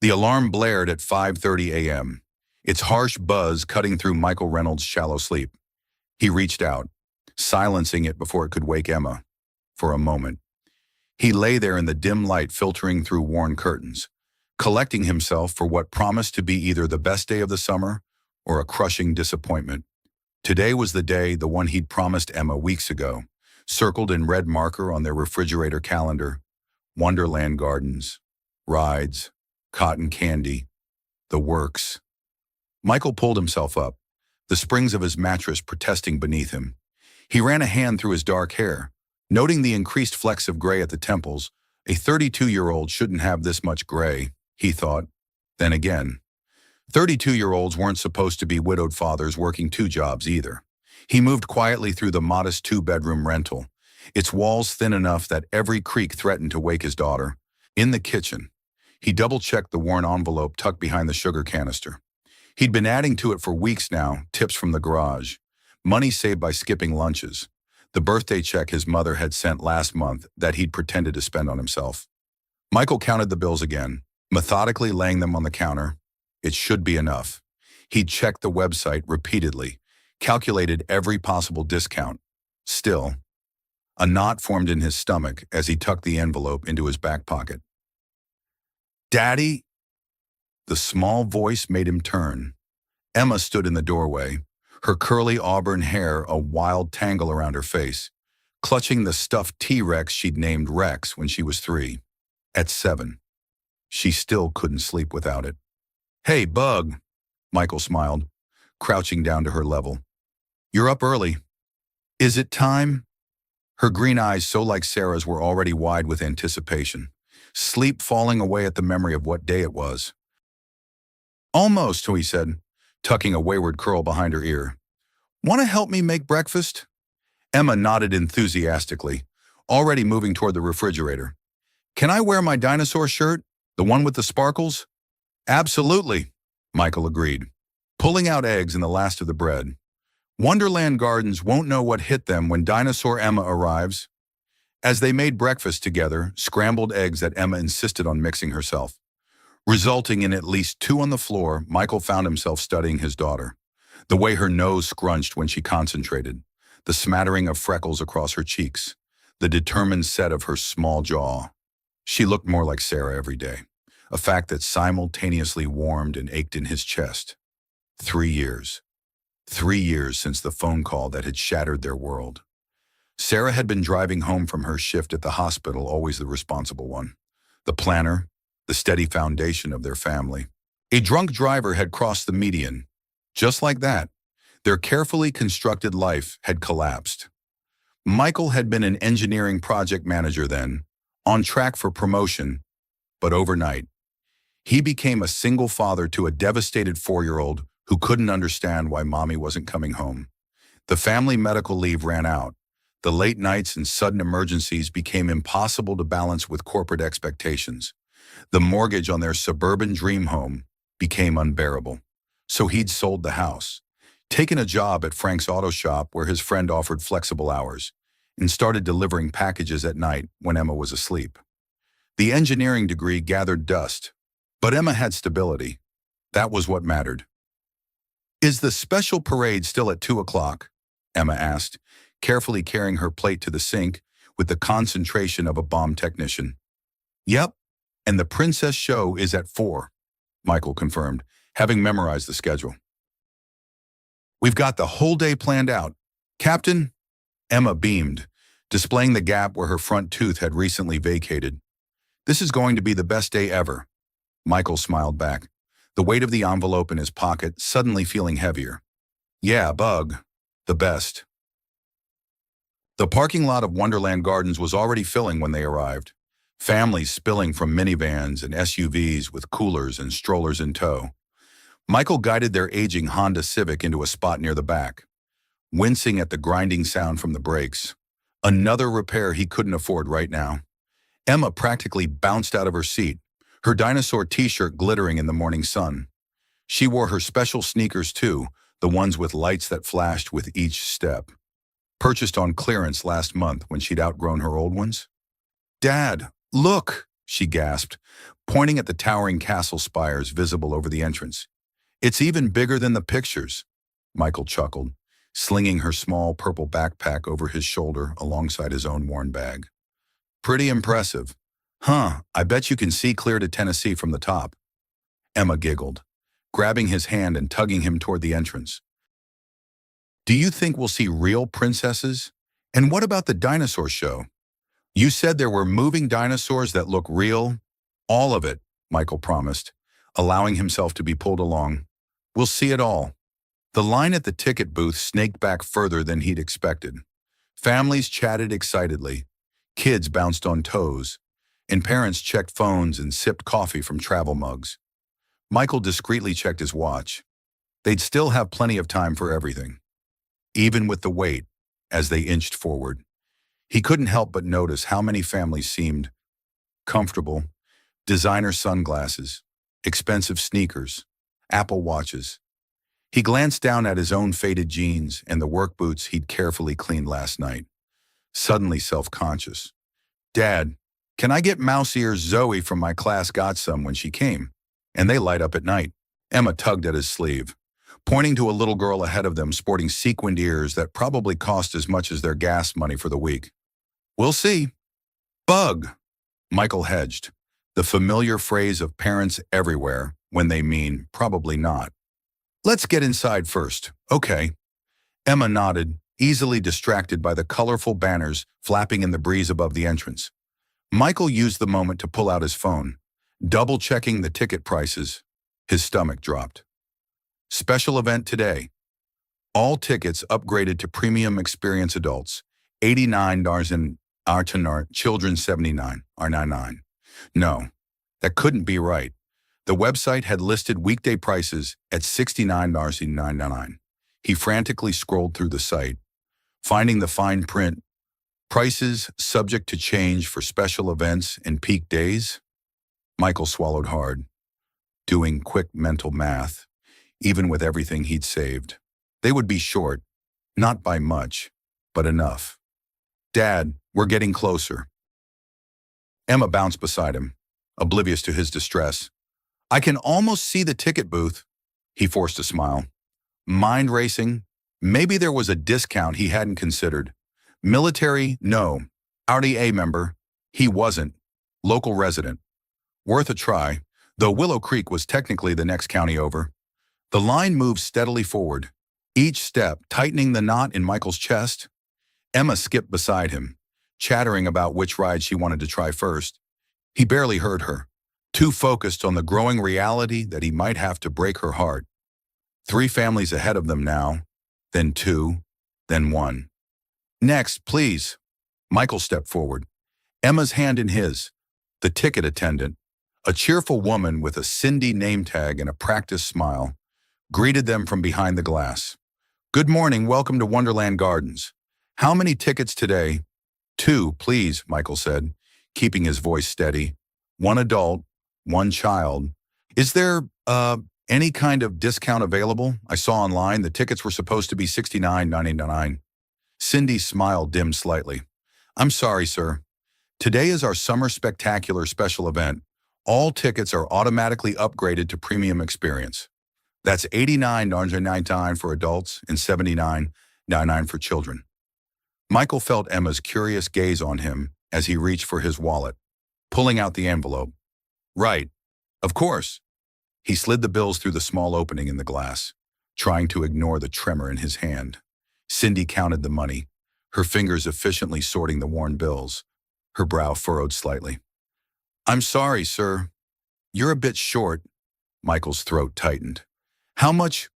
The alarm blared at 5:30 a.m., its harsh buzz cutting through Michael Reynolds' shallow sleep. He reached out, silencing it before it could wake Emma. For a moment, he lay there in the dim light filtering through worn curtains, collecting himself for what promised to be either the best day of the summer or a crushing disappointment. Today was the day, the one he'd promised Emma weeks ago, circled in red marker on their refrigerator calendar. Wonderland Gardens, rides, cotton candy, the works. Michael pulled himself up, the springs of his mattress protesting beneath him. He ran a hand through his dark hair, noting the increased flecks of gray at the temples. A 32-year-old shouldn't have this much gray, he thought. Then again, 32-year-olds weren't supposed to be widowed fathers working two jobs either. He moved quietly through the modest two-bedroom rental, its walls thin enough that every creak threatened to wake his daughter. In the kitchen, he double-checked the worn envelope tucked behind the sugar canister. He'd been adding to it for weeks now, tips from the garage, money saved by skipping lunches, the birthday check his mother had sent last month that he'd pretended to spend on himself. Michael counted the bills again, methodically laying them on the counter. It should be enough. He'd checked the website repeatedly, calculated every possible discount. Still, a knot formed in his stomach as he tucked the envelope into his back pocket. "Daddy?" The small voice made him turn. Emma stood in the doorway, her curly auburn hair a wild tangle around her face, clutching the stuffed T-Rex she'd named Rex when she was 3. At 7, she still couldn't sleep without it. "Hey, Bug," Michael smiled, crouching down to her level. "You're up early. Is it time?" Her green eyes, so like Sarah's, were already wide with anticipation, sleep falling away at the memory of what day it was. "Almost," he said, tucking a wayward curl behind her ear. "Want to help me make breakfast?" Emma nodded enthusiastically, already moving toward the refrigerator. "Can I wear my dinosaur shirt, the one with the sparkles?" "Absolutely," Michael agreed, pulling out eggs and the last of the bread. Wonderland Gardens won't know what hit them when Dinosaur Emma arrives. As they made breakfast together, scrambled eggs that Emma insisted on mixing herself, resulting in at least 2 on the floor, Michael found himself studying his daughter. The way her nose scrunched when she concentrated, the smattering of freckles across her cheeks, the determined set of her small jaw. She looked more like Sarah every day, a fact that simultaneously warmed and ached in his chest. 3 years. 3 years since the phone call that had shattered their world. Sarah had been driving home from her shift at the hospital, always the responsible one, the planner, the steady foundation of their family. A drunk driver had crossed the median. Just like that, their carefully constructed life had collapsed. Michael had been an engineering project manager then, on track for promotion, but overnight, he became a single father to a devastated 4-year-old who couldn't understand why mommy wasn't coming home. The family medical leave ran out. The late nights and sudden emergencies became impossible to balance with corporate expectations. The mortgage on their suburban dream home became unbearable. So he'd sold the house, taken a job at Frank's auto shop where his friend offered flexible hours, and started delivering packages at night when Emma was asleep. The engineering degree gathered dust, but Emma had stability. That was what mattered. "Is the special parade still at 2 o'clock?" Emma asked, carefully carrying her plate to the sink with the concentration of a bomb technician. "Yep, and the princess show is at 4, Michael confirmed, having memorized the schedule. "We've got the whole day planned out, Captain." Emma beamed, displaying the gap where her front tooth had recently vacated. "This is going to be the best day ever." Michael smiled back, the weight of the envelope in his pocket suddenly feeling heavier. "Yeah, Bug, the best." The parking lot of Wonderland Gardens was already filling when they arrived, families spilling from minivans and SUVs with coolers and strollers in tow. Michael guided their aging Honda Civic into a spot near the back, wincing at the grinding sound from the brakes. Another repair he couldn't afford right now. Emma practically bounced out of her seat, her dinosaur t-shirt glittering in the morning sun. She wore her special sneakers too, the ones with lights that flashed with each step. Purchased on clearance last month when she'd outgrown her old ones. "Dad, look," she gasped, pointing at the towering castle spires visible over the entrance. It's even bigger than the pictures, Michael chuckled, slinging her small purple backpack over his shoulder alongside his own worn bag. Pretty impressive. Huh, I bet you can see clear to Tennessee from the top. Emma giggled, grabbing his hand and tugging him toward the entrance. Do you think we'll see real princesses? And what about the dinosaur show? You said there were moving dinosaurs that look real? All of it, Michael promised, allowing himself to be pulled along. We'll see it all. The line at the ticket booth snaked back further than he'd expected. Families chatted excitedly. Kids bounced on toes, and parents checked phones and sipped coffee from travel mugs. Michael discreetly checked his watch. They'd still have plenty of time for everything. Even with the wait, as they inched forward, he couldn't help but notice how many families seemed comfortable. Designer sunglasses, expensive sneakers, Apple watches. He glanced down at his own faded jeans and the work boots he'd carefully cleaned last night, suddenly self-conscious. Dad, can I get mouse ears? Zoe from my class got some when she came, and they light up at night. Emma tugged at his sleeve, pointing to a little girl ahead of them sporting sequined ears that probably cost as much as their gas money for the week. We'll see. Bug, Michael hedged, the familiar phrase of parents everywhere when they mean probably not. Let's get inside first, okay? Emma nodded, easily distracted by the colorful banners flapping in the breeze above the entrance. Michael used the moment to pull out his phone, double-checking the ticket prices. His stomach dropped. Special event today. All tickets upgraded to premium experience adults, $89 and children $79.99. No, that couldn't be right. The website had listed weekday prices at $69.99. He frantically scrolled through the site, finding the fine print, prices subject to change for special events and peak days. Michael swallowed hard, doing quick mental math, even with everything he'd saved. They would be short, not by much, but enough. Dad, we're getting closer. Emma bounced beside him, oblivious to his distress. I can almost see the ticket booth. He forced a smile. Mind racing. Maybe there was a discount he hadn't considered. Military, no. RDA member, he wasn't. Local resident. Worth a try, though Willow Creek was technically the next county over. The line moved steadily forward, each step tightening the knot in Michael's chest. Emma skipped beside him, chattering about which ride she wanted to try first. He barely heard her, too focused on the growing reality that he might have to break her heart. 3 families ahead of them now, then 2, then 1. Next, please. Michael stepped forward, Emma's hand in his. The ticket attendant, a cheerful woman with a Cindy name tag and a practiced smile, greeted them from behind the glass. Good morning, welcome to Wonderland Gardens. How many tickets today? 2, please, Michael said, keeping his voice steady. 1 adult, 1 child. Is there, any kind of discount available? I saw online the tickets were supposed to be $69.99. Cindy's smile dimmed slightly. I'm sorry, sir. Today is our Summer Spectacular special event. All tickets are automatically upgraded to premium experience. That's $89.99 for adults and $79.99 for children. Michael felt Emma's curious gaze on him as he reached for his wallet, pulling out the envelope. Right. Of course. He slid the bills through the small opening in the glass, trying to ignore the tremor in his hand. Cindy counted the money, her fingers efficiently sorting the worn bills, her brow furrowed slightly. I'm sorry, sir. You're a bit short. Michael's throat tightened. How much?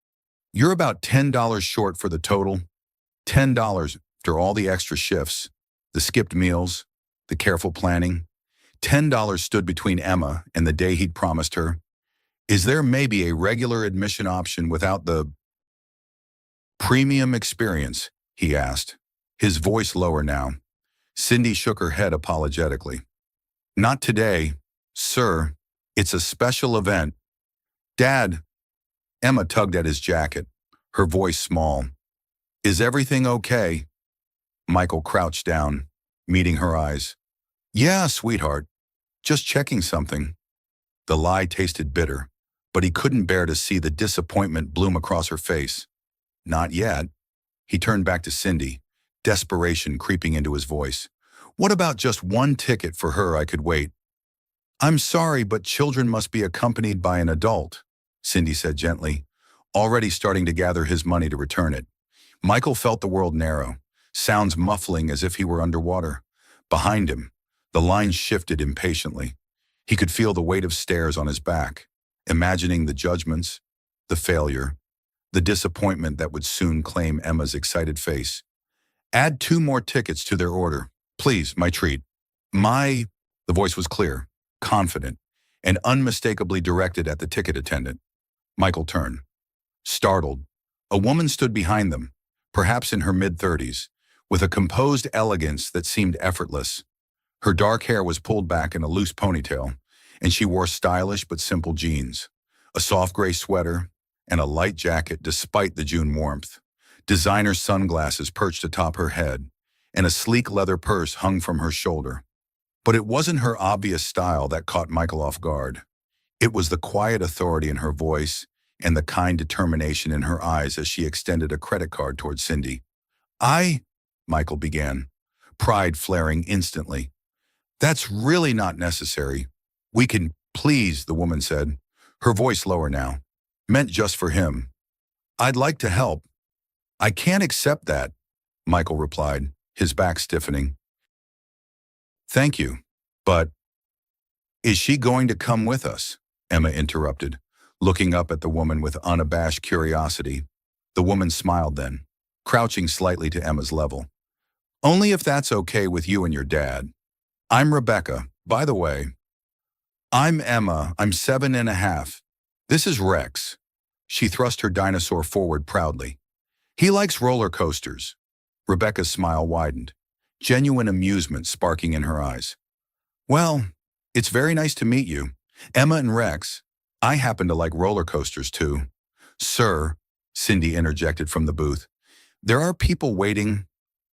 You're about $10 short for the total. $10 after all the extra shifts, the skipped meals, the careful planning. $10 stood between Emma and the day he'd promised her. Is there maybe a regular admission option without the premium experience? He asked, his voice lower now. Cindy shook her head apologetically. Not today, sir. It's a special event. Dad. Emma tugged at his jacket, her voice small. Is everything okay? Michael crouched down, meeting her eyes. Yeah, sweetheart. Just checking something. The lie tasted bitter, but he couldn't bear to see the disappointment bloom across her face. Not yet. He turned back to Cindy, desperation creeping into his voice. What about just one ticket for her? I could wait. I'm sorry, but children must be accompanied by an adult, Cindy said gently, already starting to gather his money to return it. Michael felt the world narrow, sounds muffling as if he were underwater. Behind him, the lines shifted impatiently. He could feel the weight of stares on his back, imagining the judgments, the failure, the disappointment that would soon claim Emma's excited face. Add 2 more tickets to their order. Please, my treat. The voice was clear, confident, and unmistakably directed at the ticket attendant. Michael turned. Startled, a woman stood behind them, perhaps in her mid-30s, with a composed elegance that seemed effortless. Her dark hair was pulled back in a loose ponytail, and she wore stylish but simple jeans, a soft gray sweater, and a light jacket despite the June warmth. Designer sunglasses perched atop her head, and a sleek leather purse hung from her shoulder. But it wasn't her obvious style that caught Michael off guard. It was the quiet authority in her voice and the kind determination in her eyes as she extended a credit card towards Cindy. Michael began, pride flaring instantly. That's really not necessary. We can, please, the woman said, her voice lower now. Meant just for him. I'd like to help. I can't accept that, Michael replied, his back stiffening. Thank you, but is she going to come with us? Emma interrupted, looking up at the woman with unabashed curiosity. The woman smiled then, crouching slightly to Emma's level. Only if that's okay with you and your dad. I'm Rebecca, by the way. I'm Emma, I'm 7.5. This is Rex. She thrust her dinosaur forward proudly. He likes roller coasters. Rebecca's smile widened, genuine amusement sparking in her eyes. Well, it's very nice to meet you. Emma and Rex, I happen to like roller coasters too. Sir, Cindy interjected from the booth, there are people waiting.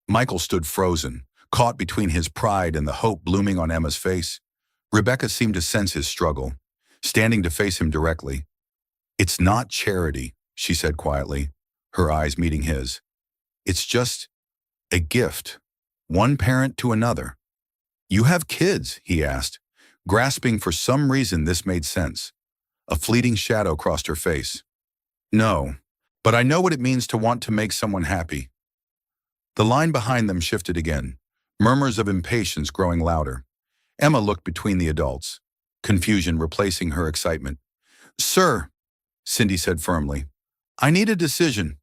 Michael stood frozen, caught between his pride and the hope blooming on Emma's face. Rebecca seemed to sense his struggle, standing to face him directly. It's not charity, she said quietly, her eyes meeting his. It's just a gift, one parent to another. You have kids, he asked, grasping for some reason this made sense. A fleeting shadow crossed her face. No, but I know what it means to want to make someone happy. The line behind them shifted again, murmurs of impatience growing louder. Emma looked between the adults, confusion replacing her excitement. Sir, Cindy said firmly, I need a decision.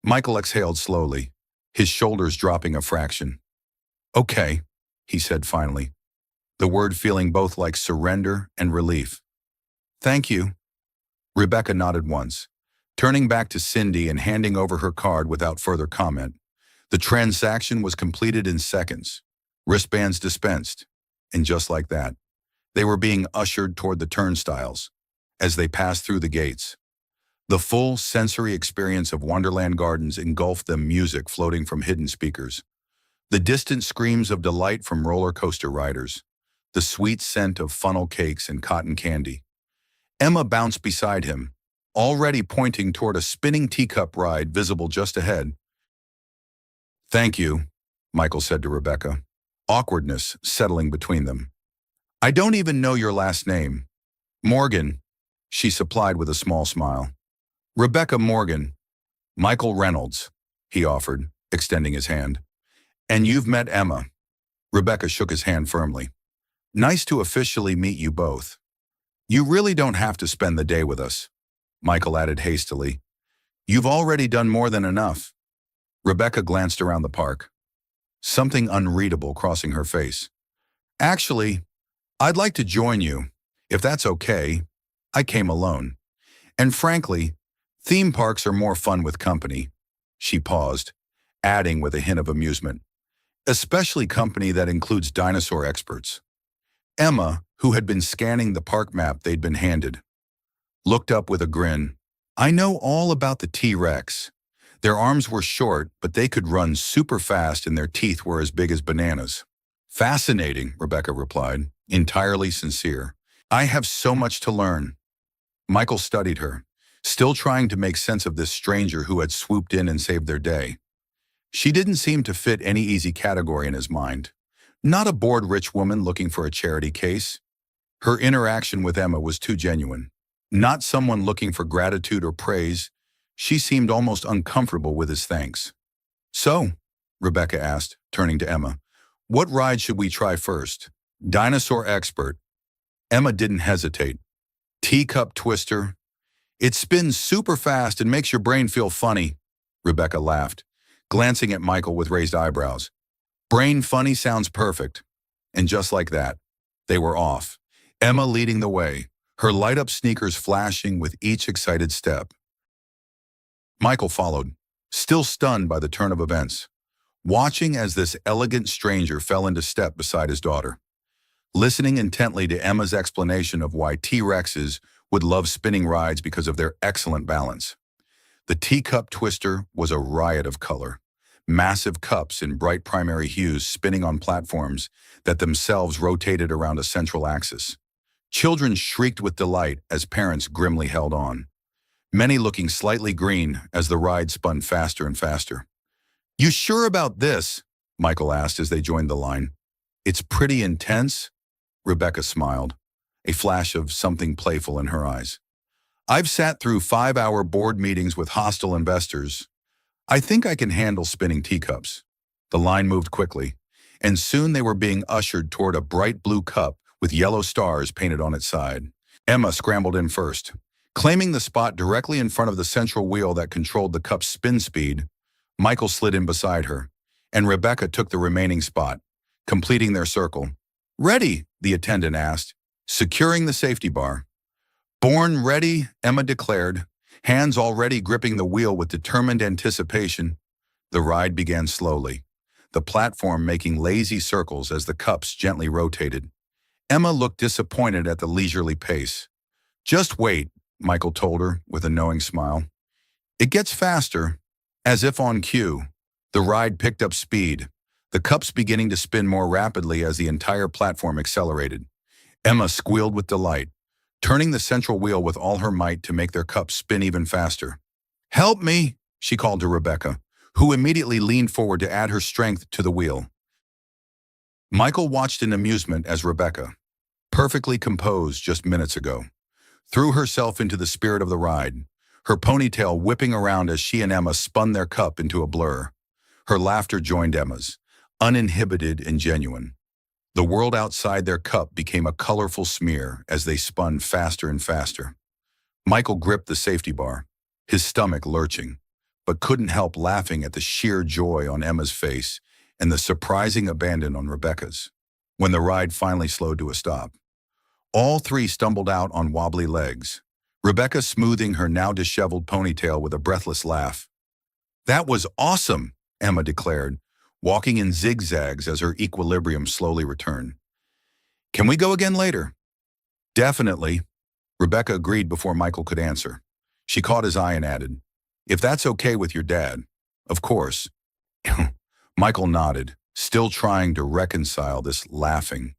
Michael exhaled slowly, his shoulders dropping a fraction. Okay, he said finally, the word feeling both like surrender and relief. Thank you. Rebecca nodded once, turning back to Cindy and handing over her card without further comment. The transaction was completed in seconds, wristbands dispensed, and just like that, they were being ushered toward the turnstiles. As they passed through the gates, the full sensory experience of Wonderland Gardens engulfed them, music floating from hidden speakers, the distant screams of delight from roller coaster riders, the sweet scent of funnel cakes and cotton candy. Emma bounced beside him, already pointing toward a spinning teacup ride visible just ahead. Thank you, Michael said to Rebecca, awkwardness settling between them. I don't even know your last name. Morgan, she supplied with a small smile. Rebecca Morgan. Michael Reynolds, he offered, extending his hand. And you've met Emma. Rebecca shook his hand firmly. Nice to officially meet you both. You really don't have to spend the day with us, Michael added hastily. You've already done more than enough. Rebecca glanced around the park, something unreadable crossing her face. Actually, I'd like to join you, if that's okay. I came alone. And frankly, theme parks are more fun with company. She paused, adding with a hint of amusement. Especially company that includes dinosaur experts. Emma, who had been scanning the park map they'd been handed, looked up with a grin. I know all about the T-Rex. Their arms were short, but they could run super fast and their teeth were as big as bananas. Fascinating, Rebecca replied, entirely sincere. I have so much to learn. Michael studied her, still trying to make sense of this stranger who had swooped in and saved their day. She didn't seem to fit any easy category in his mind. Not a bored rich woman looking for a charity case. Her interaction with Emma was too genuine. Not someone looking for gratitude or praise. She seemed almost uncomfortable with his thanks. So, Rebecca asked, turning to Emma, what ride should we try first? Dinosaur expert. Emma didn't hesitate. Teacup twister. It spins super fast and makes your brain feel funny. Rebecca laughed, glancing at Michael with raised eyebrows. Brain funny sounds perfect. And just like that, they were off. Emma leading the way, her light-up sneakers flashing with each excited step. Michael followed, still stunned by the turn of events, watching as this elegant stranger fell into step beside his daughter, listening intently to Emma's explanation of why T-Rexes would love spinning rides because of their excellent balance. The teacup twister was a riot of color. Massive cups in bright primary hues spinning on platforms that themselves rotated around a central axis. Children shrieked with delight as parents grimly held on, many looking slightly green as the ride spun faster and faster. You sure about this? Michael asked as they joined the line. It's pretty intense, Rebecca smiled, a flash of something playful in her eyes. I've sat through 5-hour board meetings with hostile investors. I think I can handle spinning teacups. The line moved quickly, and soon they were being ushered toward a bright blue cup with yellow stars painted on its side. Emma scrambled in first, claiming the spot directly in front of the central wheel that controlled the cup's spin speed. Michael slid in beside her, and Rebecca took the remaining spot, completing their circle. Ready, the attendant asked, securing the safety bar. Born ready, Emma declared, hands already gripping the wheel with determined anticipation. The ride began slowly, the platform making lazy circles as the cups gently rotated. Emma looked disappointed at the leisurely pace. Just wait, Michael told her with a knowing smile. It gets faster. As if on cue, the ride picked up speed, the cups beginning to spin more rapidly as the entire platform accelerated. Emma squealed with delight, turning the central wheel with all her might to make their cups spin even faster. Help me, she called to Rebecca, who immediately leaned forward to add her strength to the wheel. Michael watched in amusement as Rebecca, perfectly composed just minutes ago, threw herself into the spirit of the ride, her ponytail whipping around as she and Emma spun their cup into a blur. Her laughter joined Emma's, uninhibited and genuine. The world outside their cup became a colorful smear as they spun faster and faster. Michael gripped the safety bar, his stomach lurching, but couldn't help laughing at the sheer joy on Emma's face and the surprising abandon on Rebecca's. When the ride finally slowed to a stop, all three stumbled out on wobbly legs, Rebecca smoothing her now disheveled ponytail with a breathless laugh. That was awesome, Emma declared, walking in zigzags as her equilibrium slowly returned. Can we go again later? Definitely, Rebecca agreed before Michael could answer. She caught his eye and added, if that's okay with your dad, of course. Michael nodded, still trying to reconcile this laughing,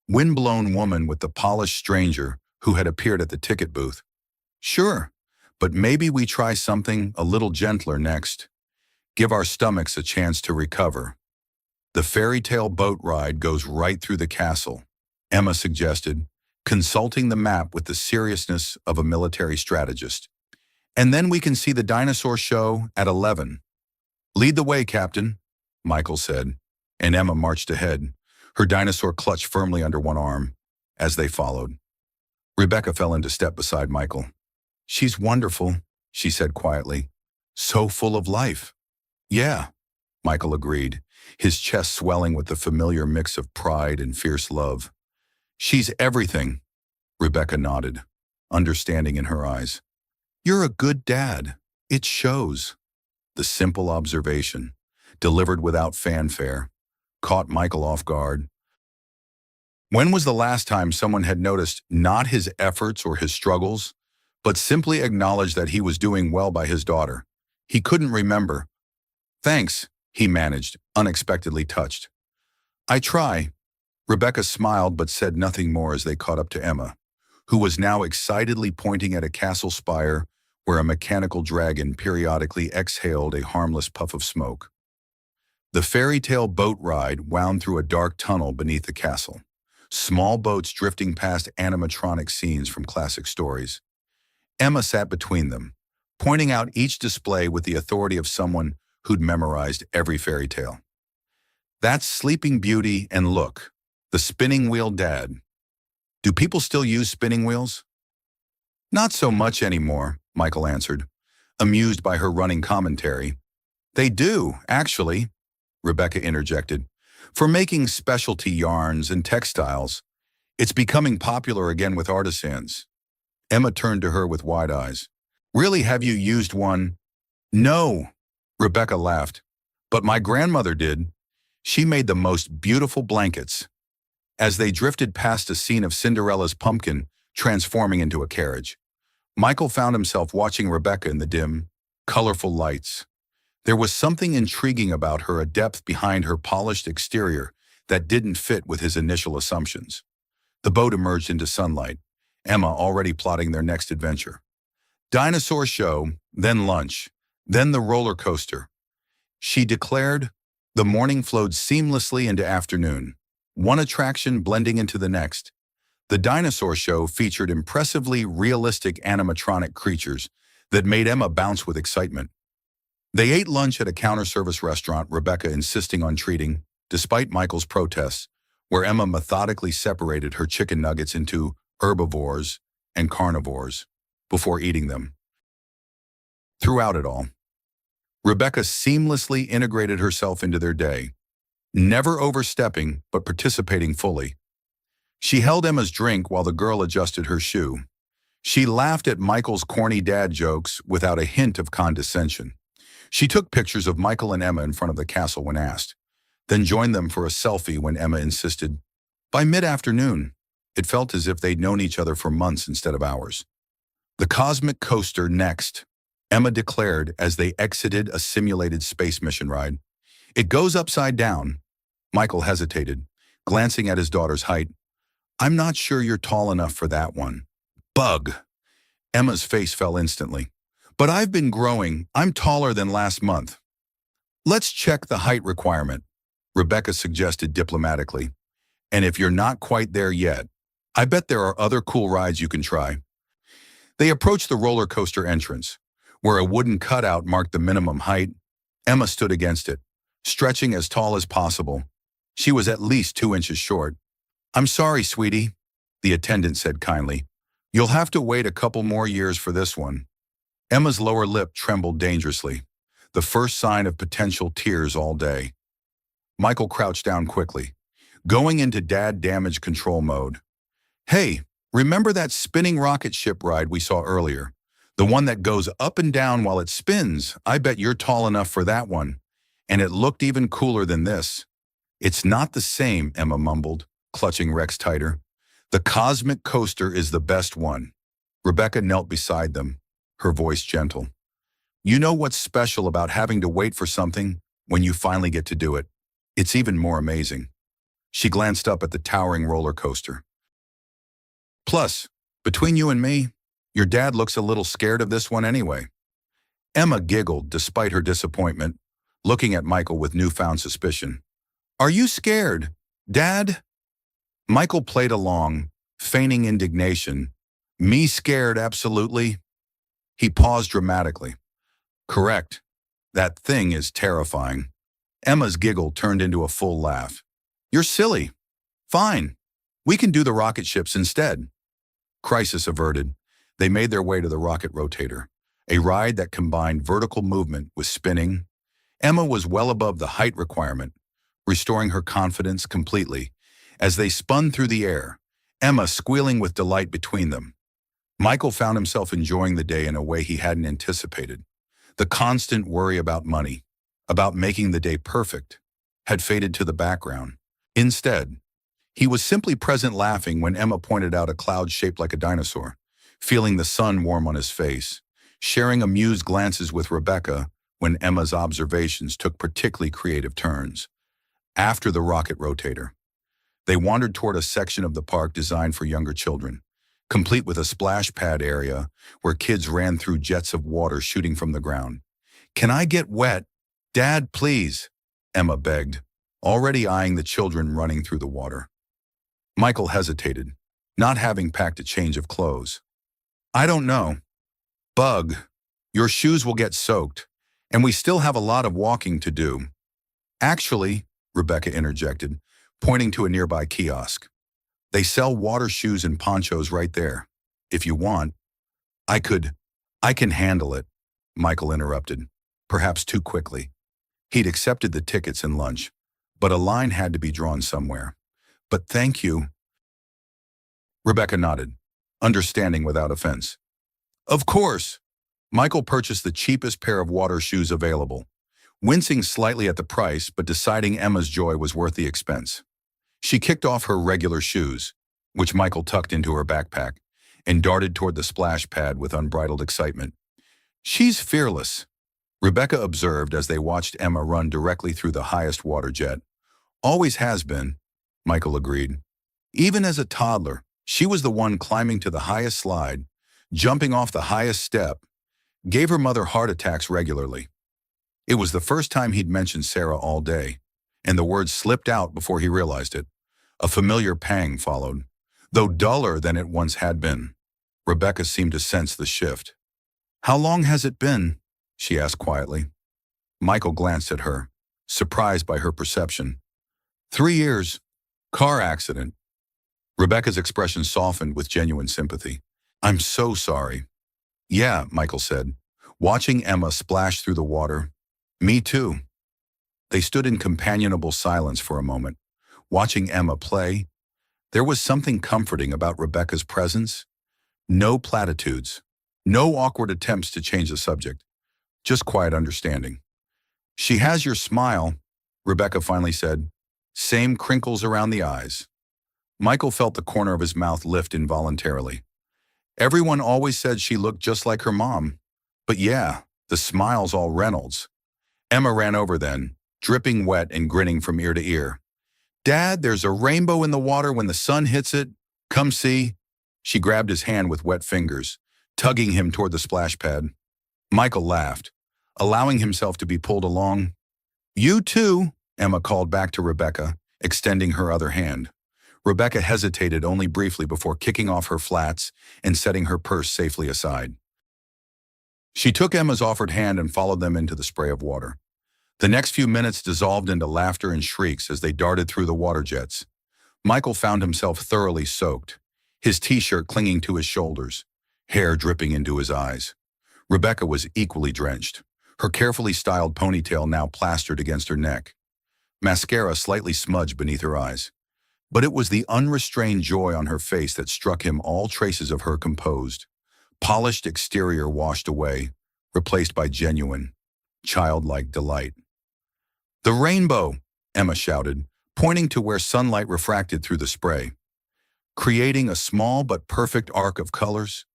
windblown woman with the polished stranger who had appeared at the ticket booth. Sure, but maybe we try something a little gentler next. Give our stomachs a chance to recover. The fairy tale boat ride goes right through the castle, Emma suggested, consulting the map with the seriousness of a military strategist. And then we can see the dinosaur show at 11. Lead the way, Captain, Michael said, and Emma marched ahead, her dinosaur clutched firmly under one arm, as they followed. Rebecca fell into step beside Michael. She's wonderful, she said quietly. So full of life. Yeah, Michael agreed, his chest swelling with the familiar mix of pride and fierce love. She's everything, Rebecca nodded, understanding in her eyes. You're a good dad. It shows. The simple observation, delivered without fanfare, caught Michael off guard. When was the last time someone had noticed not his efforts or his struggles, but simply acknowledged that he was doing well by his daughter? He couldn't remember. Thanks, he managed, unexpectedly touched. I try. Rebecca smiled but said nothing more as they caught up to Emma, who was now excitedly pointing at a castle spire where a mechanical dragon periodically exhaled a harmless puff of smoke. The fairy tale boat ride wound through a dark tunnel beneath the castle, small boats drifting past animatronic scenes from classic stories. Emma sat between them, pointing out each display with the authority of someone who'd memorized every fairy tale. That's Sleeping Beauty, and look, the spinning wheel dad. Do people still use spinning wheels? Not so much anymore, Michael answered, amused by her running commentary. They do, actually, Rebecca interjected. For making specialty yarns and textiles, it's becoming popular again with artisans. Emma turned to her with wide eyes. Really, have you used one? No, Rebecca laughed. But my grandmother did. She made the most beautiful blankets. As they drifted past a scene of Cinderella's pumpkin transforming into a carriage, Michael found himself watching Rebecca in the dim, colorful lights. There was something intriguing about her, a depth behind her polished exterior that didn't fit with his initial assumptions. The boat emerged into sunlight, Emma already plotting their next adventure. Dinosaur show, then lunch, then the roller coaster. She declared. The morning flowed seamlessly into afternoon, one attraction blending into the next. The dinosaur show featured impressively realistic animatronic creatures that made Emma bounce with excitement. They ate lunch at a counter-service restaurant, Rebecca insisting on treating, despite Michael's protests, where Emma methodically separated her chicken nuggets into herbivores and carnivores before eating them. Throughout it all, Rebecca seamlessly integrated herself into their day, never overstepping but participating fully. She held Emma's drink while the girl adjusted her shoe. She laughed at Michael's corny dad jokes without a hint of condescension. She took pictures of Michael and Emma in front of the castle when asked, then joined them for a selfie when Emma insisted. By mid-afternoon, it felt as if they'd known each other for months instead of hours. The cosmic coaster next, Emma declared as they exited a simulated space mission ride. It goes upside down. Michael hesitated, glancing at his daughter's height. I'm not sure you're tall enough for that one. Bug. Emma's face fell instantly. But I've been growing. I'm taller than last month. Let's check the height requirement, Rebecca suggested diplomatically. And if you're not quite there yet, I bet there are other cool rides you can try. They approached the roller coaster entrance, where a wooden cutout marked the minimum height. Emma stood against it, stretching as tall as possible. She was at least 2 inches short. I'm sorry, sweetie, the attendant said kindly. You'll have to wait a couple more years for this one. Emma's lower lip trembled dangerously, the first sign of potential tears all day. Michael crouched down quickly, going into dad damage control mode. Hey, remember that spinning rocket ship ride we saw earlier? The one that goes up and down while it spins? I bet you're tall enough for that one. And it looked even cooler than this. It's not the same, Emma mumbled, clutching Rex tighter. The cosmic coaster is the best one. Rebecca knelt beside them, her voice gentle. You know what's special about having to wait for something when you finally get to do it? It's even more amazing. She glanced up at the towering roller coaster. Plus, between you and me, your dad looks a little scared of this one anyway. Emma giggled despite her disappointment, looking at Michael with newfound suspicion. Are you scared, Dad? Michael played along, feigning indignation. Me scared, absolutely. He paused dramatically. Correct. That thing is terrifying. Emma's giggle turned into a full laugh. You're silly. Fine. We can do the rocket ships instead. Crisis averted. They made their way to the rocket rotator, a ride that combined vertical movement with spinning. Emma was well above the height requirement, restoring her confidence completely. As they spun through the air, Emma squealing with delight between them. Michael found himself enjoying the day in a way he hadn't anticipated. The constant worry about money, about making the day perfect, had faded to the background. Instead, he was simply present, laughing when Emma pointed out a cloud shaped like a dinosaur, feeling the sun warm on his face, sharing amused glances with Rebecca when Emma's observations took particularly creative turns. After the rocket rotator, They wandered toward a section of the park designed for younger children, complete with a splash pad area where kids ran through jets of water shooting from the ground. "Can I get wet? Dad, please," Emma begged, already eyeing the children running through the water. Michael hesitated, not having packed a change of clothes. "I don't know. Bug, your shoes will get soaked, and we still have a lot of walking to do." "Actually," Rebecca interjected, pointing to a nearby kiosk, "they sell water shoes and ponchos right there. If you want." I can handle it," Michael interrupted, perhaps too quickly. He'd accepted the tickets and lunch, but a line had to be drawn somewhere. "But thank you." Rebecca nodded, understanding without offense. "Of course." Michael purchased the cheapest pair of water shoes available, wincing slightly at the price but deciding Emma's joy was worth the expense. She kicked off her regular shoes, which Michael tucked into her backpack, and darted toward the splash pad with unbridled excitement. "She's fearless," Rebecca observed as they watched Emma run directly through the highest water jet. "Always has been," Michael agreed. "Even as a toddler, she was the one climbing to the highest slide, jumping off the highest step, gave her mother heart attacks regularly." It was the first time he'd mentioned Sarah all day, and the words slipped out before he realized it. A familiar pang followed, though duller than it once had been. Rebecca seemed to sense the shift. "How long has it been?" she asked quietly. Michael glanced at her, surprised by her perception. 3 years. Car accident." Rebecca's expression softened with genuine sympathy. "I'm so sorry." "Yeah," Michael said, watching Emma splash through the water. "Me too." They stood in companionable silence for a moment, watching Emma play. There was something comforting about Rebecca's presence. No platitudes, no awkward attempts to change the subject, just quiet understanding. "She has your smile," Rebecca finally said. "Same crinkles around the eyes." Michael felt the corner of his mouth lift involuntarily. Everyone always said she looked just like her mom. But yeah, the smile's all Reynolds. Emma ran over then, dripping wet and grinning from ear to ear. "Dad, there's a rainbow in the water when the sun hits it. Come see." She grabbed his hand with wet fingers, tugging him toward the splash pad. Michael laughed, allowing himself to be pulled along. "You too," Emma called back to Rebecca, extending her other hand. Rebecca hesitated only briefly before kicking off her flats and setting her purse safely aside. She took Emma's offered hand and followed them into the spray of water. The next few minutes dissolved into laughter and shrieks as they darted through the water jets. Michael found himself thoroughly soaked, his t-shirt clinging to his shoulders, hair dripping into his eyes. Rebecca was equally drenched, her carefully styled ponytail now plastered against her neck. Mascara slightly smudged beneath her eyes. But it was the unrestrained joy on her face that struck him, all traces of her composed, polished exterior washed away, replaced by genuine, childlike delight. "The rainbow," Emma shouted, pointing to where sunlight refracted through the spray, creating a small but perfect arc of colors.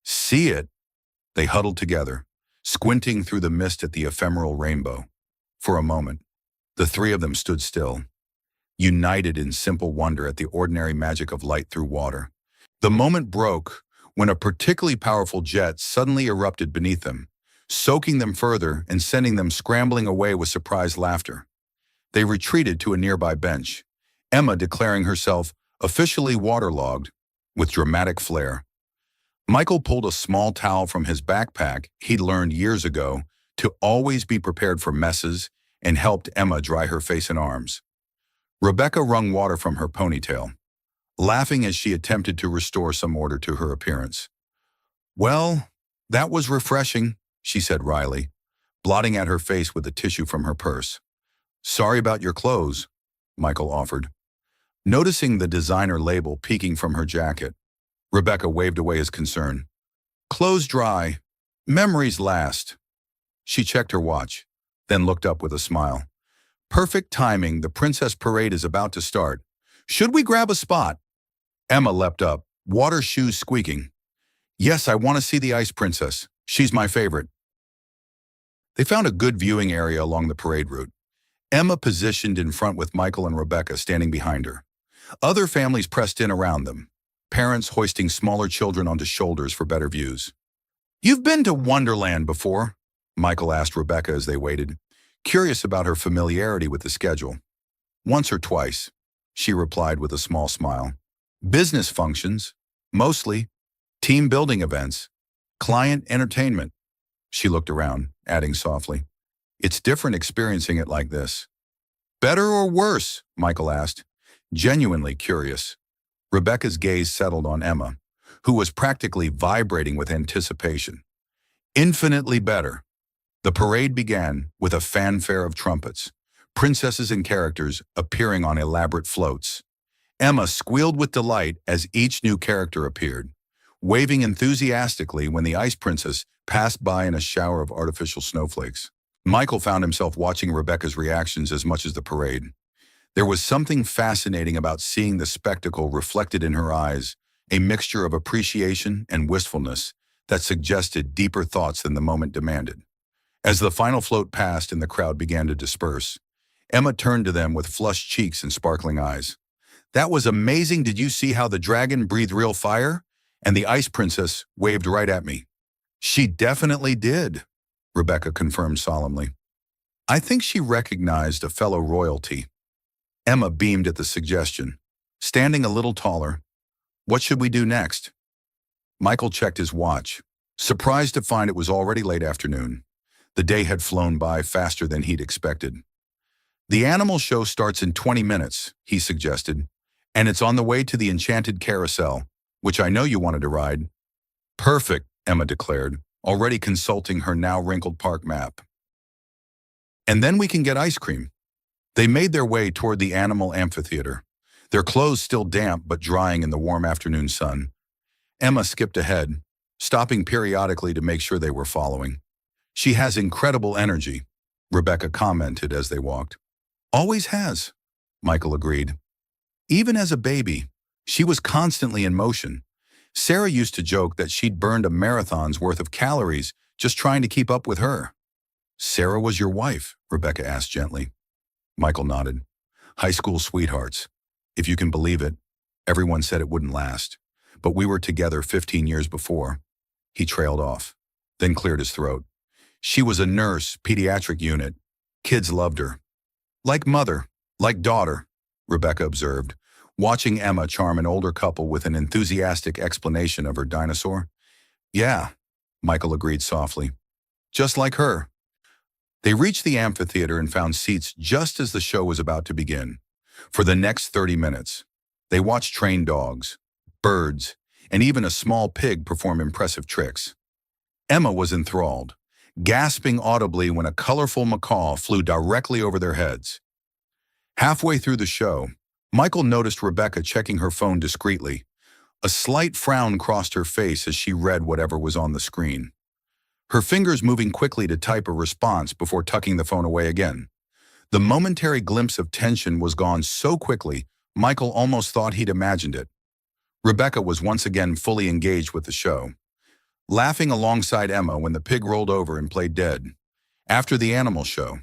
"See it?" They huddled together, squinting through the mist at the ephemeral rainbow. For a moment, the three of them stood still, united in simple wonder at the ordinary magic of light through water. The moment broke when a particularly powerful jet suddenly erupted beneath them, soaking them further and sending them scrambling away with surprised laughter. They retreated to a nearby bench, Emma declaring herself officially waterlogged with dramatic flair. Michael pulled a small towel from his backpack he'd learned years ago to always be prepared for messes and helped Emma dry her face and arms. Rebecca wrung water from her ponytail, laughing as she attempted to restore some order to her appearance. "Well, that was refreshing," she said wryly, blotting at her face with a tissue from her purse. "Sorry about your clothes," Michael offered. Noticing the designer label peeking from her jacket, Rebecca waved away his concern. "Clothes dry. Memories last." She checked her watch, then looked up with a smile. "Perfect timing, the princess parade is about to start. Should we grab a spot?" Emma leapt up, water shoes squeaking. "Yes, I want to see the ice princess. She's my favorite." They found a good viewing area along the parade route, Emma positioned in front with Michael and Rebecca standing behind her. Other families pressed in around them, parents hoisting smaller children onto shoulders for better views. "You've been to Wonderland before?" Michael asked Rebecca as they waited, curious about her familiarity with the schedule. "Once or twice," she replied with a small smile. "Business functions, mostly, team building events, client entertainment." She looked around, adding softly, "It's different experiencing it like this." "Better or worse?" Michael asked, genuinely curious. Rebecca's gaze settled on Emma, who was practically vibrating with anticipation. "Infinitely better." The parade began with a fanfare of trumpets, princesses and characters appearing on elaborate floats. Emma squealed with delight as each new character appeared, waving enthusiastically when the Ice Princess passed by in a shower of artificial snowflakes. Michael found himself watching Rebecca's reactions as much as the parade. There was something fascinating about seeing the spectacle reflected in her eyes, a mixture of appreciation and wistfulness that suggested deeper thoughts than the moment demanded. As the final float passed and the crowd began to disperse, Emma turned to them with flushed cheeks and sparkling eyes. "That was amazing. Did you see how the dragon breathed real fire?" And the Ice Princess waved right at me. "She definitely did," Rebecca confirmed solemnly. "I think she recognized a fellow royalty." Emma beamed at the suggestion, standing a little taller. "What should we do next?" Michael checked his watch, surprised to find it was already late afternoon. The day had flown by faster than he'd expected. "The animal show starts in 20 minutes, he suggested, "and it's on the way to the Enchanted Carousel, which I know you wanted to ride." "Perfect," Emma declared, already consulting her now wrinkled park map. "And then we can get ice cream." They made their way toward the animal amphitheater, their clothes still damp but drying in the warm afternoon sun. Emma skipped ahead, stopping periodically to make sure they were following. "She has incredible energy," Rebecca commented as they walked. "Always has," Michael agreed. "Even as a baby, she was constantly in motion. Sarah used to joke that she'd burned a marathon's worth of calories just trying to keep up with her." "Sarah was your wife?" Rebecca asked gently. Michael nodded. "High school sweethearts. If you can believe it, everyone said it wouldn't last. But we were together 15 years before." He trailed off, then cleared his throat. "She was a nurse, pediatric unit. Kids loved her. Like mother, like daughter," Rebecca observed, watching Emma charm an older couple with an enthusiastic explanation of her dinosaur. "Yeah," Michael agreed softly. "Just like her." They reached the amphitheater and found seats just as the show was about to begin. For the next 30 minutes, they watched trained dogs, birds, and even a small pig perform impressive tricks. Emma was enthralled, gasping audibly when a colorful macaw flew directly over their heads. Halfway through the show, Michael noticed Rebecca checking her phone discreetly. A slight frown crossed her face as she read whatever was on the screen, her fingers moving quickly to type a response before tucking the phone away again. The momentary glimpse of tension was gone so quickly, Michael almost thought he'd imagined it. Rebecca was once again fully engaged with the show, laughing alongside Emma when the pig rolled over and played dead. After the animal show,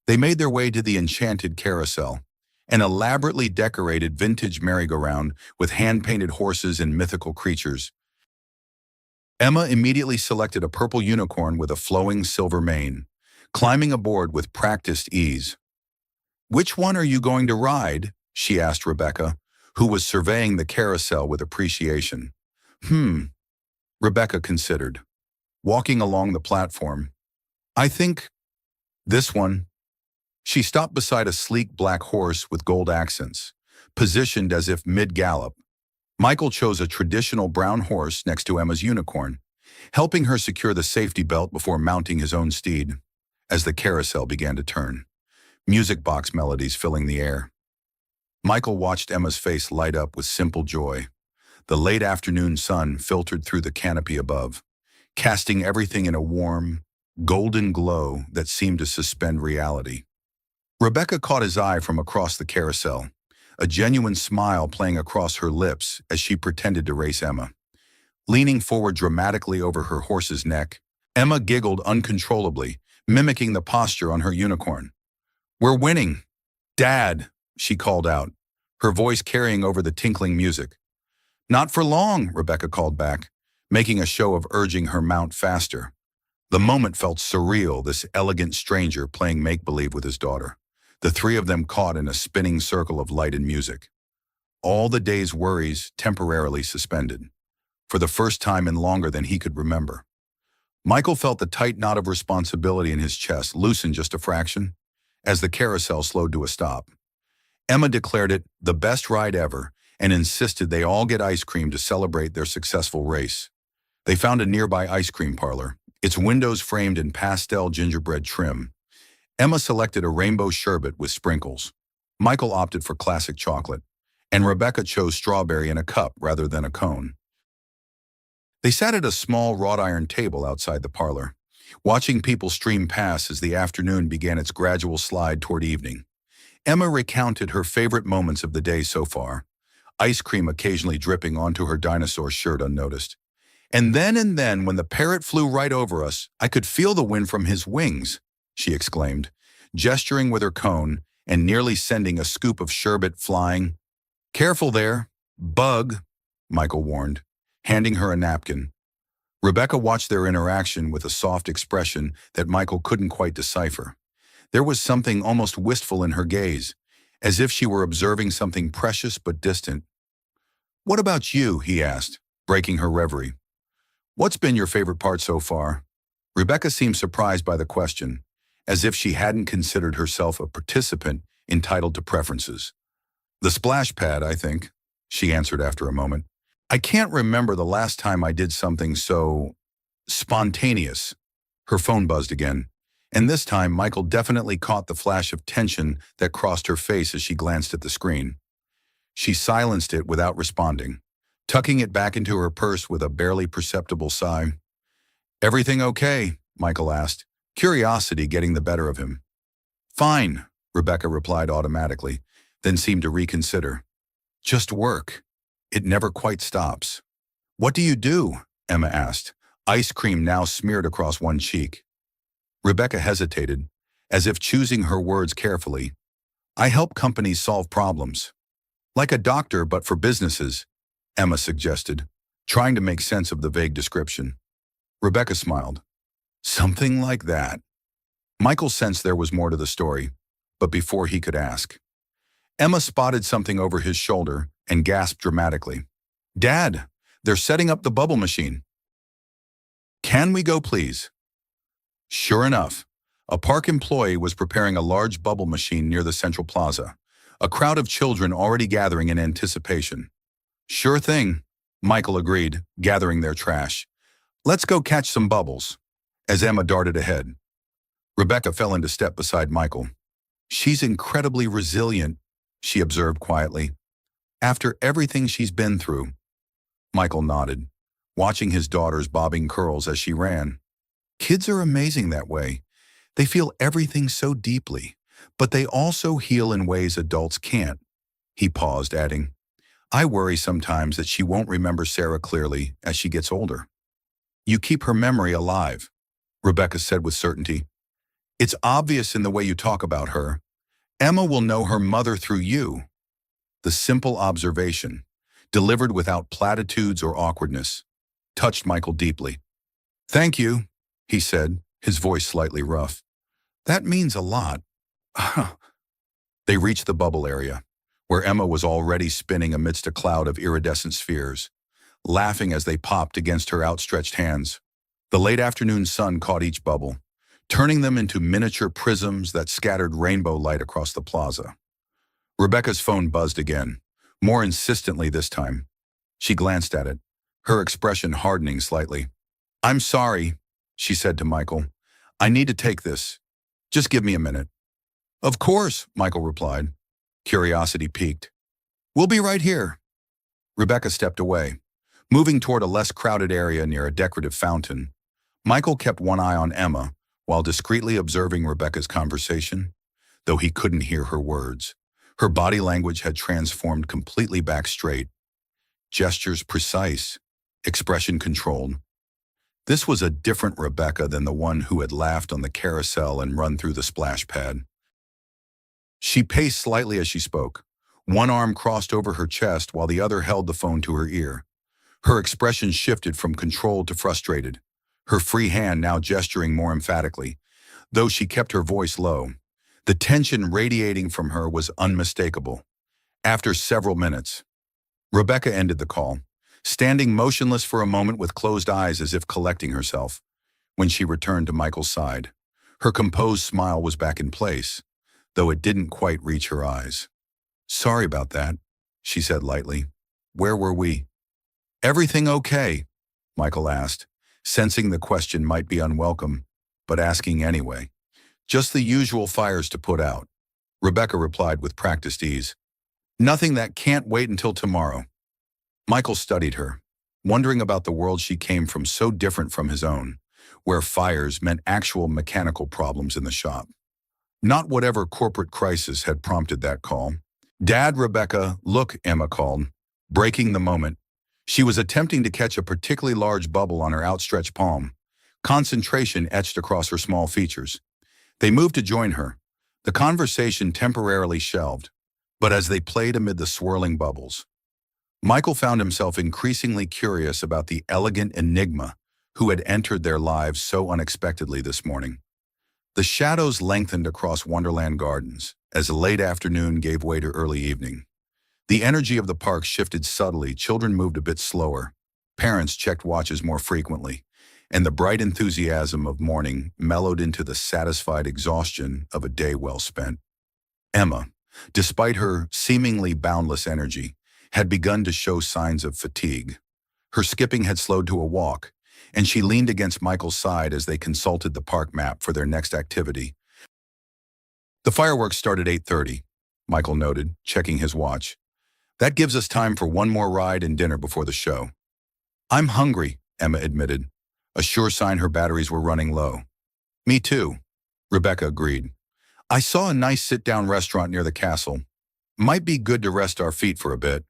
they made their way to the Enchanted Carousel, an elaborately decorated vintage merry-go-round with hand-painted horses and mythical creatures. Emma immediately selected a purple unicorn with a flowing silver mane, climbing aboard with practiced ease. "Which one are you going to ride?" she asked Rebecca, who was surveying the carousel with appreciation. Rebecca considered, walking along the platform. "I think this one." She stopped beside a sleek black horse with gold accents, positioned as if mid-gallop. Michael chose a traditional brown horse next to Emma's unicorn, helping her secure the safety belt before mounting his own steed. As the carousel began to turn, music box melodies filling the air, Michael watched Emma's face light up with simple joy. The late afternoon sun filtered through the canopy above, casting everything in a warm, golden glow that seemed to suspend reality. Rebecca caught his eye from across the carousel, a genuine smile playing across her lips as she pretended to race Emma. Leaning forward dramatically over her horse's neck, Emma giggled uncontrollably, mimicking the posture on her unicorn. "We're winning, Dad," she called out, her voice carrying over the tinkling music. "Not for long," Rebecca called back, making a show of urging her mount faster. The moment felt surreal, this elegant stranger playing make-believe with his daughter, the three of them caught in a spinning circle of light and music. All the day's worries temporarily suspended, for the first time in longer than he could remember. Michael felt the tight knot of responsibility in his chest loosen just a fraction as the carousel slowed to a stop. Emma declared it the best ride ever and insisted they all get ice cream to celebrate their successful race. They found a nearby ice cream parlor, its windows framed in pastel gingerbread trim. Emma selected a rainbow sherbet with sprinkles. Michael opted for classic chocolate, and Rebecca chose strawberry in a cup rather than a cone. They sat at a small wrought iron table outside the parlor, watching people stream past as the afternoon began its gradual slide toward evening. Emma recounted her favorite moments of the day so far, ice cream occasionally dripping onto her dinosaur shirt unnoticed. And then, when the parrot flew right over us, I could feel the wind from his wings," she exclaimed, gesturing with her cone and nearly sending a scoop of sherbet flying. "Careful there, bug," Michael warned, handing her a napkin. Rebecca watched their interaction with a soft expression that Michael couldn't quite decipher. There was something almost wistful in her gaze, as if she were observing something precious but distant. "What about you?" he asked, breaking her reverie. "What's been your favorite part so far?" Rebecca seemed surprised by the question, as if she hadn't considered herself a participant entitled to preferences. "The splash pad, I think," she answered after a moment. "I can't remember the last time I did something so spontaneous." Her phone buzzed again, and this time Michael definitely caught the flash of tension that crossed her face as she glanced at the screen. She silenced it without responding, tucking it back into her purse with a barely perceptible sigh. "Everything okay?" Michael asked, curiosity getting the better of him. "Fine," Rebecca replied automatically, then seemed to reconsider. "Just work. It never quite stops." "What do you do?" Emma asked, ice cream now smeared across one cheek. Rebecca hesitated, as if choosing her words carefully. "I help companies solve problems. Like a doctor, but for businesses," Emma suggested, trying to make sense of the vague description. Rebecca smiled. "Something like that." Michael sensed there was more to the story, but before he could ask, Emma spotted something over his shoulder and gasped dramatically. "Dad, they're setting up the bubble machine." "Can we go, please?" Sure enough, a park employee was preparing a large bubble machine near the central plaza, a crowd of children already gathering in anticipation. "Sure thing," Michael agreed, gathering their trash. "Let's go catch some bubbles," as Emma darted ahead. Rebecca fell into step beside Michael. "She's incredibly resilient," she observed quietly. "After everything she's been through." Michael nodded, watching his daughter's bobbing curls as she ran. Kids are amazing that way. They feel everything so deeply, but they also heal in ways adults can't. He paused, adding, "I worry sometimes that she won't remember Sarah clearly as she gets older." "You keep her memory alive," Rebecca said with certainty. "It's obvious in the way you talk about her. Emma will know her mother through you." The simple observation, delivered without platitudes or awkwardness, touched Michael deeply. "Thank you," he said, his voice slightly rough. "That means a lot." They reached the bubble area, where Emma was already spinning amidst a cloud of iridescent spheres, laughing as they popped against her outstretched hands. The late afternoon sun caught each bubble, turning them into miniature prisms that scattered rainbow light across the plaza. Rebecca's phone buzzed again, more insistently this time. She glanced at it, her expression hardening slightly. "I'm sorry," she said to Michael. "I need to take this. Just give me a minute." "Of course," Michael replied, curiosity piqued. "We'll be right here." Rebecca stepped away, moving toward a less crowded area near a decorative fountain. Michael kept one eye on Emma while discreetly observing Rebecca's conversation, though he couldn't hear her words. Her body language had transformed completely back straight, gestures precise, expression controlled. This was a different Rebecca than the one who had laughed on the carousel and run through the splash pad. She paced slightly as she spoke, One arm crossed over her chest while the other held the phone to her ear. Her expression shifted from controlled to frustrated, her free hand now gesturing more emphatically, though she kept her voice low. The tension radiating from her was unmistakable. After several minutes, Rebecca ended the call, standing motionless for a moment with closed eyes as if collecting herself. When she returned to Michael's side, her composed smile was back in place, though it didn't quite reach her eyes. "Sorry about that," she said lightly. "Where were we?" "Everything okay?" Michael asked, sensing the question might be unwelcome, but asking anyway. "Just the usual fires to put out," Rebecca replied with practiced ease. "Nothing that can't wait until tomorrow." Michael studied her, wondering about the world she came from so different from his own, where fires meant actual mechanical problems in the shop. Not whatever corporate crisis had prompted that call. "Dad, Rebecca, look," Emma called, breaking the moment. She was attempting to catch a particularly large bubble on her outstretched palm, concentration etched across her small features. They moved to join her. The conversation temporarily shelved, but as they played amid the swirling bubbles, Michael found himself increasingly curious about the elegant enigma who had entered their lives so unexpectedly this morning. The shadows lengthened across Wonderland Gardens as late afternoon gave way to early evening. The energy of the park shifted subtly, children moved a bit slower, parents checked watches more frequently, and the bright enthusiasm of morning mellowed into the satisfied exhaustion of a day well spent. Emma, despite her seemingly boundless energy, had begun to show signs of fatigue. Her skipping had slowed to a walk, and she leaned against Michael's side as they consulted the park map for their next activity. "The fireworks start at 8:30, Michael noted, checking his watch. "That gives us time for one more ride and dinner before the show." "I'm hungry," Emma admitted, a sure sign her batteries were running low. "Me too," Rebecca agreed. "I saw a nice sit-down restaurant near the castle. Might be good to rest our feet for a bit."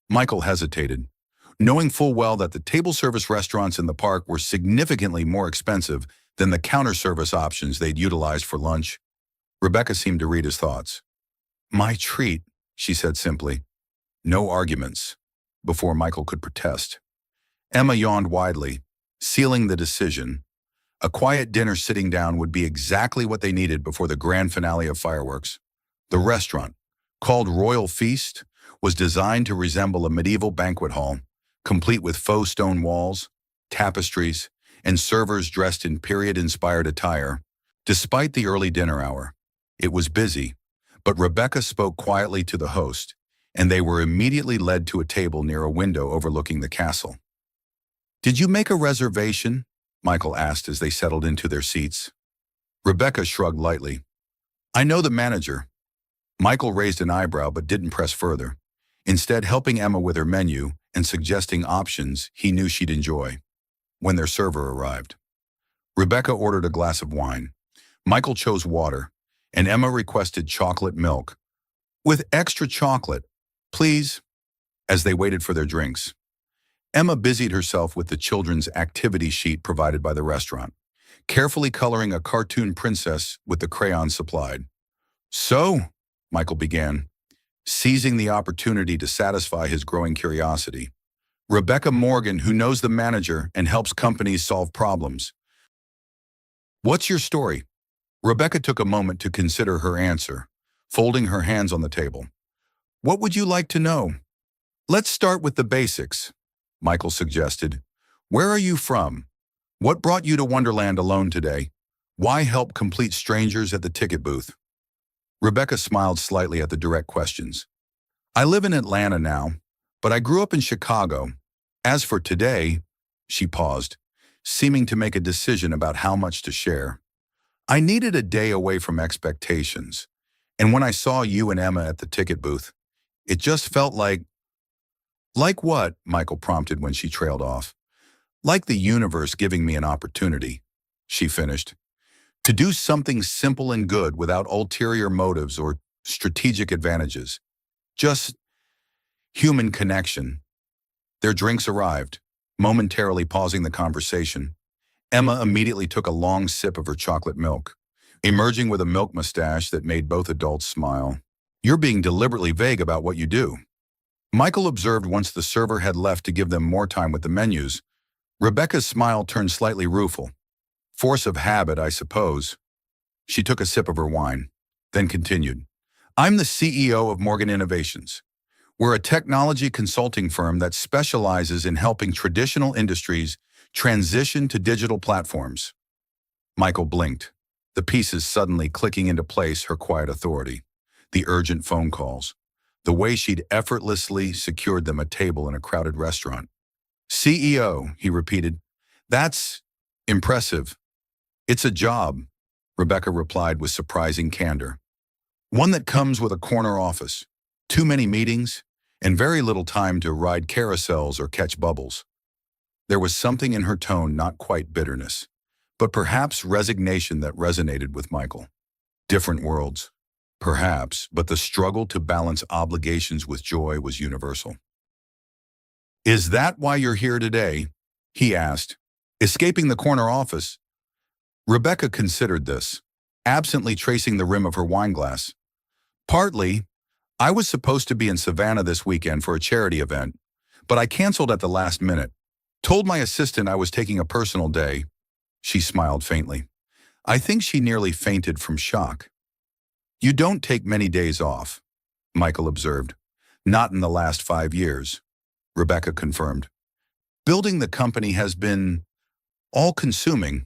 Michael hesitated, knowing full well that the table service restaurants in the park were significantly more expensive than the counter service options they'd utilized for lunch. Rebecca seemed to read his thoughts. "My treat," she said simply. No arguments, before Michael could protest. Emma yawned widely, sealing the decision. A quiet dinner sitting down would be exactly what they needed before the grand finale of fireworks. The restaurant, called Royal Feast, was designed to resemble a medieval banquet hall, complete with faux stone walls, tapestries, and servers dressed in period-inspired attire. Despite the early dinner hour, it was busy, but Rebecca spoke quietly to the host, and they were immediately led to a table near a window overlooking the castle. "Did you make a reservation?" Michael asked as they settled into their seats. Rebecca shrugged lightly. "I know the manager." Michael raised an eyebrow but didn't press further, instead helping Emma with her menu and suggesting options he knew she'd enjoy. When their server arrived, Rebecca ordered a glass of wine. Michael chose water, and Emma requested chocolate milk. "With extra chocolate, please." As they waited for their drinks, Emma busied herself with the children's activity sheet provided by the restaurant, carefully coloring a cartoon princess with the crayons supplied. "So," Michael began, seizing the opportunity to satisfy his growing curiosity, "Rebecca Morgan, who knows the manager and helps companies solve problems. What's your story?" Rebecca took a moment to consider her answer, folding her hands on the table. "What would you like to know?" "Let's start with the basics," Michael suggested. "Where are you from? What brought you to Wonderland alone today? Why help complete strangers at the ticket booth?" Rebecca smiled slightly at the direct questions. "I live in Atlanta now, but I grew up in Chicago. As for today," she paused, seeming to make a decision about how much to share. "I needed a day away from expectations, and when I saw you and Emma at the ticket booth, it just felt like—" "Like what?" Michael prompted when she trailed off. "Like the universe giving me an opportunity," she finished. "To do something simple and good without ulterior motives or strategic advantages. Just human connection." Their drinks arrived, momentarily pausing the conversation. Emma immediately took a long sip of her chocolate milk, emerging with a milk mustache that made both adults smile. You're being deliberately vague about what you do. Michael observed once the server had left to give them more time with the menus. Rebecca's smile turned slightly rueful. Force of habit, I suppose. She took a sip of her wine, then continued. I'm the CEO of Morgan Innovations. We're a technology consulting firm that specializes in helping traditional industries transition to digital platforms. Michael blinked, the pieces suddenly clicking into place her quiet authority. The urgent phone calls, the way she'd effortlessly secured them a table in a crowded restaurant. CEO, he repeated. That's impressive. It's a job, Rebecca replied with surprising candor. One that comes with a corner office, too many meetings, and very little time to ride carousels or catch bubbles. There was something in her tone, not quite bitterness, but perhaps resignation that resonated with Michael. Different worlds, perhaps, but the struggle to balance obligations with joy was universal. Is that why you're here today? He asked, escaping the corner office. Rebecca considered this, absently tracing the rim of her wineglass. Partly, I was supposed to be in Savannah this weekend for a charity event, but I canceled at the last minute. Told my assistant I was taking a personal day. She smiled faintly. I think she nearly fainted from shock. You don't take many days off, Michael observed. Not in the last 5 years, Rebecca confirmed. Building the company has been all-consuming.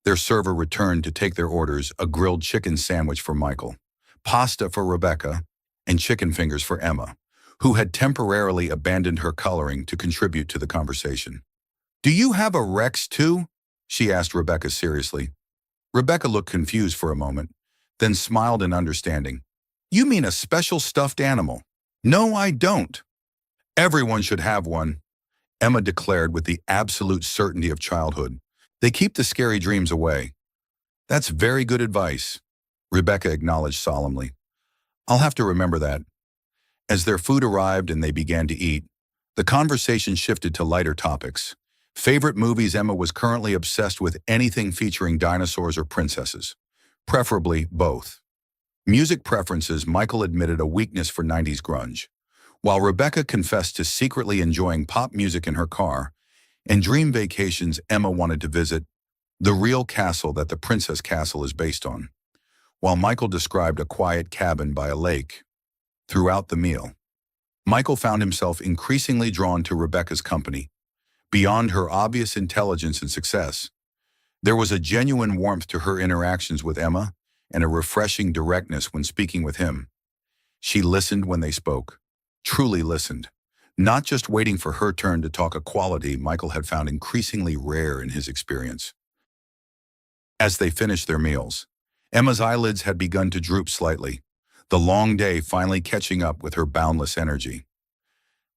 Their server returned to take their orders, a grilled chicken sandwich for Michael, pasta for Rebecca, and chicken fingers for Emma, who had temporarily abandoned her coloring to contribute to the conversation. Do you have a Rex too? She asked Rebecca seriously. Rebecca looked confused for a moment, then smiled in understanding. You mean a special stuffed animal? No, I don't. Everyone should have one, Emma declared with the absolute certainty of childhood. They keep the scary dreams away. That's very good advice, Rebecca acknowledged solemnly. I'll have to remember that. As their food arrived and they began to eat, the conversation shifted to lighter topics. Favorite movies. Emma was currently obsessed with anything featuring dinosaurs or princesses, preferably both. Music preferences. Michael admitted a weakness for 90s grunge, while Rebecca confessed to secretly enjoying pop music in her car. And dream vacations. Emma wanted to visit the real castle that the Princess Castle is based on, while Michael described a quiet cabin by a lake. Throughout the meal, Michael found himself increasingly drawn to Rebecca's company. Beyond her obvious intelligence and success, there was a genuine warmth to her interactions with Emma and a refreshing directness when speaking with him. She listened when they spoke, truly listened, not just waiting for her turn to talk, a quality Michael had found increasingly rare in his experience. As they finished their meals, Emma's eyelids had begun to droop slightly, the long day finally catching up with her boundless energy.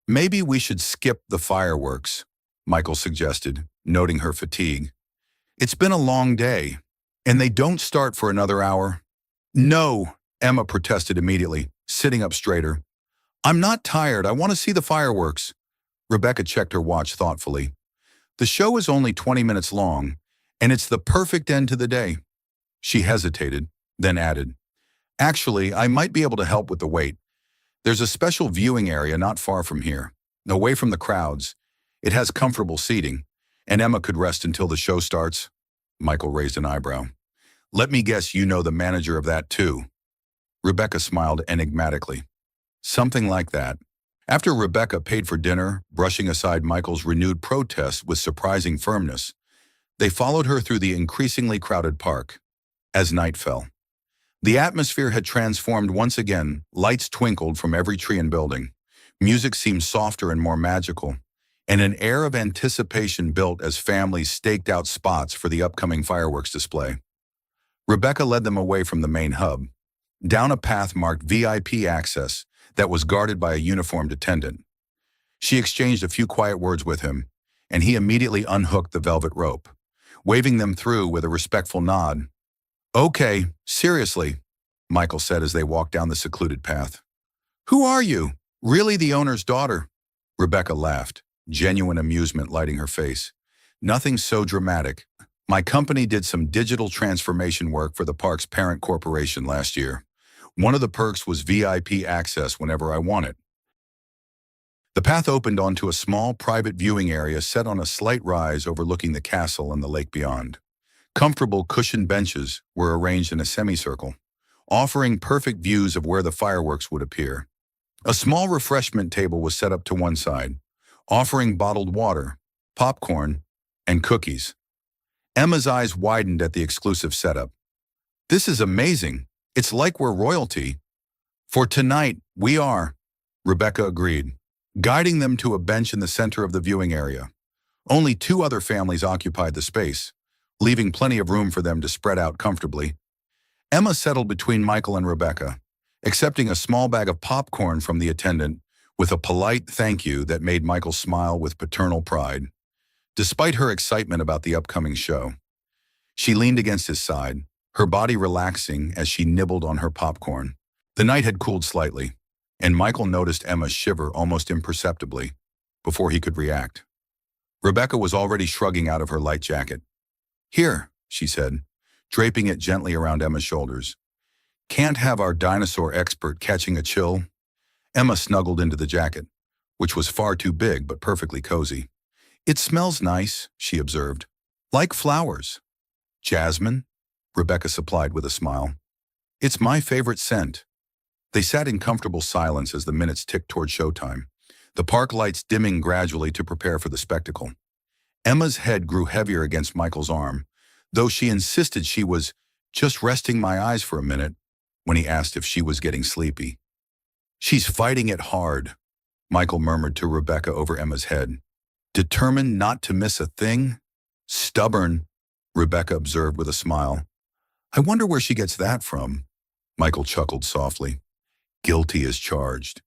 Maybe we should skip the fireworks, Michael suggested, noting her fatigue. It's been a long day, and they don't start for another hour. No, Emma protested immediately, sitting up straighter. I'm not tired. I want to see the fireworks. Rebecca checked her watch thoughtfully. The show is only 20 minutes long, and it's the perfect end to the day. She hesitated, then added, Actually, I might be able to help with the wait. There's a special viewing area not far from here, away from the crowds. It has comfortable seating, and Emma could rest until the show starts. Michael raised an eyebrow. Let me guess you know the manager of that too. Rebecca smiled enigmatically. Something like that. After Rebecca paid for dinner, brushing aside Michael's renewed protests with surprising firmness, they followed her through the increasingly crowded park. As night fell, the atmosphere had transformed once again. Lights twinkled from every tree and building. Music seemed softer and more magical, and an air of anticipation built as families staked out spots for the upcoming fireworks display. Rebecca led them away from the main hub, down a path marked VIP access that was guarded by a uniformed attendant. She exchanged a few quiet words with him, and he immediately unhooked the velvet rope, waving them through with a respectful nod. Okay, seriously, Michael said as they walked down the secluded path. Who are you? Really the owner's daughter? Rebecca laughed, genuine amusement lighting her face. Nothing so dramatic. My company did some digital transformation work for the park's parent corporation last year. One of the perks was VIP access whenever I wanted. The path opened onto a small private viewing area set on a slight rise overlooking the castle and the lake beyond. Comfortable cushioned benches were arranged in a semicircle, offering perfect views of where the fireworks would appear. A small refreshment table was set up to one side, offering bottled water, popcorn, and cookies. Emma's eyes widened at the exclusive setup. "This is amazing. It's like we're royalty." "For tonight, we are," Rebecca agreed, guiding them to a bench in the center of the viewing area. Only 2 other families occupied the space, leaving plenty of room for them to spread out comfortably. Emma settled between Michael and Rebecca, accepting a small bag of popcorn from the attendant with a polite thank you that made Michael smile with paternal pride. Despite her excitement about the upcoming show, she leaned against his side, her body relaxing as she nibbled on her popcorn. The night had cooled slightly, and Michael noticed Emma shiver almost imperceptibly before he could react. Rebecca was already shrugging out of her light jacket. "Here," she said, draping it gently around Emma's shoulders. "Can't have our dinosaur expert catching a chill." Emma snuggled into the jacket, which was far too big but perfectly cozy. "It smells nice," she observed. "Like flowers." "Jasmine?" Rebecca supplied with a smile. "It's my favorite scent." They sat in comfortable silence as the minutes ticked toward showtime, the park lights dimming gradually to prepare for the spectacle. Emma's head grew heavier against Michael's arm, though she insisted she was just resting my eyes for a minute when he asked if she was getting sleepy. "She's fighting it hard," Michael murmured to Rebecca over Emma's head. "Determined not to miss a thing? Stubborn," Rebecca observed with a smile. "I wonder where she gets that from." Michael chuckled softly. "Guilty as charged."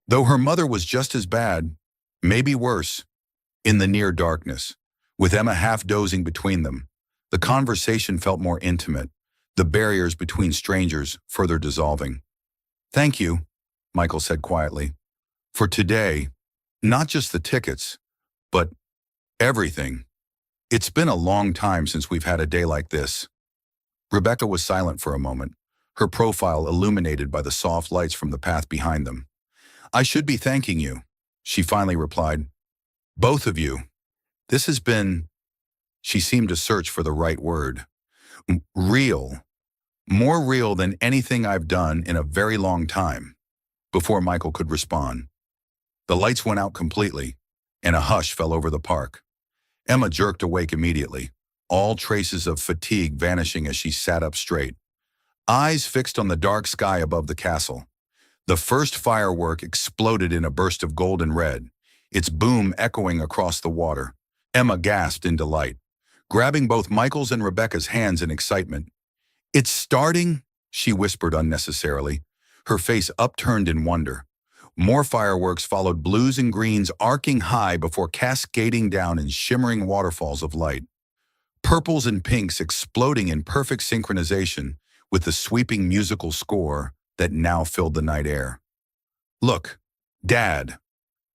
Though her mother was just as bad, maybe worse, in the near darkness, with Emma half dozing between them, the conversation felt more intimate, the barriers between strangers further dissolving. "Thank you," Michael said quietly, "for today, not just the tickets, but everything. It's been a long time since we've had a day like this." Rebecca was silent for a moment, her profile illuminated by the soft lights from the path behind them. "I should be thanking you," she finally replied. "Both of you. This has been," she seemed to search for the right word, "real. More real than anything I've done in a very long time." Before Michael could respond, the lights went out completely, and a hush fell over the park. Emma jerked awake immediately, all traces of fatigue vanishing as she sat up straight, eyes fixed on the dark sky above the castle. The first firework exploded in a burst of golden red, its boom echoing across the water. Emma gasped in delight, grabbing both Michael's and Rebecca's hands in excitement. "It's starting," she whispered unnecessarily, her face upturned in wonder. More fireworks followed, blues and greens arcing high before cascading down in shimmering waterfalls of light. Purples and pinks exploding in perfect synchronization with the sweeping musical score that now filled the night air. "Look, Dad,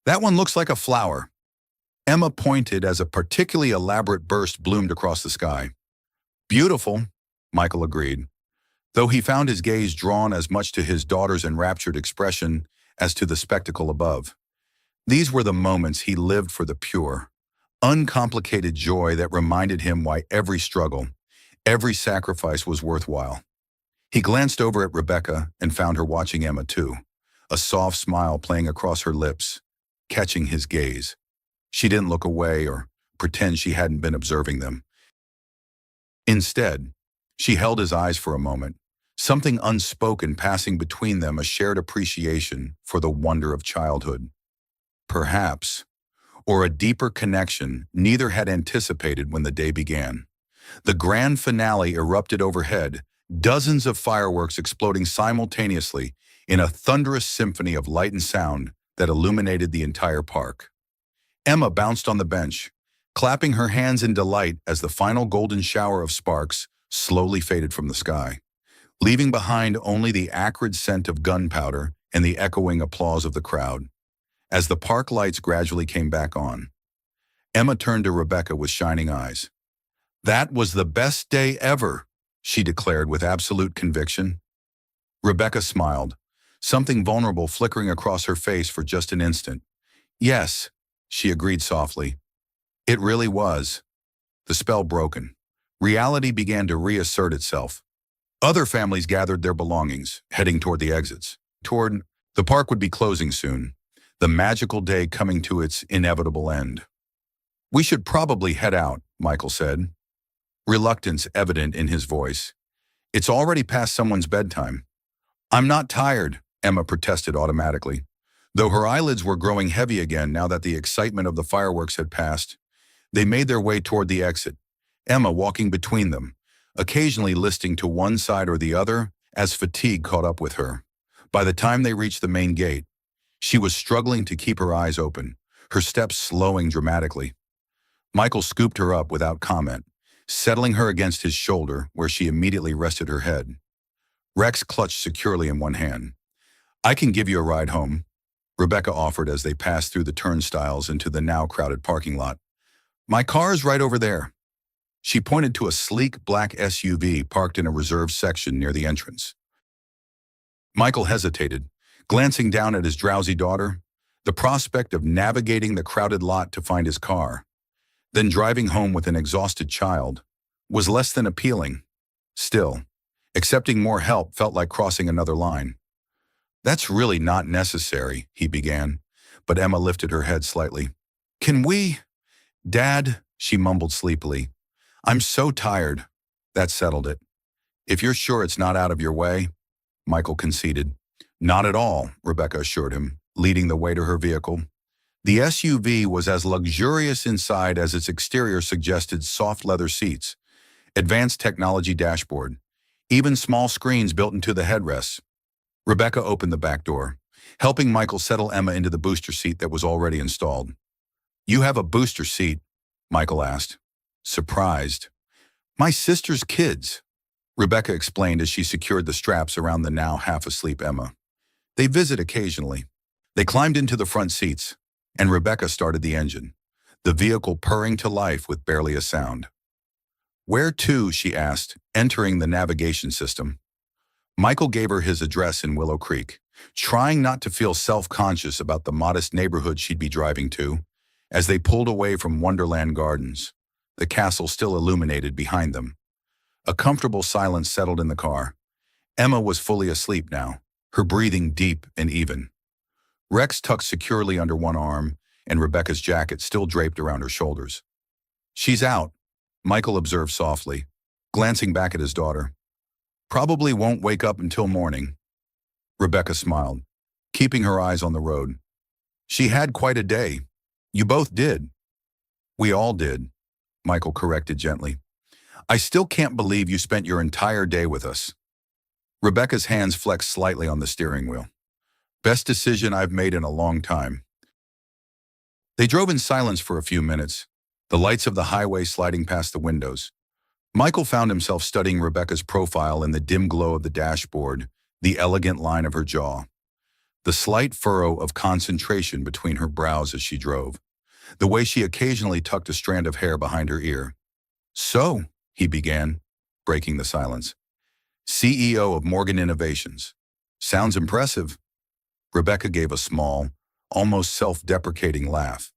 that one looks like a flower." Emma pointed as a particularly elaborate burst bloomed across the sky. "Beautiful," Michael agreed, though he found his gaze drawn as much to his daughter's enraptured expression as to the spectacle above. These were the moments he lived for, the pure, uncomplicated joy that reminded him why every struggle, every sacrifice was worthwhile. He glanced over at Rebecca and found her watching Emma too, a soft smile playing across her lips, catching his gaze. She didn't look away or pretend she hadn't been observing them. Instead, she held his eyes for a moment, something unspoken passing between them, a shared appreciation for the wonder of childhood. Perhaps, or a deeper connection neither had anticipated when the day began. The grand finale erupted overhead, dozens of fireworks exploding simultaneously in a thunderous symphony of light and sound that illuminated the entire park. Emma bounced on the bench, clapping her hands in delight as the final golden shower of sparks slowly faded from the sky, leaving behind only the acrid scent of gunpowder and the echoing applause of the crowd. As the park lights gradually came back on, Emma turned to Rebecca with shining eyes. "That was the best day ever," she declared with absolute conviction. Rebecca smiled, something vulnerable flickering across her face for just an instant. Yes, she agreed softly. It really was. The spell broken. Reality began to reassert itself. Other families gathered their belongings, heading toward the exits. The park would be closing soon, the magical day coming to its inevitable end. We should probably head out, Michael said, reluctance evident in his voice. It's already past someone's bedtime. I'm not tired, Emma protested automatically. Though her eyelids were growing heavy again now that the excitement of the fireworks had passed, they made their way toward the exit, Emma walking between them, occasionally listing to one side or the other as fatigue caught up with her. By the time they reached the main gate, she was struggling to keep her eyes open, her steps slowing dramatically. Michael scooped her up without comment, settling her against his shoulder where she immediately rested her head. Rex clutched securely in one hand. I can give you a ride home, Rebecca offered as they passed through the turnstiles into the now crowded parking lot. My car's right over there. She pointed to a sleek black SUV parked in a reserved section near the entrance. Michael hesitated, glancing down at his drowsy daughter. The prospect of navigating the crowded lot to find his car, then driving home with an exhausted child, was less than appealing. Still, accepting more help felt like crossing another line. That's really not necessary, he began, but Emma lifted her head slightly. Can we? Dad, she mumbled sleepily. I'm so tired. That settled it. If you're sure it's not out of your way, Michael conceded. Not at all, Rebecca assured him, leading the way to her vehicle. The SUV was as luxurious inside as its exterior suggested: soft leather seats, advanced technology dashboard, even small screens built into the headrests. Rebecca opened the back door, helping Michael settle Emma into the booster seat that was already installed. You have a booster seat? Michael asked, surprised. My sister's kids, Rebecca explained as she secured the straps around the now half-asleep Emma. They visit occasionally. They climbed into the front seats, and Rebecca started the engine, the vehicle purring to life with barely a sound. Where to? She asked, entering the navigation system. Michael gave her his address in Willow Creek, trying not to feel self-conscious about the modest neighborhood she'd be driving to, as they pulled away from Wonderland Gardens, the castle still illuminated behind them. A comfortable silence settled in the car. Emma was fully asleep now, her breathing deep and even. Rex tucked securely under one arm, and Rebecca's jacket still draped around her shoulders. She's out, Michael observed softly, glancing back at his daughter. Probably won't wake up until morning. Rebecca smiled, keeping her eyes on the road. She had quite a day. You both did. We all did, Michael corrected gently. I still can't believe you spent your entire day with us. Rebecca's hands flexed slightly on the steering wheel. Best decision I've made in a long time. They drove in silence for a few minutes, the lights of the highway sliding past the windows. Michael found himself studying Rebecca's profile in the dim glow of the dashboard, the elegant line of her jaw, the slight furrow of concentration between her brows as she drove, the way she occasionally tucked a strand of hair behind her ear. So, he began, breaking the silence. CEO of Morgan Innovations. Sounds impressive. Rebecca gave a small, almost self-deprecating laugh.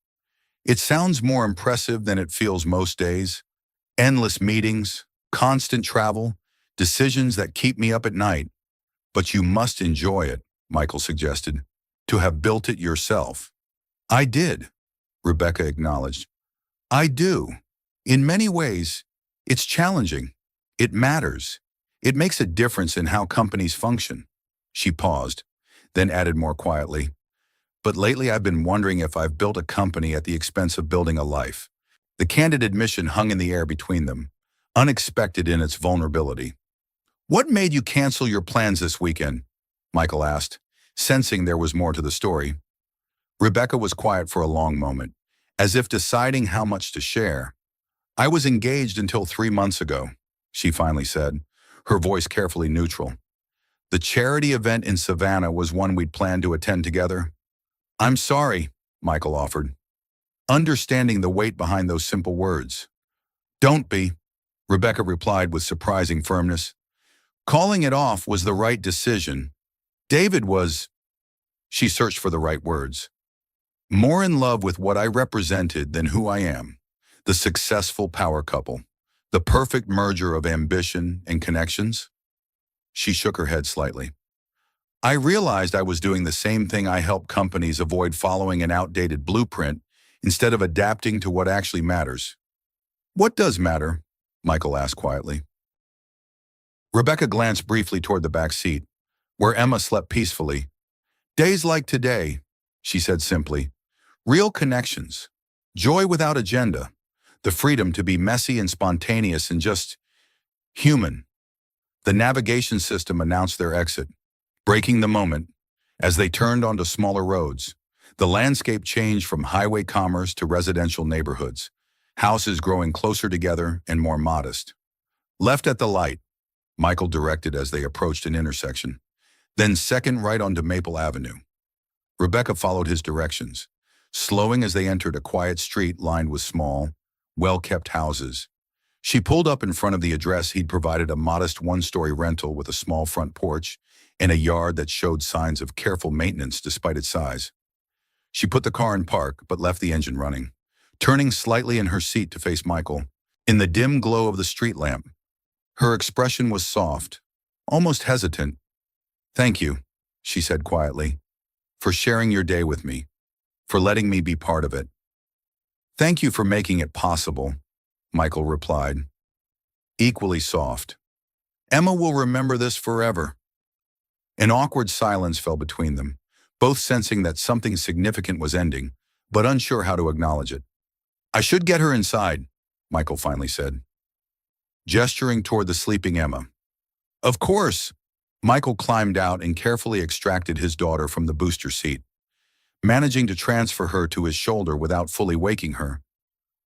It sounds more impressive than it feels most days. Endless meetings, constant travel, decisions that keep me up at night. But you must enjoy it, Michael suggested, to have built it yourself. I did, Rebecca acknowledged. I do. In many ways, it's challenging. It matters. It makes a difference in how companies function. She paused, then added more quietly. But lately I've been wondering if I've built a company at the expense of building a life. The candid admission hung in the air between them, unexpected in its vulnerability. What made you cancel your plans this weekend? Michael asked, sensing there was more to the story. Rebecca was quiet for a long moment, as if deciding how much to share. I was engaged until 3 months ago, she finally said, her voice carefully neutral. The charity event in Savannah was one we'd planned to attend together. I'm sorry, Michael offered, understanding the weight behind those simple words. Don't be, Rebecca replied with surprising firmness. Calling it off was the right decision. David was, she searched for the right words, more in love with what I represented than who I am. The successful power couple. The perfect merger of ambition and connections. She shook her head slightly. I realized I was doing the same thing I help companies avoid following an outdated blueprint instead of adapting to what actually matters. What does matter? Michael asked quietly. Rebecca glanced briefly toward the back seat, where Emma slept peacefully. Days like today, she said simply. Real connections. Joy without agenda. The freedom to be messy and spontaneous and just human. The navigation system announced their exit, breaking the moment as they turned onto smaller roads. The landscape changed from highway commerce to residential neighborhoods, houses growing closer together and more modest. Left at the light, Michael directed as they approached an intersection, then second right onto Maple Avenue. Rebecca followed his directions, slowing as they entered a quiet street lined with small, well-kept houses. She pulled up in front of the address he'd provided, a modest one-story rental with a small front porch and a yard that showed signs of careful maintenance despite its size. She put the car in park but left the engine running, turning slightly in her seat to face Michael. In the dim glow of the street lamp, her expression was soft, almost hesitant. Thank you, she said quietly, for sharing your day with me, for letting me be part of it. Thank you for making it possible, Michael replied, equally soft. Emma will remember this forever. An awkward silence fell between them, both sensing that something significant was ending, but unsure how to acknowledge it. I should get her inside, Michael finally said, gesturing toward the sleeping Emma. Of course. Michael climbed out and carefully extracted his daughter from the booster seat, managing to transfer her to his shoulder without fully waking her.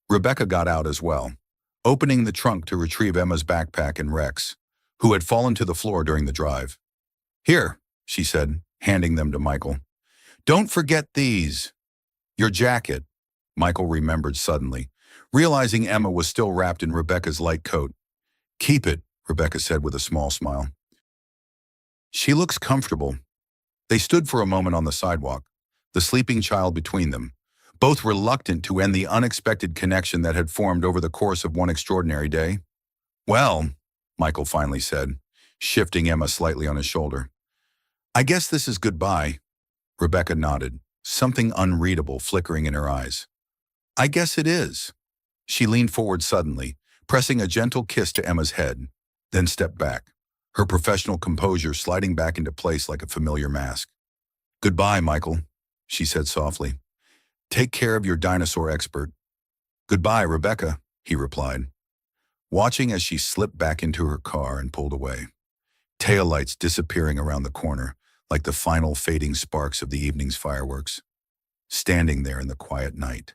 Rebecca got out as well, opening the trunk to retrieve Emma's backpack and Rex, who had fallen to the floor during the drive. Here, she said, handing them to Michael. Don't forget these. Your jacket, Michael remembered suddenly, realizing Emma was still wrapped in Rebecca's light coat. Keep it, Rebecca said with a small smile. She looks comfortable. They stood for a moment on the sidewalk, the sleeping child between them, both reluctant to end the unexpected connection that had formed over the course of one extraordinary day. Well, Michael finally said, shifting Emma slightly on his shoulder. I guess this is goodbye. Rebecca nodded, something unreadable flickering in her eyes. I guess it is. She leaned forward suddenly, pressing a gentle kiss to Emma's head, then stepped back, her professional composure sliding back into place like a familiar mask. Goodbye, Michael, she said softly. Take care of your dinosaur expert. Goodbye, Rebecca, he replied, watching as she slipped back into her car and pulled away, taillights disappearing around the corner like the final fading sparks of the evening's fireworks. Standing there in the quiet night,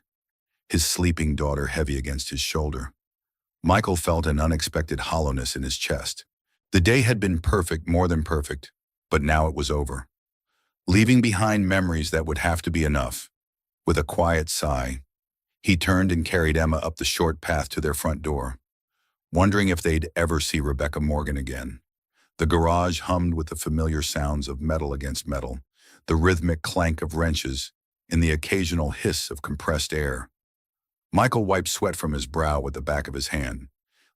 his sleeping daughter heavy against his shoulder, Michael felt an unexpected hollowness in his chest. The day had been perfect, more than perfect, but now it was over, leaving behind memories that would have to be enough. With a quiet sigh, he turned and carried Emma up the short path to their front door, wondering if they'd ever see Rebecca Morgan again. The garage hummed with the familiar sounds of metal against metal, the rhythmic clank of wrenches, and the occasional hiss of compressed air. Michael wiped sweat from his brow with the back of his hand,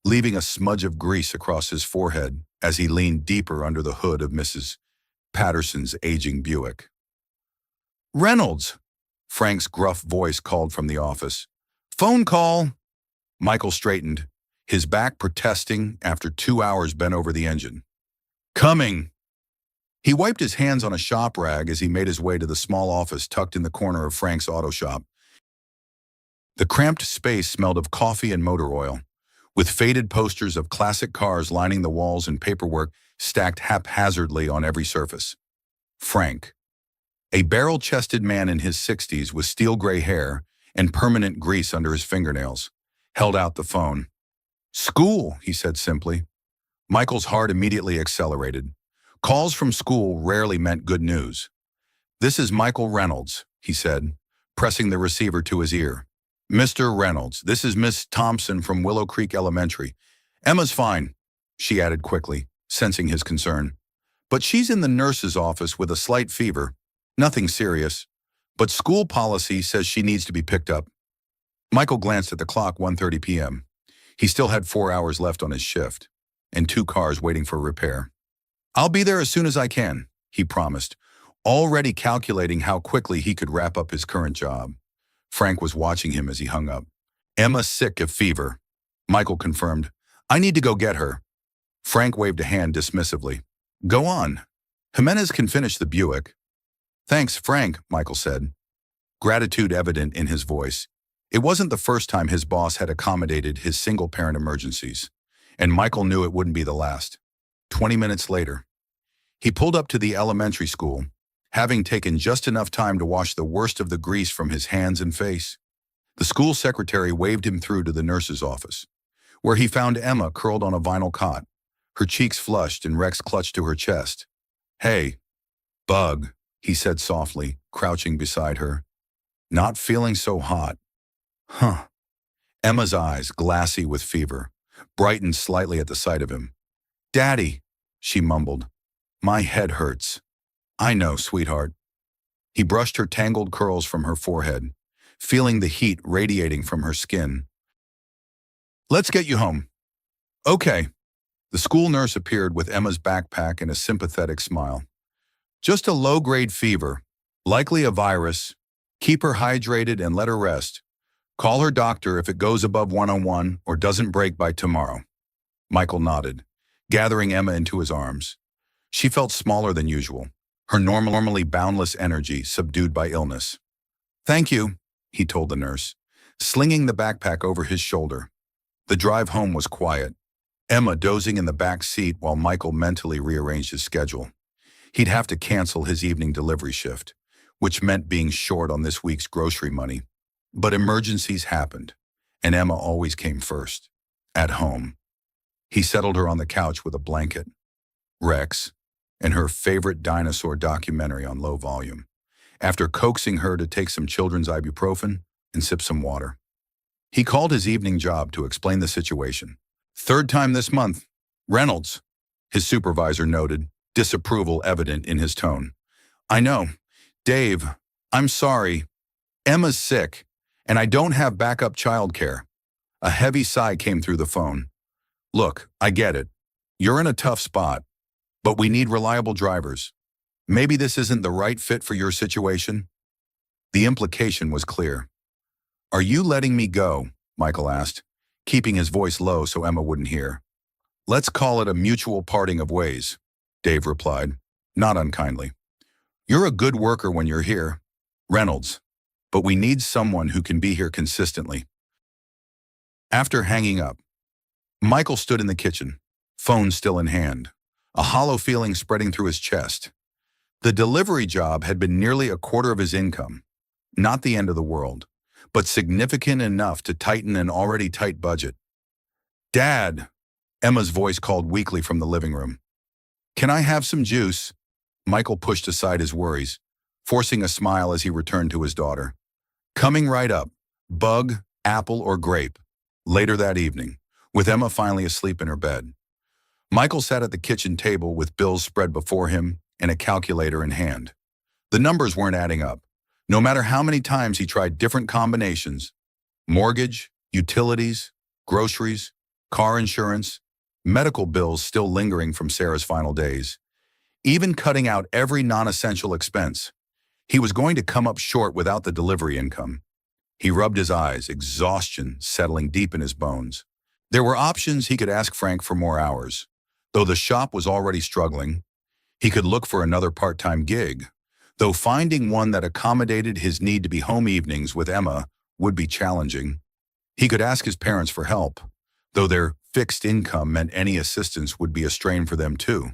leaving a smudge of grease across his forehead as he leaned deeper under the hood of Mrs. Patterson's aging Buick. Reynolds, Frank's gruff voice called from the office. Phone call. Michael straightened, his back protesting after 2 hours bent over the engine. Coming. He wiped his hands on a shop rag as he made his way to the small office tucked in the corner of Frank's auto shop. The cramped space smelled of coffee and motor oil, with faded posters of classic cars lining the walls and paperwork stacked haphazardly on every surface. Frank, a barrel-chested man in his 60s with steel-gray hair and permanent grease under his fingernails, held out the phone. School, he said simply. Michael's heart immediately accelerated. Calls from school rarely meant good news. This is Michael Reynolds, he said, pressing the receiver to his ear. Mr. Reynolds, this is Miss Thompson from Willow Creek Elementary. Emma's fine, she added quickly, sensing his concern. But she's in the nurse's office with a slight fever. Nothing serious. But school policy says she needs to be picked up. Michael glanced at the clock, 1:30 p.m. He still had 4 hours left on his shift, and 2 cars waiting for repair. "I'll be there as soon as I can," he promised, already calculating how quickly he could wrap up his current job. Frank was watching him as he hung up. "Emma's sick of fever," Michael confirmed. "I need to go get her." Frank waved a hand dismissively. "Go on. Jimenez can finish the Buick." "Thanks, Frank," Michael said, gratitude evident in his voice. It wasn't the first time his boss had accommodated his single-parent emergencies, and Michael knew it wouldn't be the last. 20 minutes later, he pulled up to the elementary school, having taken just enough time to wash the worst of the grease from his hands and face. The school secretary waved him through to the nurse's office, where he found Emma curled on a vinyl cot, her cheeks flushed and Rex clutched to her chest. "Hey, Bug," he said softly, crouching beside her. "Not feeling so hot." "Huh." Emma's eyes, glassy with fever, brightened slightly at the sight of him. "Daddy," she mumbled. "My head hurts." "I know, sweetheart." He brushed her tangled curls from her forehead, feeling the heat radiating from her skin. "Let's get you home." "Okay." The school nurse appeared with Emma's backpack and a sympathetic smile. "Just a low-grade fever, likely a virus. Keep her hydrated and let her rest. Call her doctor if it goes above 101 or doesn't break by tomorrow." Michael nodded, gathering Emma into his arms. She felt smaller than usual, her normally boundless energy subdued by illness. "Thank you," he told the nurse, slinging the backpack over his shoulder. The drive home was quiet, Emma dozing in the back seat while Michael mentally rearranged his schedule. He'd have to cancel his evening delivery shift, which meant being short on this week's grocery money. But emergencies happened, and Emma always came first. At home, he settled her on the couch with a blanket, Rex, and her favorite dinosaur documentary on low volume, after coaxing her to take some children's ibuprofen and sip some water. He called his evening job to explain the situation. "Third time this month. Reynolds," his supervisor noted, disapproval evident in his tone. "I know. Dave, I'm sorry. Emma's sick, and I don't have backup childcare." A heavy sigh came through the phone. "Look, I get it. You're in a tough spot, but we need reliable drivers. Maybe this isn't the right fit for your situation." The implication was clear. "Are you letting me go?" Michael asked, keeping his voice low so Emma wouldn't hear. "Let's call it a mutual parting of ways," Dave replied, not unkindly. "You're a good worker when you're here, Reynolds, but we need someone who can be here consistently." After hanging up, Michael stood in the kitchen, phone still in hand, a hollow feeling spreading through his chest. The delivery job had been nearly a quarter of his income, not the end of the world, but significant enough to tighten an already tight budget. "Dad," Emma's voice called weakly from the living room. "Can I have some juice?" Michael pushed aside his worries, forcing a smile as he returned to his daughter. "Coming right up. Bug, apple, or grape." Later that evening, with Emma finally asleep in her bed, Michael sat at the kitchen table with bills spread before him and a calculator in hand. The numbers weren't adding up, no matter how many times he tried different combinations: mortgage, utilities, groceries, car insurance, medical bills still lingering from Sarah's final days. Even cutting out every non-essential expense, he was going to come up short without the delivery income. He rubbed his eyes, exhaustion settling deep in his bones. There were options. He could ask Frank for more hours. Though the shop was already struggling, he could look for another part-time gig, though finding one that accommodated his need to be home evenings with Emma would be challenging. He could ask his parents for help, though their fixed income meant any assistance would be a strain for them too.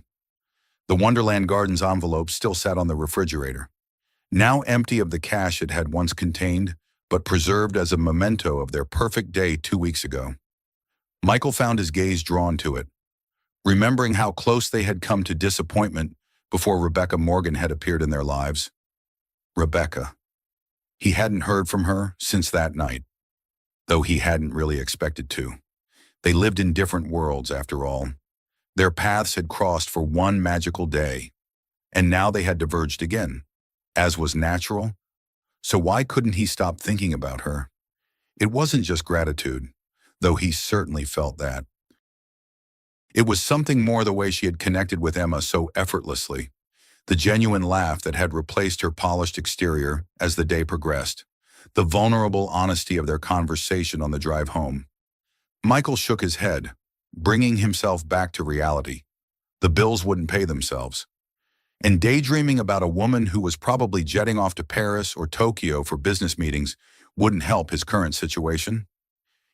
The Wonderland Gardens envelope still sat on the refrigerator, now empty of the cash it had once contained, but preserved as a memento of their perfect day 2 weeks ago. Michael found his gaze drawn to it, remembering how close they had come to disappointment before Rebecca Morgan had appeared in their lives. Rebecca. He hadn't heard from her since that night, though he hadn't really expected to. They lived in different worlds, after all. Their paths had crossed for one magical day, and now they had diverged again, as was natural. So why couldn't he stop thinking about her? It wasn't just gratitude, though he certainly felt that. It was something more the way she had connected with Emma so effortlessly, the genuine laugh that had replaced her polished exterior as the day progressed, the vulnerable honesty of their conversation on the drive home. Michael shook his head, bringing himself back to reality. The bills wouldn't pay themselves. And daydreaming about a woman who was probably jetting off to Paris or Tokyo for business meetings wouldn't help his current situation.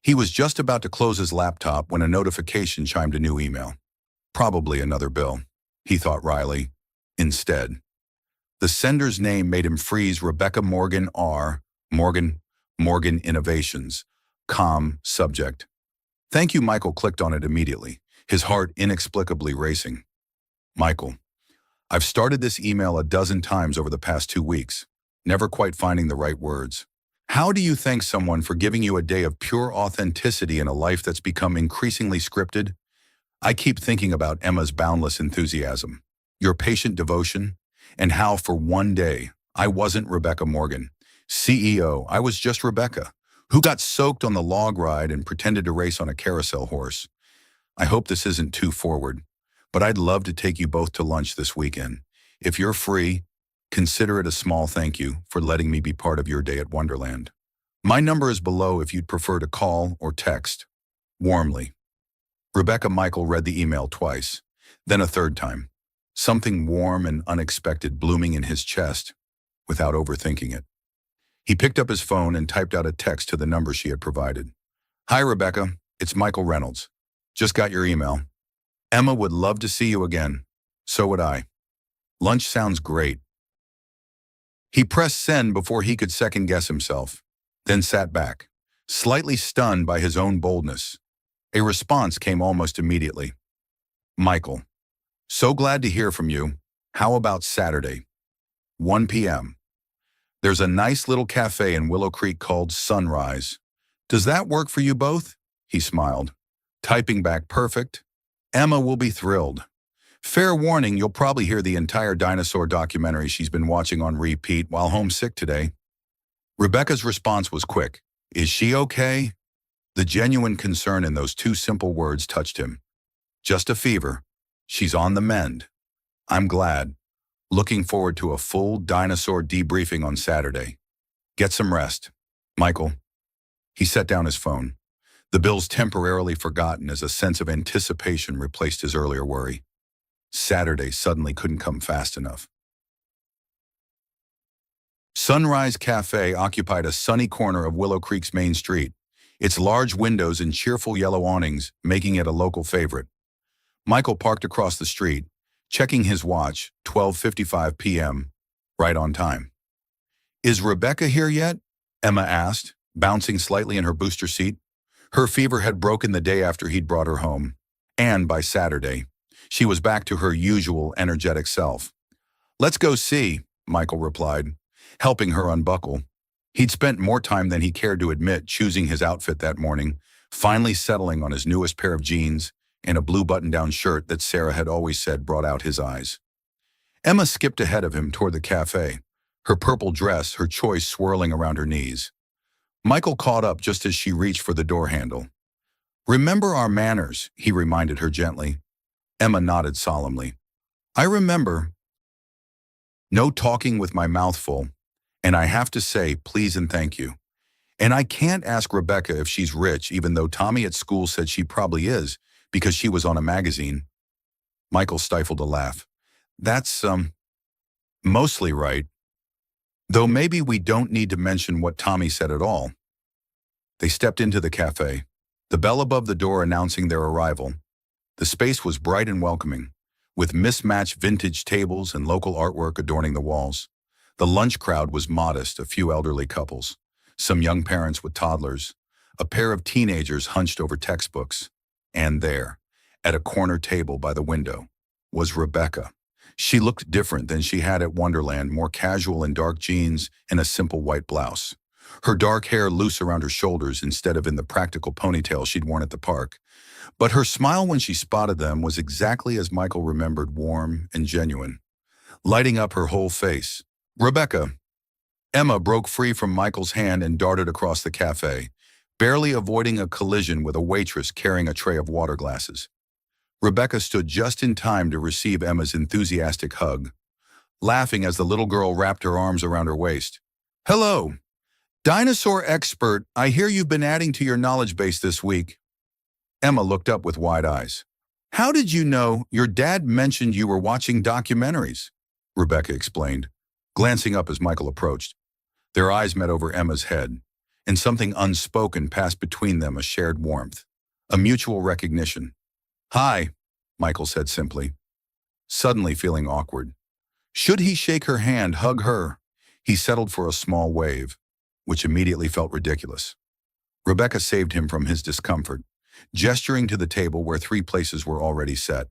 He was just about to close his laptop when a notification chimed a new email. Probably another bill, he thought wryly. Instead, the sender's name made him freeze. Rebecca Morgan R. Morgan Innovations. Subject. Thank you. Michael clicked on it immediately, his heart inexplicably racing. Michael, I've started this email a dozen times over the past 2 weeks, never quite finding the right words. How do you thank someone for giving you a day of pure authenticity in a life that's become increasingly scripted? I keep thinking about Emma's boundless enthusiasm, your patient devotion, and how for one day I wasn't Rebecca Morgan, CEO. I was just Rebecca, who got soaked on the log ride and pretended to race on a carousel horse. I hope this isn't too forward, but I'd love to take you both to lunch this weekend. If you're free, consider it a small thank you for letting me be part of your day at Wonderland. My number is below if you'd prefer to call or text. Warmly. Rebecca. Michael read the email twice, then a third time, something warm and unexpected blooming in his chest, without overthinking it. He picked up his phone and typed out a text to the number she had provided. Hi, Rebecca. It's Michael Reynolds. Just got your email. Emma would love to see you again. So would I. Lunch sounds great. He pressed send before he could second-guess himself, then sat back, slightly stunned by his own boldness. A response came almost immediately. Michael, so glad to hear from you. How about Saturday? 1 p.m. There's a nice little cafe in Willow Creek called Sunrise. Does that work for you both? He smiled, typing back perfect. Emma will be thrilled. Fair warning, you'll probably hear the entire dinosaur documentary she's been watching on repeat while homesick today. Rebecca's response was quick. Is she okay? The genuine concern in those two simple words touched him. Just a fever. She's on the mend. I'm glad. Looking forward to a full dinosaur debriefing on Saturday. Get some rest. Michael. He set down his phone, the bills temporarily forgotten as a sense of anticipation replaced his earlier worry. Saturday suddenly couldn't come fast enough. Sunrise Cafe occupied a sunny corner of Willow Creek's main street, its large windows and cheerful yellow awnings making it a local favorite. Michael parked across the street, checking his watch, 12:55 p.m., right on time. Is Rebecca here yet? Emma asked, bouncing slightly in her booster seat. Her fever had broken the day after he'd brought her home, and by Saturday, she was back to her usual energetic self. Let's go see, Michael replied, helping her unbuckle. He'd spent more time than he cared to admit choosing his outfit that morning, finally settling on his newest pair of jeans and a blue button-down shirt that Sarah had always said brought out his eyes. Emma skipped ahead of him toward the cafe, her purple dress, her choice swirling around her knees. Michael caught up just as she reached for the door handle. Remember our manners, he reminded her gently. Emma nodded solemnly. I remember. No talking with my mouth full, and I have to say please and thank you. And I can't ask Rebecca if she's rich, even though Tommy at school said she probably is, because she was on a magazine. Michael stifled a laugh. That's, mostly right. Though maybe we don't need to mention what Tommy said at all. They stepped into the cafe, the bell above the door announcing their arrival. The space was bright and welcoming, with mismatched vintage tables and local artwork adorning the walls. The lunch crowd was modest, a few elderly couples, some young parents with toddlers, a pair of teenagers hunched over textbooks. And there, at a corner table by the window, was Rebecca. She looked different than she had at Wonderland, more casual in dark jeans and a simple white blouse. her dark hair loose around her shoulders instead of in the practical ponytail she'd worn at the park. But her smile when she spotted them was exactly as Michael remembered, warm and genuine, lighting up her whole face. Rebecca. Emma broke free from Michael's hand and darted across the cafe, barely avoiding a collision with a waitress carrying a tray of water glasses. Rebecca stood just in time to receive Emma's enthusiastic hug, laughing as the little girl wrapped her arms around her waist. "Hello, dinosaur expert, I hear you've been adding to your knowledge base this week." Emma looked up with wide eyes. "How did you know? Your dad mentioned you were watching documentaries," Rebecca explained, glancing up as Michael approached. Their eyes met over Emma's head, and something unspoken passed between them, a shared warmth, a mutual recognition. "Hi," Michael said simply, suddenly feeling awkward. Should he shake her hand, hug her? He settled for a small wave, which immediately felt ridiculous. Rebecca saved him from his discomfort, gesturing to the table where 3 places were already set.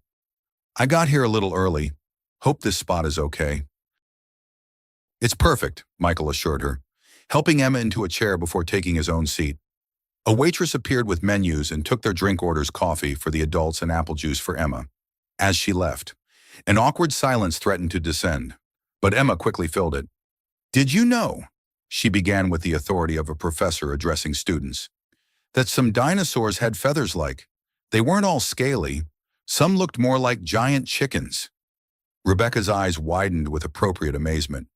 "I got here a little early. Hope this spot is okay." "It's perfect," Michael assured her, helping Emma into a chair before taking his own seat. A waitress appeared with menus and took their drink orders, coffee for the adults and apple juice for Emma. As she left, an awkward silence threatened to descend, but Emma quickly filled it. "Did you know," she began with the authority of a professor addressing students, "that some dinosaurs had feathers like? They weren't all scaly. Some looked more like giant chickens." Rebecca's eyes widened with appropriate amazement.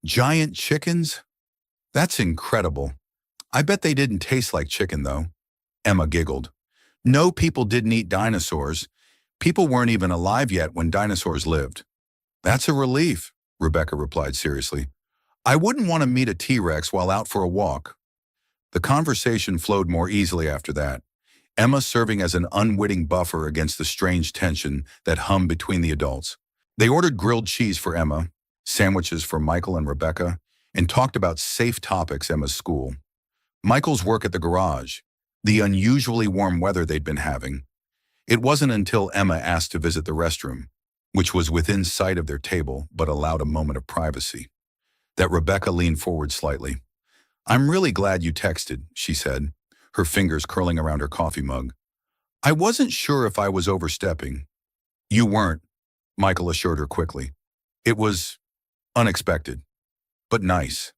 "Giant chickens? That's incredible. I bet they didn't taste like chicken, though." Emma giggled. "No, people didn't eat dinosaurs. People weren't even alive yet when dinosaurs lived." "That's a relief," Rebecca replied seriously. "I wouldn't want to meet a T-Rex while out for a walk." The conversation flowed more easily after that, Emma serving as an unwitting buffer against the strange tension that hummed between the adults. They ordered grilled cheese for Emma, sandwiches for Michael and Rebecca, and talked about safe topics: Emma's school, Michael's work at the garage, the unusually warm weather they'd been having. It wasn't until Emma asked to visit the restroom, which was within sight of their table but allowed a moment of privacy, that Rebecca leaned forward slightly. "I'm really glad you texted," she said, her fingers curling around her coffee mug. "I wasn't sure if I was overstepping." "You weren't," Michael assured her quickly. "It was unexpected, but nice.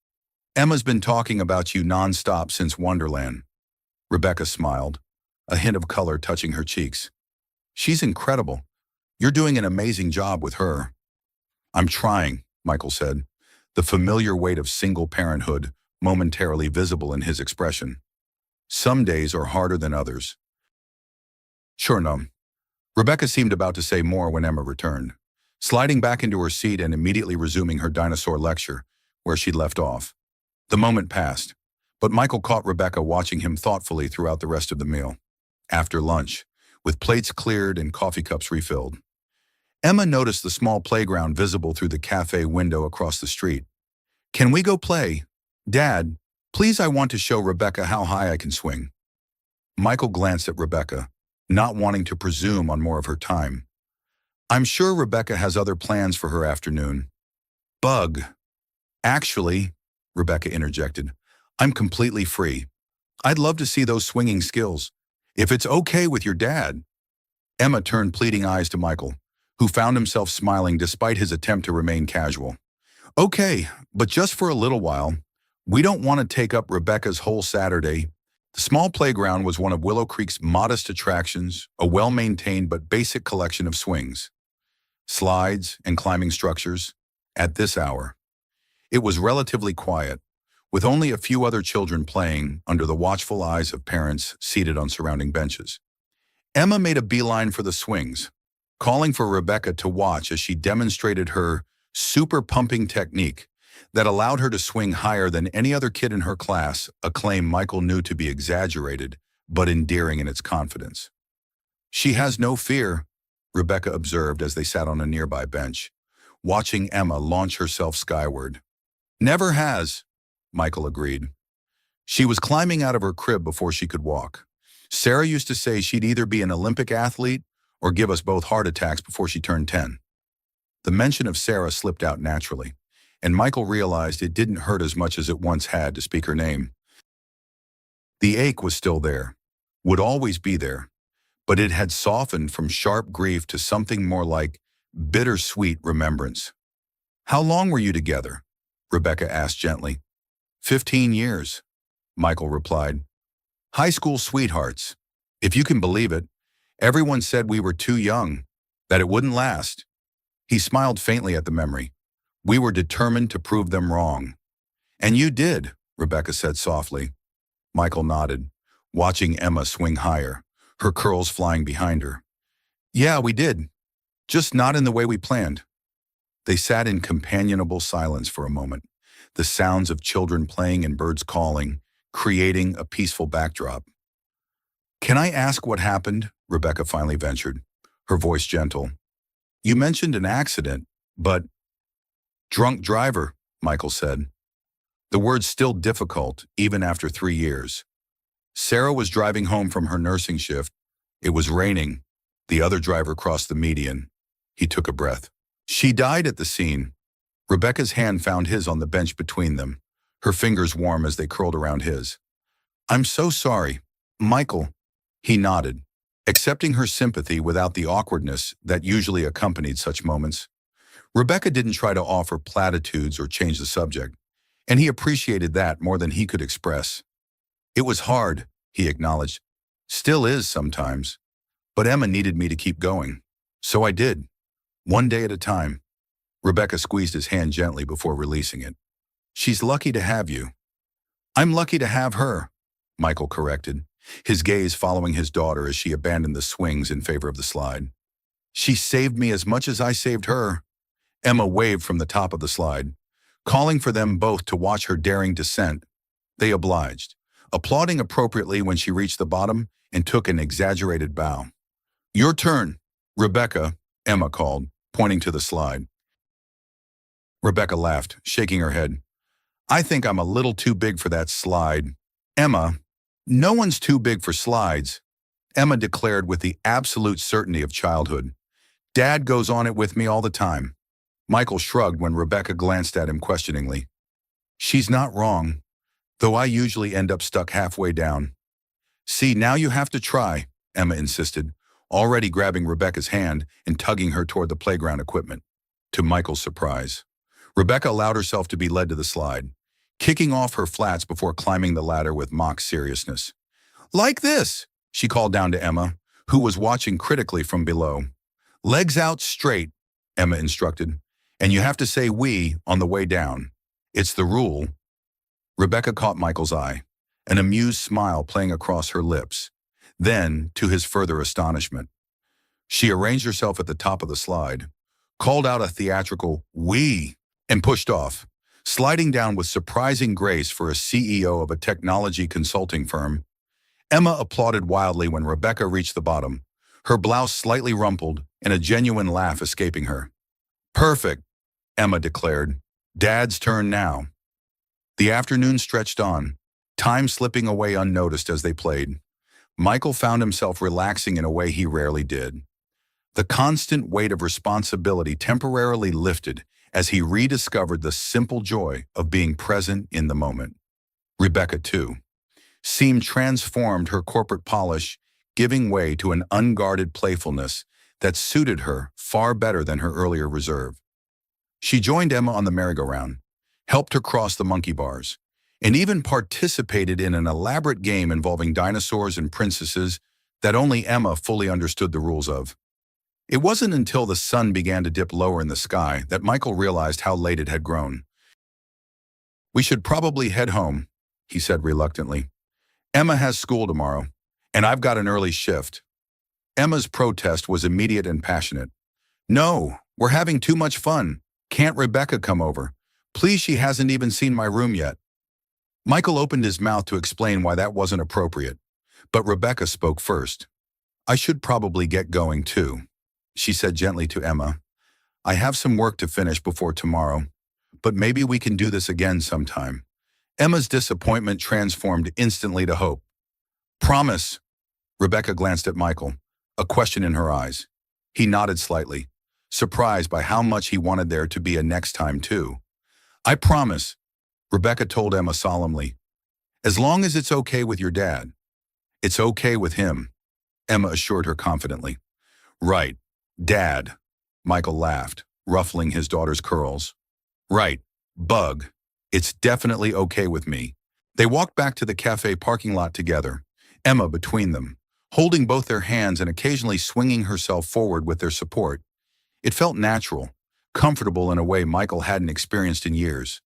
Emma's been talking about you nonstop since Wonderland." Rebecca smiled, a hint of color touching her cheeks. "She's incredible. You're doing an amazing job with her." "I'm trying," Michael said, the familiar weight of single parenthood momentarily visible in his expression. "Some days are harder than others." "Sure, no." Rebecca seemed about to say more when Emma returned, sliding back into her seat and immediately resuming her dinosaur lecture where she'd left off. The moment passed, but Michael caught Rebecca watching him thoughtfully throughout the rest of the meal. After lunch, with plates cleared and coffee cups refilled, Emma noticed the small playground visible through the cafe window across the street. "Can we go play? Dad, please, I want to show Rebecca how high I can swing." Michael glanced at Rebecca, not wanting to presume on more of her time. "I'm sure Rebecca has other plans for her afternoon." "Bug. Actually," Rebecca interjected, "I'm completely free. I'd love to see those swinging skills, if it's okay with your dad." Emma turned pleading eyes to Michael, who found himself smiling despite his attempt to remain casual. "Okay, but just for a little while. We don't want to take up Rebecca's whole Saturday." The small playground was one of Willow Creek's modest attractions, a well-maintained but basic collection of swings, slides, and climbing structures. At this hour, it was relatively quiet, with only a few other children playing under the watchful eyes of parents seated on surrounding benches. Emma made a beeline for the swings, calling for Rebecca to watch as she demonstrated her super pumping technique that allowed her to swing higher than any other kid in her class, a claim Michael knew to be exaggerated but endearing in its confidence. "She has no fear," Rebecca observed as they sat on a nearby bench, watching Emma launch herself skyward. "Never has," Michael agreed. "She was climbing out of her crib before she could walk. Sarah used to say she'd either be an Olympic athlete or give us both heart attacks before she turned 10. The mention of Sarah slipped out naturally, and Michael realized it didn't hurt as much as it once had to speak her name. The ache was still there, would always be there, but it had softened from sharp grief to something more like bittersweet remembrance. "How long were you together?" Rebecca asked gently. 15 years, Michael replied. "High school sweethearts. If you can believe it, everyone said we were too young, that it wouldn't last." He smiled faintly at the memory. "We were determined to prove them wrong." "And you did," Rebecca said softly. Michael nodded, watching Emma swing higher, her curls flying behind her. "Yeah, we did. Just not in the way we planned." They sat in companionable silence for a moment, the sounds of children playing and birds calling, creating a peaceful backdrop. "Can I ask what happened?" Rebecca finally ventured, her voice gentle. "You mentioned an accident, but—" "Drunk driver," Michael said. The word's still difficult, even after 3 years. Sarah was driving home from her nursing shift. It was raining. The other driver crossed the median. He took a breath. "She died at the scene." Rebecca's hand found his on the bench between them, her fingers warm as they curled around his. "I'm so sorry, Michael." He nodded, accepting her sympathy without the awkwardness that usually accompanied such moments. Rebecca didn't try to offer platitudes or change the subject, and he appreciated that more than he could express. "It was hard," he acknowledged. "Still is sometimes. But Emma needed me to keep going. So I did. One day at a time." Rebecca squeezed his hand gently before releasing it. "She's lucky to have you." "I'm lucky to have her," Michael corrected, his gaze following his daughter as she abandoned the swings in favor of the slide. "She saved me as much as I saved her." Emma waved from the top of the slide, calling for them both to watch her daring descent. They obliged, applauding appropriately when she reached the bottom and took an exaggerated bow. "Your turn, Rebecca," Emma called, pointing to the slide. Rebecca laughed, shaking her head. "I think I'm a little too big for that slide." "Emma, no one's too big for slides," Emma declared with the absolute certainty of childhood. "Dad goes on it with me all the time." Michael shrugged when Rebecca glanced at him questioningly. "She's not wrong, though I usually end up stuck halfway down." "See, now you have to try," Emma insisted, already grabbing Rebecca's hand and tugging her toward the playground equipment. To Michael's surprise, Rebecca allowed herself to be led to the slide, kicking off her flats before climbing the ladder with mock seriousness. "Like this," she called down to Emma, who was watching critically from below. "Legs out straight," Emma instructed, "and you have to say 'we' on the way down. It's the rule." Rebecca caught Michael's eye, an amused smile playing across her lips. Then, to his further astonishment, she arranged herself at the top of the slide, called out a theatrical "we," and pushed off, sliding down with surprising grace for a CEO of a technology consulting firm. Emma applauded wildly when Rebecca reached the bottom, her blouse slightly rumpled and a genuine laugh escaping her. "Perfect," Emma declared. "Dad's turn now." The afternoon stretched on, time slipping away unnoticed as they played. Michael found himself relaxing in a way he rarely did. The constant weight of responsibility temporarily lifted as he rediscovered the simple joy of being present in the moment. Rebecca, too, seemed transformed, her corporate polish giving way to an unguarded playfulness that suited her far better than her earlier reserve. She joined Emma on the merry-go-round, helped her cross the monkey bars, and even participated in an elaborate game involving dinosaurs and princesses that only Emma fully understood the rules of. It wasn't until the sun began to dip lower in the sky that Michael realized how late it had grown. "We should probably head home," he said reluctantly. "Emma has school tomorrow, and I've got an early shift." Emma's protest was immediate and passionate. "No, we're having too much fun. Can't Rebecca come over? Please, she hasn't even seen my room yet." Michael opened his mouth to explain why that wasn't appropriate, but Rebecca spoke first. "I should probably get going too," she said gently to Emma. "I have some work to finish before tomorrow, but maybe we can do this again sometime." Emma's disappointment transformed instantly to hope. "Promise." Rebecca glanced at Michael, a question in her eyes. He nodded slightly, surprised by how much he wanted there to be a next time too. I promise, Rebecca told Emma solemnly. As long as it's okay with your dad. It's okay with him, Emma assured her confidently. Right, Dad, Michael laughed, ruffling his daughter's curls. Right, Bug. It's definitely okay with me. They walked back to the cafe parking lot together, Emma between them, holding both their hands and occasionally swinging herself forward with their support. It felt natural, comfortable in a way Michael hadn't experienced in years.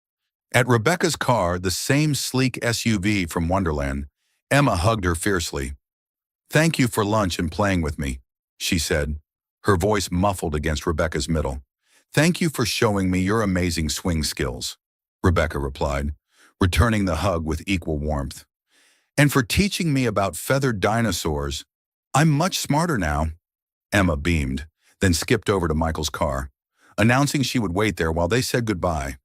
At Rebecca's car, the same sleek SUV from Wonderland, Emma hugged her fiercely. Thank you for lunch and playing with me, she said, her voice muffled against Rebecca's middle. Thank you for showing me your amazing swing skills, Rebecca replied, returning the hug with equal warmth. And for teaching me about feathered dinosaurs. I'm much smarter now, Emma beamed, then skipped over to Michael's car, announcing she would wait there while they said goodbye.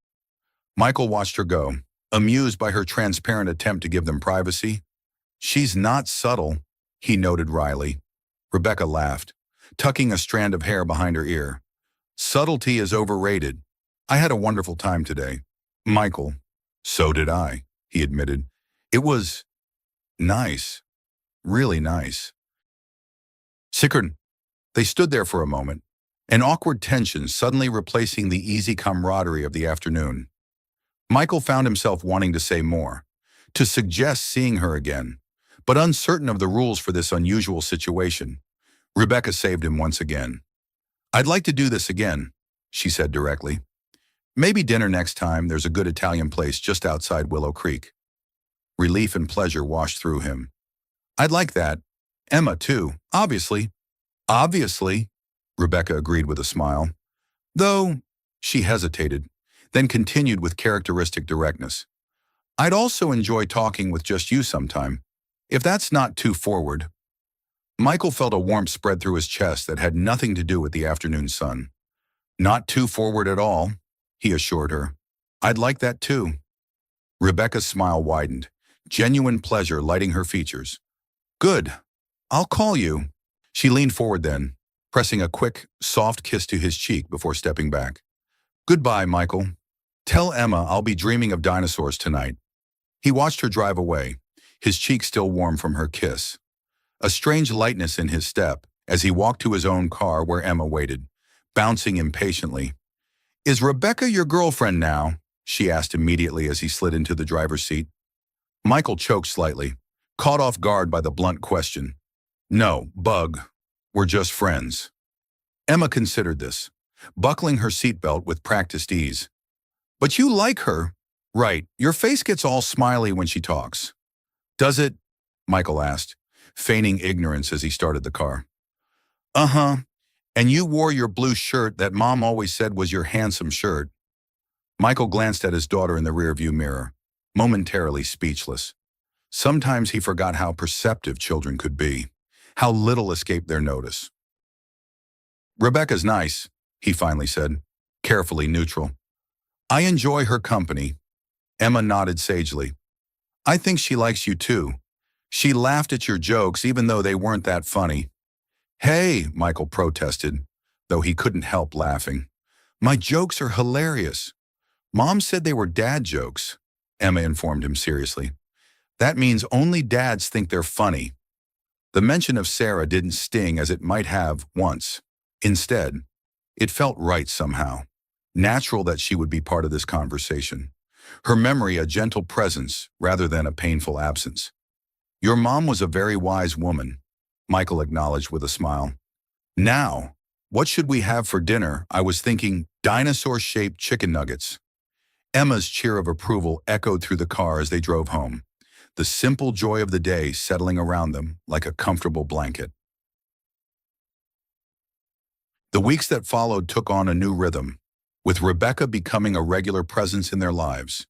Michael watched her go, amused by her transparent attempt to give them privacy. She's not subtle, he noted wryly. Rebecca laughed, tucking a strand of hair behind her ear. Subtlety is overrated. I had a wonderful time today. Michael. So did I, he admitted. It was nice. Really nice. Sickern. They stood there for a moment, an awkward tension suddenly replacing the easy camaraderie of the afternoon. Michael found himself wanting to say more, to suggest seeing her again, but uncertain of the rules for this unusual situation. Rebecca saved him once again. I'd like to do this again, she said directly. Maybe dinner next time. There's a good Italian place just outside Willow Creek. Relief and pleasure washed through him. I'd like that. Emma, too, obviously. Obviously, Rebecca agreed with a smile. Though, she hesitated, then continued with characteristic directness. I'd also enjoy talking with just you sometime, if that's not too forward. Michael felt a warmth spread through his chest that had nothing to do with the afternoon sun. Not too forward at all, he assured her. I'd like that too. Rebecca's smile widened, genuine pleasure lighting her features. Good. I'll call you. She leaned forward then, pressing a quick, soft kiss to his cheek before stepping back. Goodbye, Michael. Tell Emma I'll be dreaming of dinosaurs tonight. He watched her drive away, his cheek still warm from her kiss. A strange lightness in his step as he walked to his own car where Emma waited, bouncing impatiently. Is Rebecca your girlfriend now? She asked immediately as he slid into the driver's seat. Michael choked slightly, caught off guard by the blunt question. No, Bug. We're just friends. Emma considered this, buckling her seatbelt with practiced ease. But you like her. Right, your face gets all smiley when she talks. Does it? Michael asked, feigning ignorance as he started the car. Uh-huh. And you wore your blue shirt that Mom always said was your handsome shirt. Michael glanced at his daughter in the rearview mirror, momentarily speechless. Sometimes he forgot how perceptive children could be, how little escaped their notice. Rebecca's nice, he finally said, carefully neutral. I enjoy her company. Emma nodded sagely. I think she likes you too. She laughed at your jokes even though they weren't that funny. Hey, Michael protested, though he couldn't help laughing. My jokes are hilarious. Mom said they were dad jokes, Emma informed him seriously. That means only dads think they're funny. The mention of Sarah didn't sting as it might have once. Instead, it felt right somehow, natural that she would be part of this conversation. Her memory a gentle presence rather than a painful absence. Your mom was a very wise woman, Michael acknowledged with a smile. Now, what should we have for dinner? I was thinking dinosaur-shaped chicken nuggets. Emma's cheer of approval echoed through the car as they drove home, the simple joy of the day settling around them like a comfortable blanket. The weeks that followed took on a new rhythm, with Rebecca becoming a regular presence in their lives.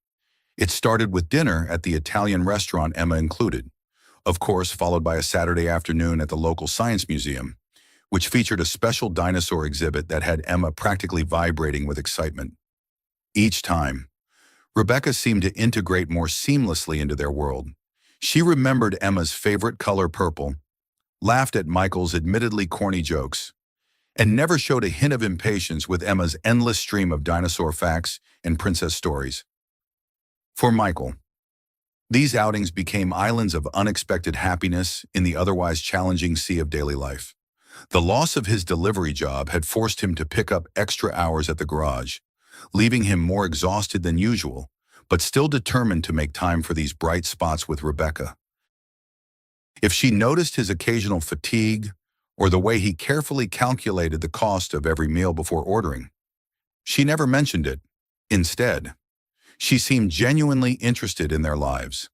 It started with dinner at the Italian restaurant Emma included, of course followed by a Saturday afternoon at the local science museum, which featured a special dinosaur exhibit that had Emma practically vibrating with excitement. Each time, Rebecca seemed to integrate more seamlessly into their world. She remembered Emma's favorite color purple, laughed at Michael's admittedly corny jokes, and never showed a hint of impatience with Emma's endless stream of dinosaur facts and princess stories. For Michael, these outings became islands of unexpected happiness in the otherwise challenging sea of daily life. The loss of his delivery job had forced him to pick up extra hours at the garage, leaving him more exhausted than usual, but still determined to make time for these bright spots with Rebecca. If she noticed his occasional fatigue or the way he carefully calculated the cost of every meal before ordering, she never mentioned it. Instead, she seemed genuinely interested in their lives,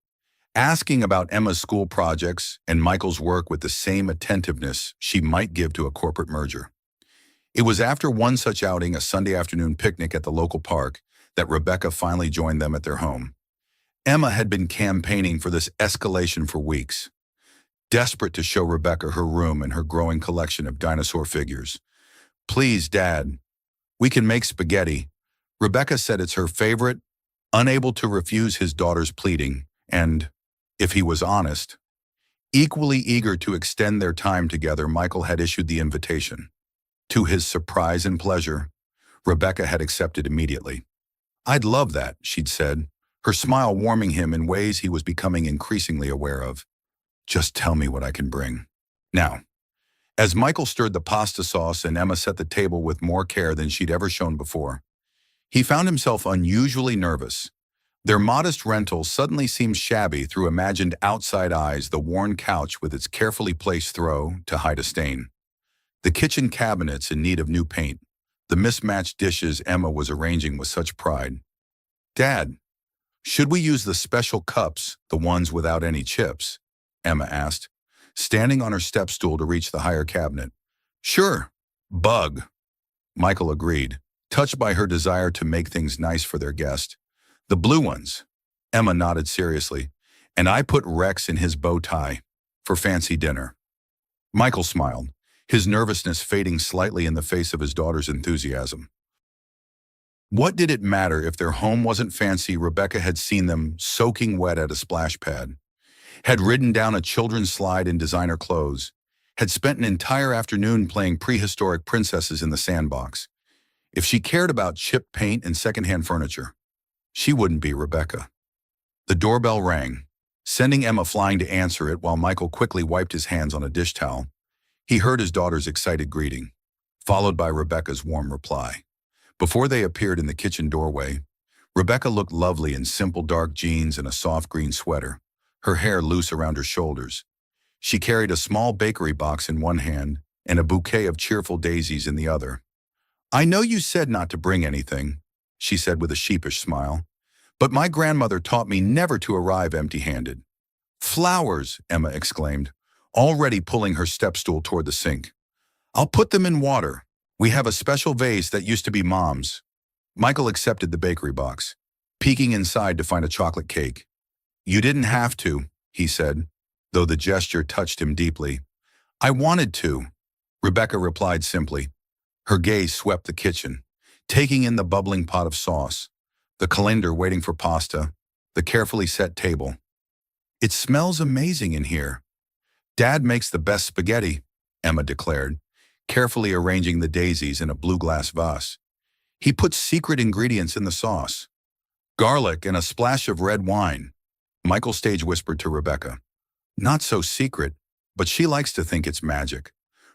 asking about Emma's school projects and Michael's work with the same attentiveness she might give to a corporate merger. It was after one such outing, a Sunday afternoon picnic at the local park, that Rebecca finally joined them at their home. Emma had been campaigning for this escalation for weeks, desperate to show Rebecca her room and her growing collection of dinosaur figures. "Please, Dad, we can make spaghetti." Rebecca said it's her favorite, unable to refuse his daughter's pleading, and, if he was honest, equally eager to extend their time together, Michael had issued the invitation. To his surprise and pleasure, Rebecca had accepted immediately. "I'd love that," she'd said, her smile warming him in ways he was becoming increasingly aware of. "Just tell me what I can bring." Now, as Michael stirred the pasta sauce and Emma set the table with more care than she'd ever shown before, he found himself unusually nervous. Their modest rental suddenly seemed shabby through imagined outside eyes, the worn couch with its carefully placed throw to hide a stain, the kitchen cabinets in need of new paint, the mismatched dishes Emma was arranging with such pride. "Dad, should we use the special cups, the ones without any chips?" Emma asked, standing on her step stool to reach the higher cabinet. "Sure, bug," Michael agreed, touched by her desire to make things nice for their guest. "The blue ones," Emma nodded seriously, "and I put Rex in his bow tie for fancy dinner." Michael smiled, his nervousness fading slightly in the face of his daughter's enthusiasm. What did it matter if their home wasn't fancy? Rebecca had seen them soaking wet at a splash pad, had ridden down a children's slide in designer clothes, had spent an entire afternoon playing prehistoric princesses in the sandbox. If she cared about chipped paint and secondhand furniture, she wouldn't be Rebecca. The doorbell rang, sending Emma flying to answer it while Michael quickly wiped his hands on a dish towel. He heard his daughter's excited greeting, followed by Rebecca's warm reply. Before they appeared in the kitchen doorway, Rebecca looked lovely in simple dark jeans and a soft green sweater, her hair loose around her shoulders. She carried a small bakery box in one hand and a bouquet of cheerful daisies in the other. "I know you said not to bring anything," she said with a sheepish smile, "but my grandmother taught me never to arrive empty-handed." "Flowers," Emma exclaimed, already pulling her step stool toward the sink. "I'll put them in water. We have a special vase that used to be Mom's." Michael accepted the bakery box, peeking inside to find a chocolate cake. "You didn't have to," he said, though the gesture touched him deeply. "I wanted to," Rebecca replied simply. Her gaze swept the kitchen, taking in the bubbling pot of sauce, the colander waiting for pasta, the carefully set table. "It smells amazing in here." "Dad makes the best spaghetti," Emma declared, carefully arranging the daisies in a blue glass vase. "He puts secret ingredients in the sauce. Garlic and a splash of red wine," Michael stage whispered to Rebecca. "Not so secret, but she likes to think it's magic."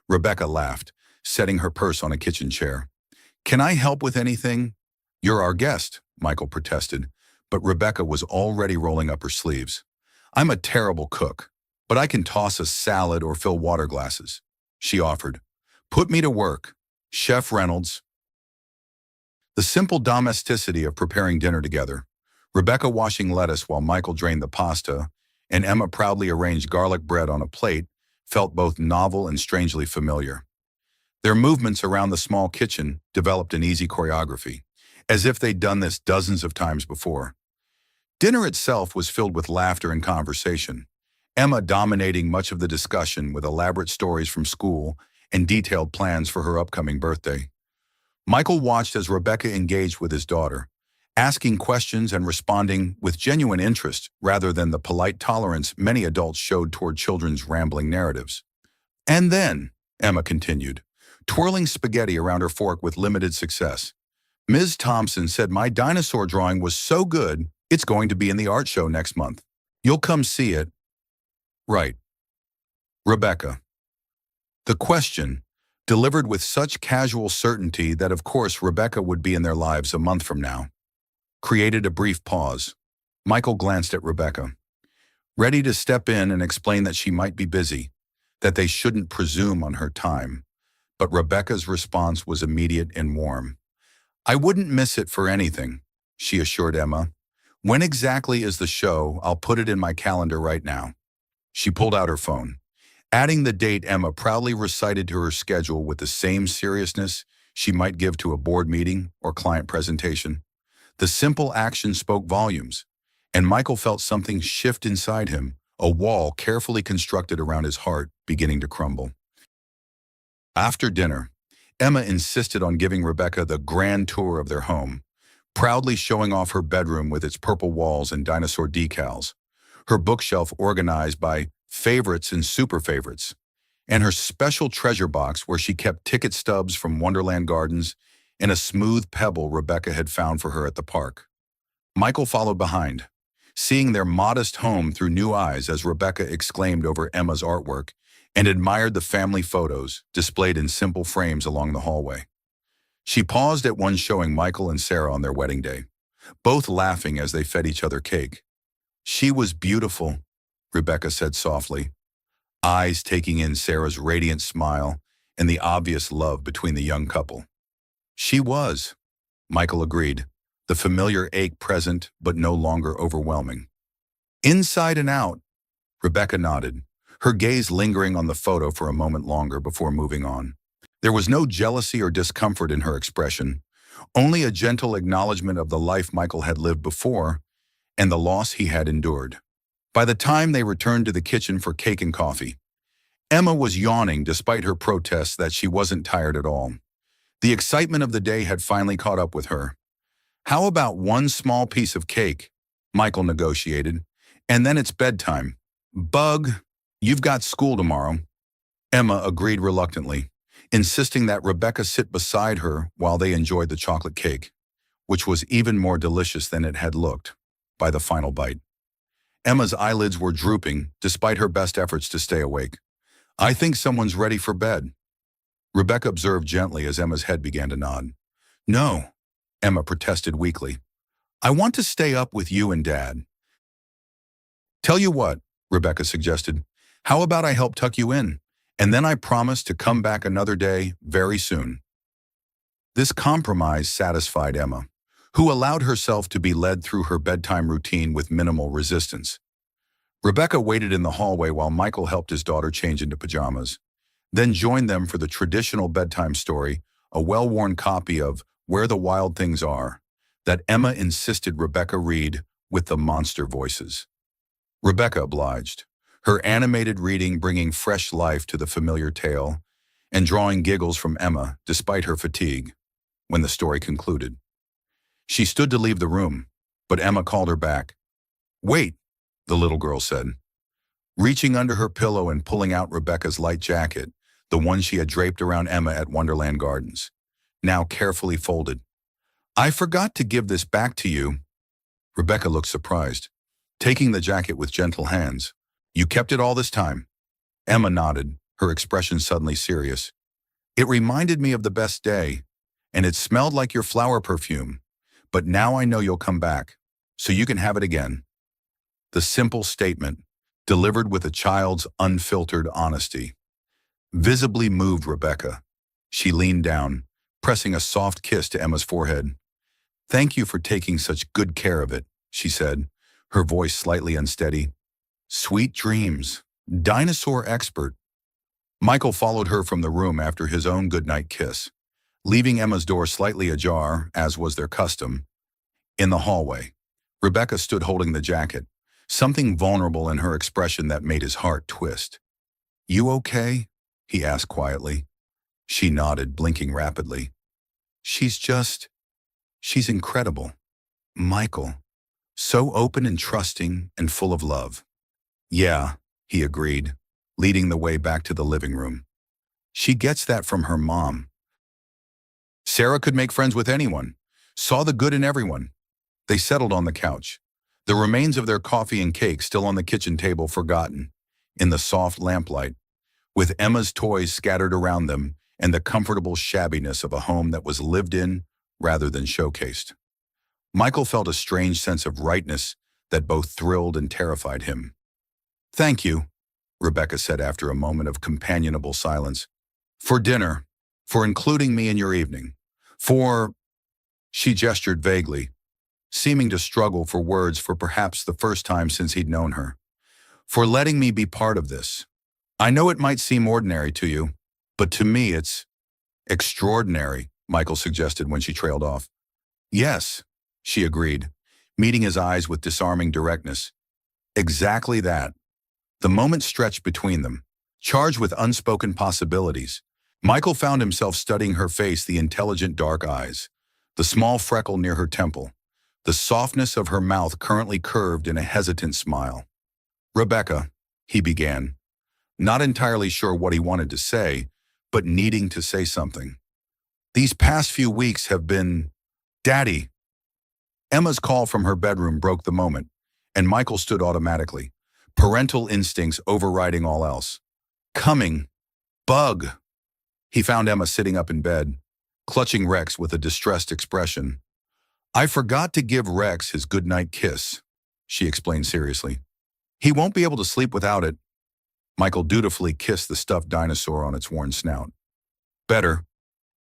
Rebecca laughed, setting her purse on a kitchen chair. "Can I help with anything?" "You're our guest," Michael protested, but Rebecca was already rolling up her sleeves. "I'm a terrible cook, but I can toss a salad or fill water glasses," she offered. "Put me to work, Chef Reynolds." The simple domesticity of preparing dinner together, Rebecca washing lettuce while Michael drained the pasta, and Emma proudly arranged garlic bread on a plate, felt both novel and strangely familiar. Their movements around the small kitchen developed an easy choreography, as if they'd done this dozens of times before. Dinner itself was filled with laughter and conversation, Emma dominating much of the discussion with elaborate stories from school and detailed plans for her upcoming birthday. Michael watched as Rebecca engaged with his daughter, asking questions and responding with genuine interest rather than the polite tolerance many adults showed toward children's rambling narratives. "And then," Emma continued, twirling spaghetti around her fork with limited success. Ms. Thompson said my dinosaur drawing was so good, it's going to be in the art show next month. You'll come see it. Right. Rebecca. The question, delivered with such casual certainty that of course Rebecca would be in their lives a month from now, created a brief pause. Michael glanced at Rebecca, ready to step in and explain that she might be busy, that they shouldn't presume on her time. But Rebecca's response was immediate and warm. I wouldn't miss it for anything, she assured Emma. When exactly is the show? I'll put it in my calendar right now. She pulled out her phone. Adding the date, Emma proudly recited to her schedule with the same seriousness she might give to a board meeting or client presentation. The simple action spoke volumes, and Michael felt something shift inside him, a wall carefully constructed around his heart beginning to crumble. After dinner, Emma insisted on giving Rebecca the grand tour of their home, proudly showing off her bedroom with its purple walls and dinosaur decals, her bookshelf organized by favorites and super favorites, and her special treasure box where she kept ticket stubs from Wonderland Gardens and a smooth pebble Rebecca had found for her at the park. Michael followed behind, seeing their modest home through new eyes as Rebecca exclaimed over Emma's artwork and admired the family photos displayed in simple frames along the hallway. She paused at one showing Michael and Sarah on their wedding day, both laughing as they fed each other cake. She was beautiful, Rebecca said softly, eyes taking in Sarah's radiant smile and the obvious love between the young couple. She was, Michael agreed, the familiar ache present but no longer overwhelming. Inside and out, Rebecca nodded, her gaze lingering on the photo for a moment longer before moving on. There was no jealousy or discomfort in her expression, only a gentle acknowledgement of the life Michael had lived before and the loss he had endured. By the time they returned to the kitchen for cake and coffee, Emma was yawning despite her protests that she wasn't tired at all. The excitement of the day had finally caught up with her. How about one small piece of cake? Michael negotiated. And then it's bedtime. Bug, you've got school tomorrow. Emma agreed reluctantly, insisting that Rebecca sit beside her while they enjoyed the chocolate cake, which was even more delicious than it had looked by the final bite. Emma's eyelids were drooping despite her best efforts to stay awake. I think someone's ready for bed, Rebecca observed gently as Emma's head began to nod. No, Emma protested weakly. I want to stay up with you and Dad. Tell you what, Rebecca suggested. How about I help tuck you in? And then I promise to come back another day very soon. This compromise satisfied Emma, who allowed herself to be led through her bedtime routine with minimal resistance. Rebecca waited in the hallway while Michael helped his daughter change into pajamas, then joined them for the traditional bedtime story, a well-worn copy of Where the Wild Things Are, that Emma insisted Rebecca read with the monster voices. Rebecca obliged, her animated reading bringing fresh life to the familiar tale and drawing giggles from Emma despite her fatigue when the story concluded. She stood to leave the room, but Emma called her back. Wait, the little girl said, reaching under her pillow and pulling out Rebecca's light jacket, the one she had draped around Emma at Wonderland Gardens, now carefully folded. I forgot to give this back to you. Rebecca looked surprised, taking the jacket with gentle hands. You kept it all this time? Emma nodded, her expression suddenly serious. It reminded me of the best day, and it smelled like your flower perfume. But now I know you'll come back, so you can have it again. The simple statement, delivered with a child's unfiltered honesty, visibly moved Rebecca. She leaned down, pressing a soft kiss to Emma's forehead. Thank you for taking such good care of it, she said, her voice slightly unsteady. Sweet dreams, dinosaur expert. Michael followed her from the room after his own goodnight kiss, leaving Emma's door slightly ajar, as was their custom. In the hallway, Rebecca stood holding the jacket, something vulnerable in her expression that made his heart twist. You okay? He asked quietly. She nodded, blinking rapidly. She's incredible. Michael, so open and trusting and full of love. Yeah, he agreed, leading the way back to the living room. She gets that from her mom. Sarah could make friends with anyone, saw the good in everyone. They settled on the couch, the remains of their coffee and cake still on the kitchen table forgotten, in the soft lamplight, with Emma's toys scattered around them and the comfortable shabbiness of a home that was lived in rather than showcased. Michael felt a strange sense of rightness that both thrilled and terrified him. "Thank you," Rebecca said after a moment of companionable silence. "For dinner, for including me in your evening, for—" She gestured vaguely, seeming to struggle for words for perhaps the first time since he'd known her. "For letting me be part of this. I know it might seem ordinary to you, but to me it's extraordinary," Michael suggested when she trailed off. "Yes," she agreed, meeting his eyes with disarming directness. "Exactly that." The moment stretched between them, charged with unspoken possibilities. Michael found himself studying her face, the intelligent dark eyes, the small freckle near her temple, the softness of her mouth currently curved in a hesitant smile. "Rebecca," he began, not entirely sure what he wanted to say, but needing to say something. "These past few weeks have been— Daddy." Emma's call from her bedroom broke the moment, and Michael stood automatically, parental instincts overriding all else. "Coming. Bug." He found Emma sitting up in bed, clutching Rex with a distressed expression. "I forgot to give Rex his goodnight kiss," she explained seriously. "He won't be able to sleep without it." Michael dutifully kissed the stuffed dinosaur on its worn snout. "Better,"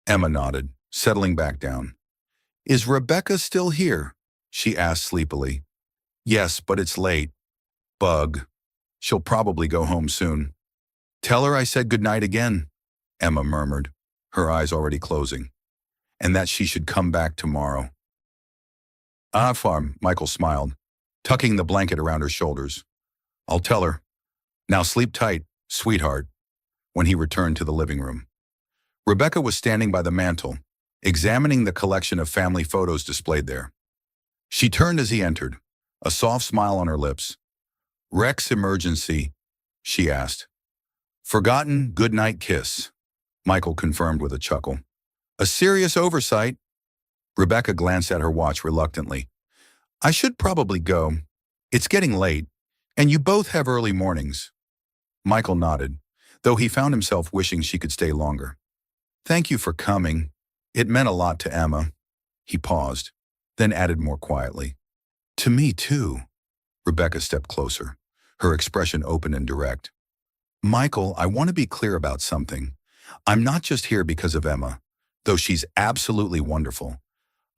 Emma nodded, settling back down. "Is Rebecca still here?" she asked sleepily. "Yes, but it's late. Bug. She'll probably go home soon." "Tell her I said goodnight again," Emma murmured, her eyes already closing, "and that she should come back tomorrow." "Ah, farm," Michael smiled, tucking the blanket around her shoulders. "I'll tell her. Now sleep tight, sweetheart," when he returned to the living room. Rebecca was standing by the mantel, examining the collection of family photos displayed there. She turned as he entered, a soft smile on her lips. "Rex emergency?" she asked. "Forgotten goodnight kiss," Michael confirmed with a chuckle. "A serious oversight." Rebecca glanced at her watch reluctantly. "I should probably go. It's getting late, and you both have early mornings." Michael nodded, though he found himself wishing she could stay longer. "Thank you for coming. It meant a lot to Emma." He paused, then added more quietly. "To me, too." Rebecca stepped closer, her expression open and direct. "Michael, I want to be clear about something. I'm not just here because of Emma, though she's absolutely wonderful.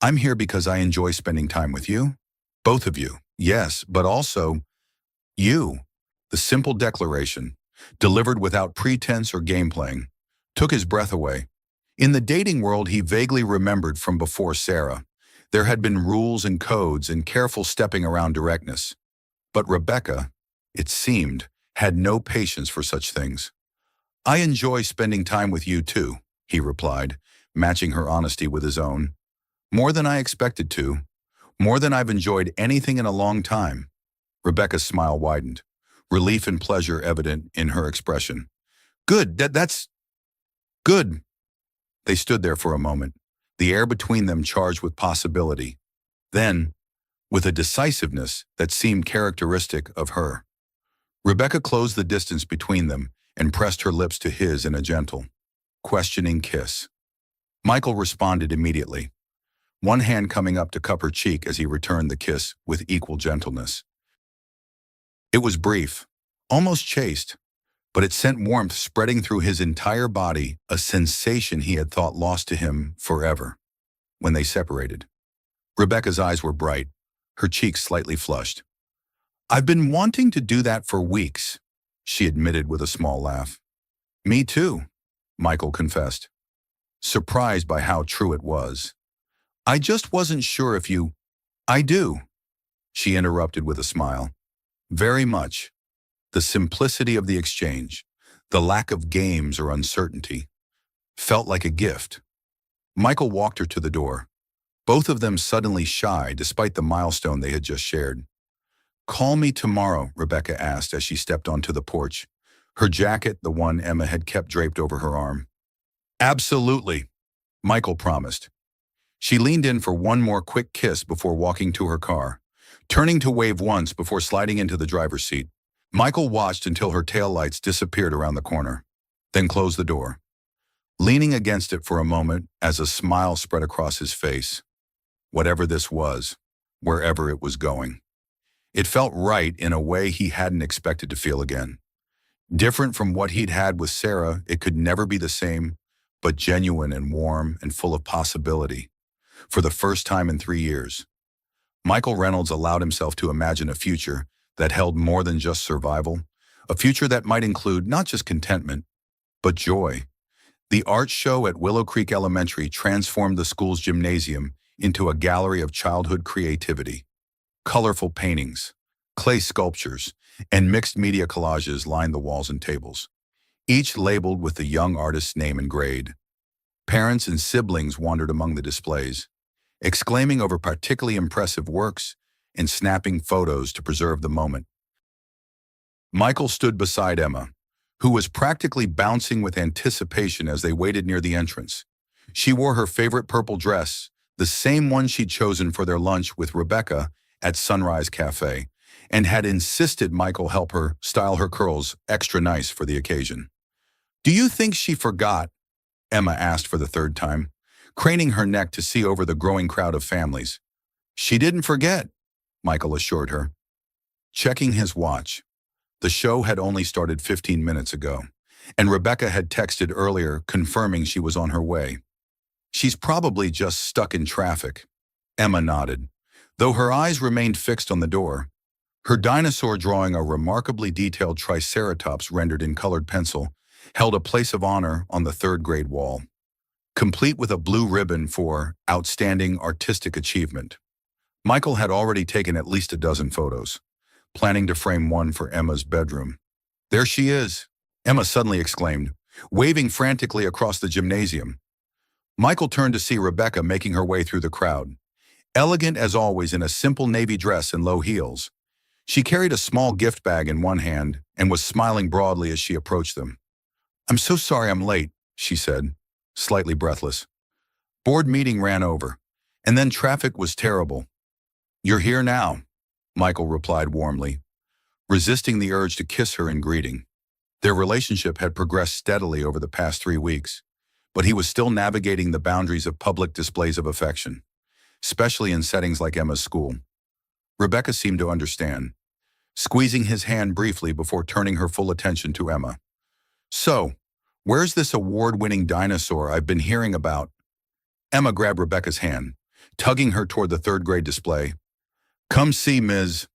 I'm here because I enjoy spending time with you. Both of you, yes, but also you." The simple declaration, delivered without pretense or game playing, took his breath away. In the dating world he vaguely remembered from before Sarah, there had been rules and codes and careful stepping around directness. But Rebecca, it seemed, had no patience for such things. "I enjoy spending time with you too," he replied, matching her honesty with his own. "More than I expected to. More than I've enjoyed anything in a long time." Rebecca's smile widened, relief and pleasure evident in her expression. "Good, that's good." They stood there for a moment, the air between them charged with possibility. Then, with a decisiveness that seemed characteristic of her, Rebecca closed the distance between them and pressed her lips to his in a gentle, questioning kiss. Michael responded immediately, one hand coming up to cup her cheek as he returned the kiss with equal gentleness. It was brief, almost chaste, but it sent warmth spreading through his entire body, a sensation he had thought lost to him forever. When they separated, Rebecca's eyes were bright, her cheeks slightly flushed. "I've been wanting to do that for weeks," she admitted with a small laugh. "Me too," Michael confessed, surprised by how true it was. "I just wasn't sure if you—" "I do," she interrupted with a smile. "Very much. The simplicity of the exchange, the lack of games or uncertainty, felt like a gift." Michael walked her to the door, both of them suddenly shy despite the milestone they had just shared. "Call me tomorrow," Rebecca asked as she stepped onto the porch, her jacket the one Emma had kept draped over her arm. Absolutely, Michael promised. She leaned in for one more quick kiss before walking to her car, turning to wave once before sliding into the driver's seat. Michael watched until her taillights disappeared around the corner, then closed the door, leaning against it for a moment as a smile spread across his face. Whatever this was, wherever it was going, it felt right in a way he hadn't expected to feel again. Different from what he'd had with Sarah, it could never be the same, but genuine and warm and full of possibility. For the first time in 3 years, Michael Reynolds allowed himself to imagine a future that held more than just survival, a future that might include not just contentment, but joy. The art show at Willow Creek Elementary transformed the school's gymnasium into a gallery of childhood creativity. Colorful paintings, clay sculptures, and mixed media collages lined the walls and tables, each labeled with the young artist's name and grade. Parents and siblings wandered among the displays, exclaiming over particularly impressive works and snapping photos to preserve the moment. Michael stood beside Emma, who was practically bouncing with anticipation as they waited near the entrance. She wore her favorite purple dress, the same one she'd chosen for their lunch with Rebecca at Sunrise Cafe, and had insisted Michael help her style her curls extra nice for the occasion. "Do you think she forgot?" Emma asked for the third time, craning her neck to see over the growing crowd of families. "She didn't forget," Michael assured her. Checking his watch, the show had only started 15 minutes ago, and Rebecca had texted earlier confirming she was on her way. "She's probably just stuck in traffic," Emma nodded, though her eyes remained fixed on the door. Her dinosaur drawing, a remarkably detailed triceratops rendered in colored pencil, held a place of honor on the third-grade wall, complete with a blue ribbon for outstanding artistic achievement. Michael had already taken at least a dozen photos, planning to frame one for Emma's bedroom. "There she is," Emma suddenly exclaimed, waving frantically across the gymnasium. Michael turned to see Rebecca making her way through the crowd, elegant as always in a simple navy dress and low heels. She carried a small gift bag in one hand and was smiling broadly as she approached them. "I'm so sorry I'm late," she said, slightly breathless. "Board meeting ran over, and then traffic was terrible." "You're here now," Michael replied warmly, resisting the urge to kiss her in greeting. Their relationship had progressed steadily over the past 3 weeks, but he was still navigating the boundaries of public displays of affection, especially in settings like Emma's school. Rebecca seemed to understand, squeezing his hand briefly before turning her full attention to Emma. "So, where's this award-winning dinosaur I've been hearing about?" Emma grabbed Rebecca's hand, tugging her toward the third-grade display. "Come see Ms.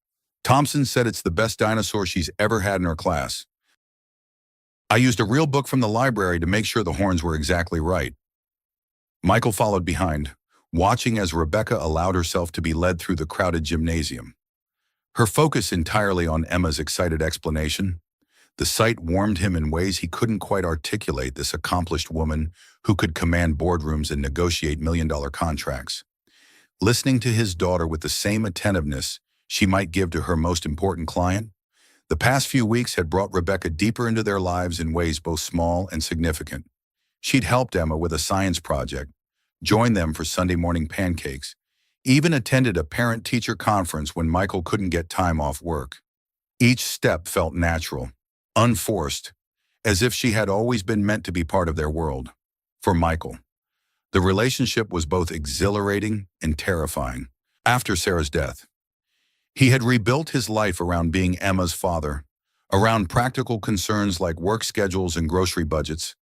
Thompson said it's the best dinosaur she's ever had in her class. I used a real book from the library to make sure the horns were exactly right." Michael followed behind, watching as Rebecca allowed herself to be led through the crowded gymnasium, her focus entirely on Emma's excited explanation. The sight warmed him in ways he couldn't quite articulate, this accomplished woman who could command boardrooms and negotiate million-dollar contracts. Listening to his daughter with the same attentiveness she might give to her most important client, the past few weeks had brought Rebecca deeper into their lives in ways both small and significant. She'd helped Emma with a science project, joined them for Sunday morning pancakes, even attended a parent-teacher conference when Michael couldn't get time off work. Each step felt natural, unforced, as if she had always been meant to be part of their world. For Michael, the relationship was both exhilarating and terrifying. After Sarah's death, he had rebuilt his life around being Emma's father, around practical concerns like work schedules and grocery budgets.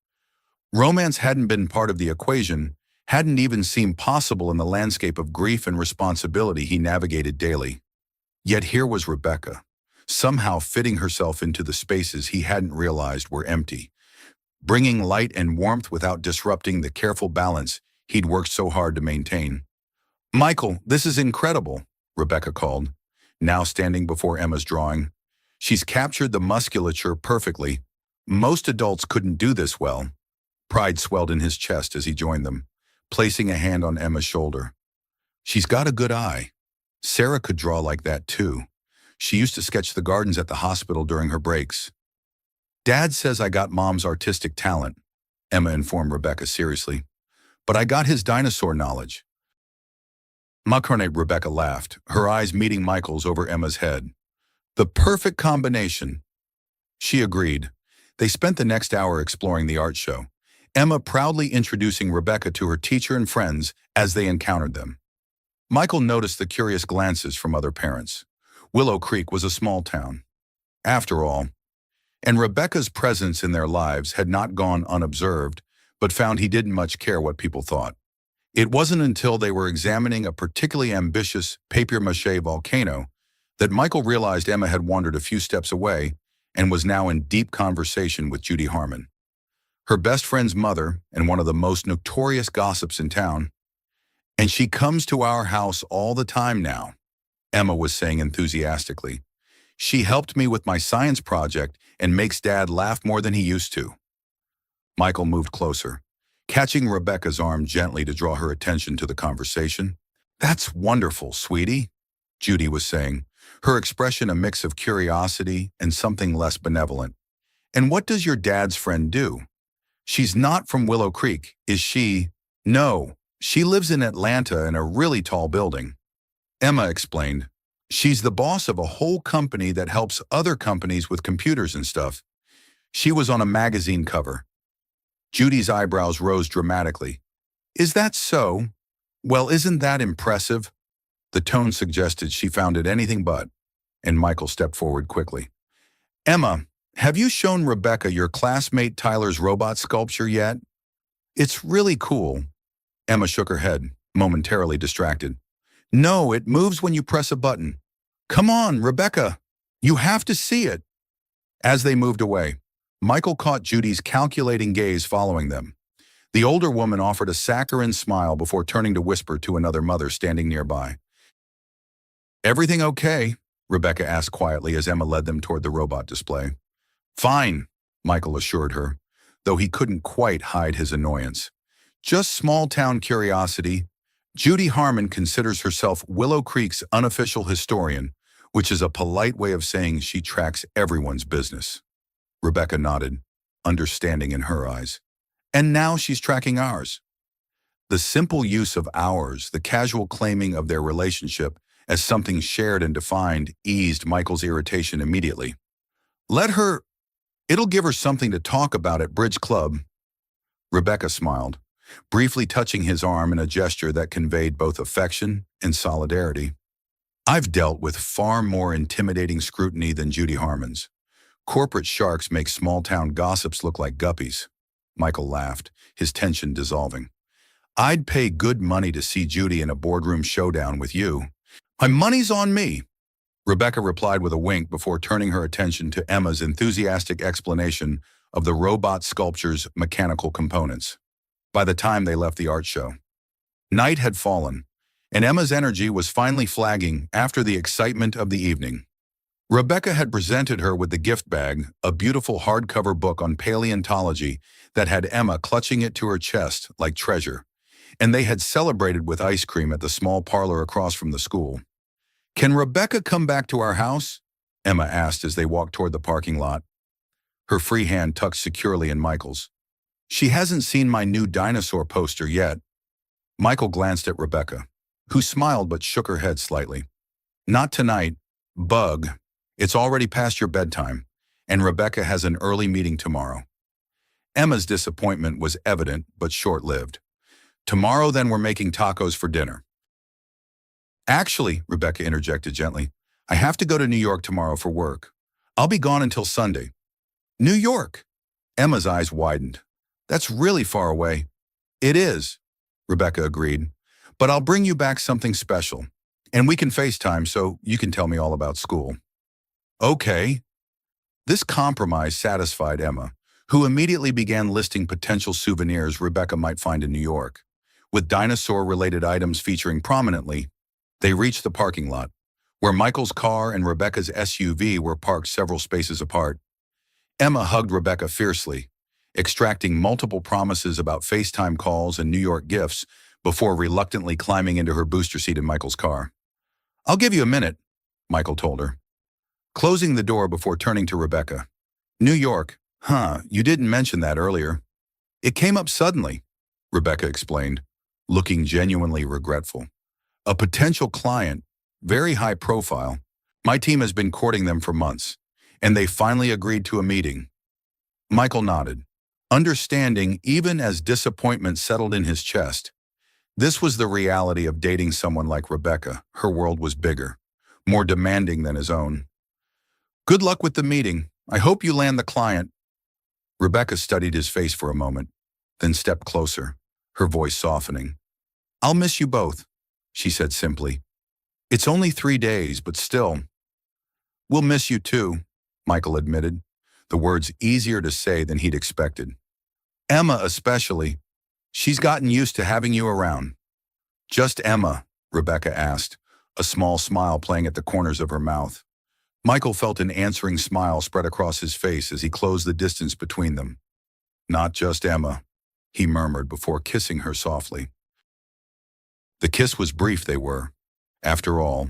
Romance hadn't been part of the equation, hadn't even seemed possible in the landscape of grief and responsibility he navigated daily. Yet here was Rebecca, somehow fitting herself into the spaces he hadn't realized were empty, bringing light and warmth without disrupting the careful balance he'd worked so hard to maintain. "Michael, this is incredible," Rebecca called, now standing before Emma's drawing. "She's captured the musculature perfectly. Most adults couldn't do this well." Pride swelled in his chest as he joined them, placing a hand on Emma's shoulder. "She's got a good eye. Sarah could draw like that too. She used to sketch the gardens at the hospital during her breaks." Dad says I got Mom's artistic talent, Emma informed Rebecca seriously. But I got his dinosaur knowledge. Macarnate Rebecca laughed, her eyes meeting Michael's over Emma's head. The perfect combination. She agreed. They spent the next hour exploring the art show, Emma proudly introducing Rebecca to her teacher and friends as they encountered them. Michael noticed the curious glances from other parents. Willow Creek was a small town, after all, and Rebecca's presence in their lives had not gone unobserved, but found he didn't much care what people thought. It wasn't until they were examining a particularly ambitious papier-mâché volcano that Michael realized Emma had wandered a few steps away and was now in deep conversation with Judy Harmon, her best friend's mother and one of the most notorious gossips in town. And she comes to our house all the time now, Emma was saying enthusiastically. She helped me with my science project and makes Dad laugh more than he used to. Michael moved closer, catching Rebecca's arm gently to draw her attention to the conversation. That's wonderful, sweetie, Judy was saying, her expression a mix of curiosity and something less benevolent. And what does your dad's friend do? She's not from Willow Creek, is she? No, she lives in Atlanta in a really tall building. Emma explained. She's the boss of a whole company that helps other companies with computers and stuff. She was on a magazine cover. Judy's eyebrows rose dramatically. Is that so? Well, isn't that impressive? The tone suggested she found it anything but, and Michael stepped forward quickly. Emma, have you shown Rebecca your classmate Tyler's robot sculpture yet? It's really cool. Emma shook her head, momentarily distracted. No, it moves when you press a button. Come on, Rebecca. You have to see it. As they moved away, Michael caught Judy's calculating gaze following them. The older woman offered a saccharine smile before turning to whisper to another mother standing nearby. Everything okay? Rebecca asked quietly as Emma led them toward the robot display. Fine, Michael assured her, though he couldn't quite hide his annoyance. Just small-town curiosity. Judy Harmon considers herself Willow Creek's unofficial historian, which is a polite way of saying she tracks everyone's business. Rebecca nodded, understanding in her eyes. And now she's tracking ours. The simple use of ours, the casual claiming of their relationship as something shared and defined, eased Michael's irritation immediately. Let her. It'll give her something to talk about at Bridge Club. Rebecca smiled, briefly touching his arm in a gesture that conveyed both affection and solidarity. I've dealt with far more intimidating scrutiny than Judy Harmon's. Corporate sharks make small-town gossips look like guppies. Michael laughed, his tension dissolving. I'd pay good money to see Judy in a boardroom showdown with you. My money's on me, Rebecca replied with a wink before turning her attention to Emma's enthusiastic explanation of the robot sculpture's mechanical components. By the time they left the art show, night had fallen, and Emma's energy was finally flagging after the excitement of the evening. Rebecca had presented her with the gift bag, a beautiful hardcover book on paleontology that had Emma clutching it to her chest like treasure, and they had celebrated with ice cream at the small parlor across from the school. Can Rebecca come back to our house? Emma asked as they walked toward the parking lot, her free hand tucked securely in Michael's. She hasn't seen my new dinosaur poster yet. Michael glanced at Rebecca, who smiled but shook her head slightly. Not tonight. Bug. It's already past your bedtime, and Rebecca has an early meeting tomorrow. Emma's disappointment was evident but short-lived. Tomorrow then we're making tacos for dinner. Actually, Rebecca interjected gently, I have to go to New York tomorrow for work. I'll be gone until Sunday. New York? Emma's eyes widened. That's really far away. It is, Rebecca agreed. But I'll bring you back something special, and we can FaceTime so you can tell me all about school. Okay. This compromise satisfied Emma, who immediately began listing potential souvenirs Rebecca might find in New York. With dinosaur-related items featuring prominently, they reached the parking lot, where Michael's car and Rebecca's SUV were parked several spaces apart. Emma hugged Rebecca fiercely, extracting multiple promises about FaceTime calls and New York gifts before reluctantly climbing into her booster seat in Michael's car. I'll give you a minute, Michael told her, closing the door before turning to Rebecca. New York, You didn't mention that earlier. It came up suddenly, Rebecca explained, looking genuinely regretful. A potential client, very high profile. My team has been courting them for months, and they finally agreed to a meeting. Michael nodded, understanding even as disappointment settled in his chest. This was the reality of dating someone like Rebecca. Her world was bigger, more demanding than his own. Good luck with the meeting. I hope you land the client. Rebecca studied his face for a moment, then stepped closer, her voice softening. I'll miss you both, she said simply. It's only 3 days, but still. We'll miss you too, Michael admitted, the words easier to say than he'd expected. Emma especially. She's gotten used to having you around. Just Emma, Rebecca asked, a small smile playing at the corners of her mouth. Michael felt an answering smile spread across his face as he closed the distance between them. Not just Emma, he murmured before kissing her softly. The kiss was brief, they were. After all,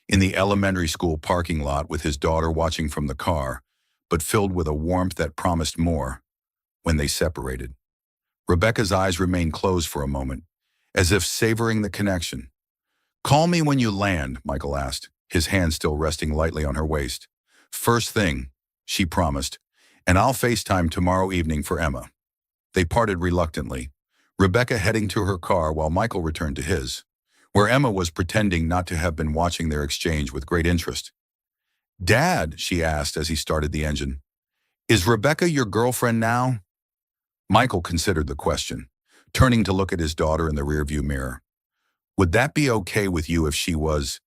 in the elementary school parking lot with his daughter watching from the car, but filled with a warmth that promised more. When they separated, Rebecca's eyes remained closed for a moment, as if savoring the connection. Call me when you land, Michael asked, his hand still resting lightly on her waist. First thing, she promised, and I'll FaceTime tomorrow evening for Emma. They parted reluctantly, Rebecca heading to her car while Michael returned to his, where Emma was pretending not to have been watching their exchange with great interest. Dad, she asked as he started the engine, is Rebecca your girlfriend now? Michael considered the question, turning to look at his daughter in the rearview mirror. Would that be okay with you if she was?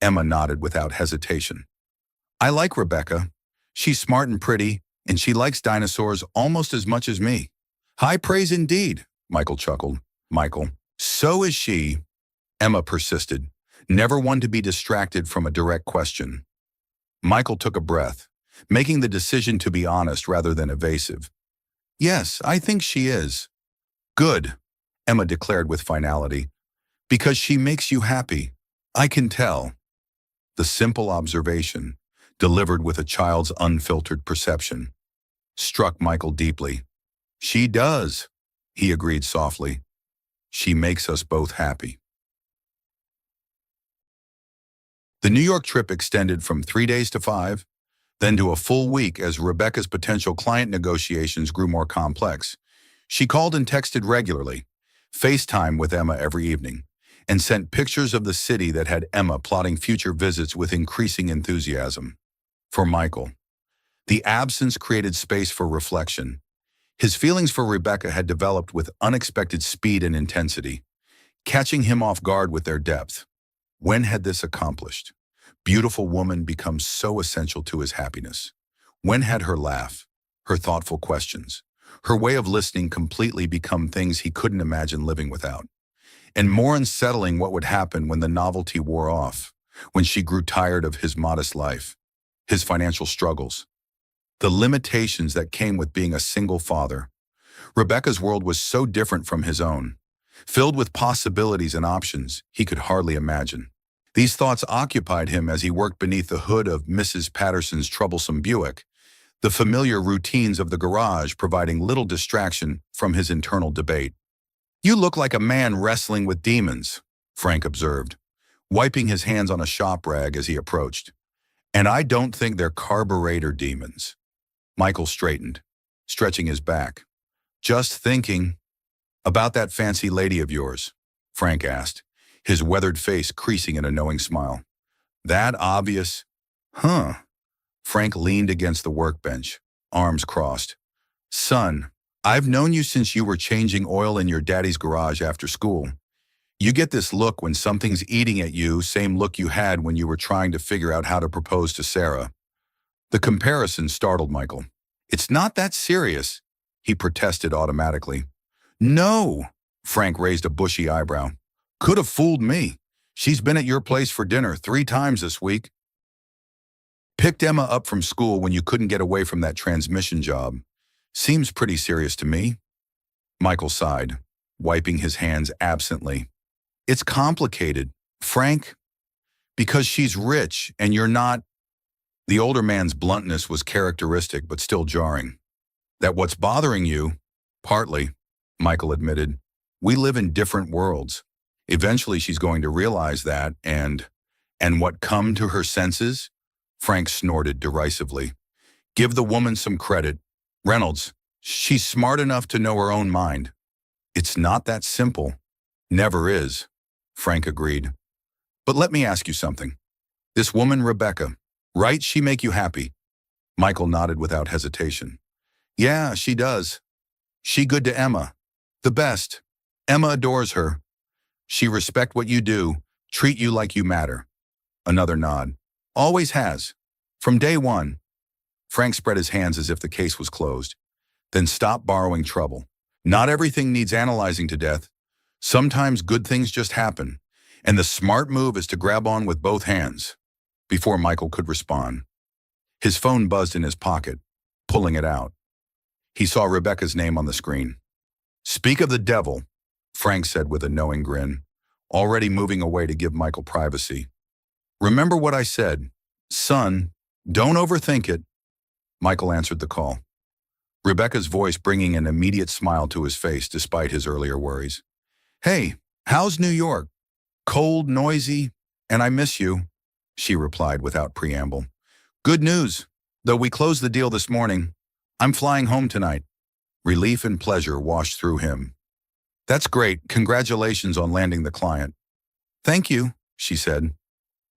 Emma nodded without hesitation. I like Rebecca. She's smart and pretty, and she likes dinosaurs almost as much as me. High praise indeed, Michael chuckled. Michael, so is she, Emma persisted, never one to be distracted from a direct question. Michael took a breath, making the decision to be honest rather than evasive. Yes, I think she is. Good, Emma declared with finality. Because she makes you happy. I can tell. The simple observation, delivered with a child's unfiltered perception, struck Michael deeply. She does, he agreed softly. She makes us both happy. The New York trip extended from 3 days to 5, then to a full week as Rebecca's potential client negotiations grew more complex. She called and texted regularly, FaceTime with Emma every evening, and sent pictures of the city that had Emma plotting future visits with increasing enthusiasm. For Michael, the absence created space for reflection. His feelings for Rebecca had developed with unexpected speed and intensity, catching him off guard with their depth. When had this accomplished? Beautiful woman become so essential to his happiness. When had her laugh, her thoughtful questions, her way of listening completely become things he couldn't imagine living without? And more unsettling what would happen when the novelty wore off, when she grew tired of his modest life, his financial struggles, the limitations that came with being a single father. Rebecca's world was so different from his own, filled with possibilities and options he could hardly imagine. These thoughts occupied him as he worked beneath the hood of Mrs. Patterson's troublesome Buick, the familiar routines of the garage providing little distraction from his internal debate. You look like a man wrestling with demons, Frank observed, wiping his hands on a shop rag as he approached. And I don't think they're carburetor demons. Michael straightened, stretching his back. Just thinking. About that fancy lady of yours, Frank asked, his weathered face creasing in a knowing smile. That obvious? Huh. Frank leaned against the workbench, arms crossed. Son, I've known you since you were changing oil in your daddy's garage after school. You get this look when something's eating at you, same look you had when you were trying to figure out how to propose to Sarah. The comparison startled Michael. It's not that serious, he protested automatically. No, Frank raised a bushy eyebrow. Could have fooled me. She's been at your place for dinner 3 times this week. Picked Emma up from school when you couldn't get away from that transmission job. Seems pretty serious to me. Michael sighed, wiping his hands absently. It's complicated, Frank. Because she's rich and you're not. The older man's bluntness was characteristic but still jarring. That what's bothering you? Partly, Michael admitted. We live in different worlds. Eventually she's going to realize that and what come to her senses? Frank snorted derisively. Give the woman some credit. Reynolds, she's smart enough to know her own mind. It's not that simple. Never is, Frank agreed. But let me ask you something. This woman, Rebecca, right, she make you happy? Michael nodded without hesitation. Yeah, she does. She good to Emma. The best. Emma adores her. She respect what you do, treat you like you matter. Another nod. Always has. From day one. Frank spread his hands as if the case was closed. Then stop borrowing trouble. Not everything needs analyzing to death. Sometimes good things just happen, and the smart move is to grab on with both hands. Before Michael could respond, his phone buzzed in his pocket, pulling it out. He saw Rebecca's name on the screen. Speak of the devil, Frank said with a knowing grin, already moving away to give Michael privacy. Remember what I said. Son, don't overthink it. Michael answered the call, Rebecca's voice bringing an immediate smile to his face despite his earlier worries. Hey, how's New York? Cold, noisy, and I miss you, she replied without preamble. Good news, though we closed the deal this morning. I'm flying home tonight. Relief and pleasure washed through him. That's great. Congratulations on landing the client. Thank you, she said,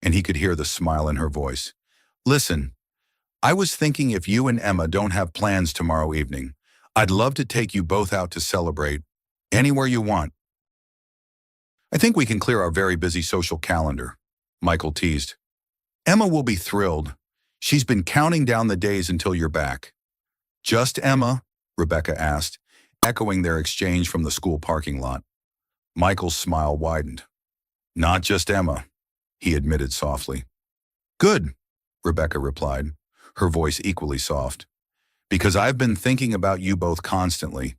and he could hear the smile in her voice. Listen, I was thinking if you and Emma don't have plans tomorrow evening, I'd love to take you both out to celebrate, anywhere you want. I think we can clear our very busy social calendar, Michael teased. Emma will be thrilled. She's been counting down the days until you're back. Just Emma? Rebecca asked, echoing their exchange from the school parking lot. Michael's smile widened. Not just Emma, he admitted softly. Good, Rebecca replied, her voice equally soft. Because I've been thinking about you both constantly.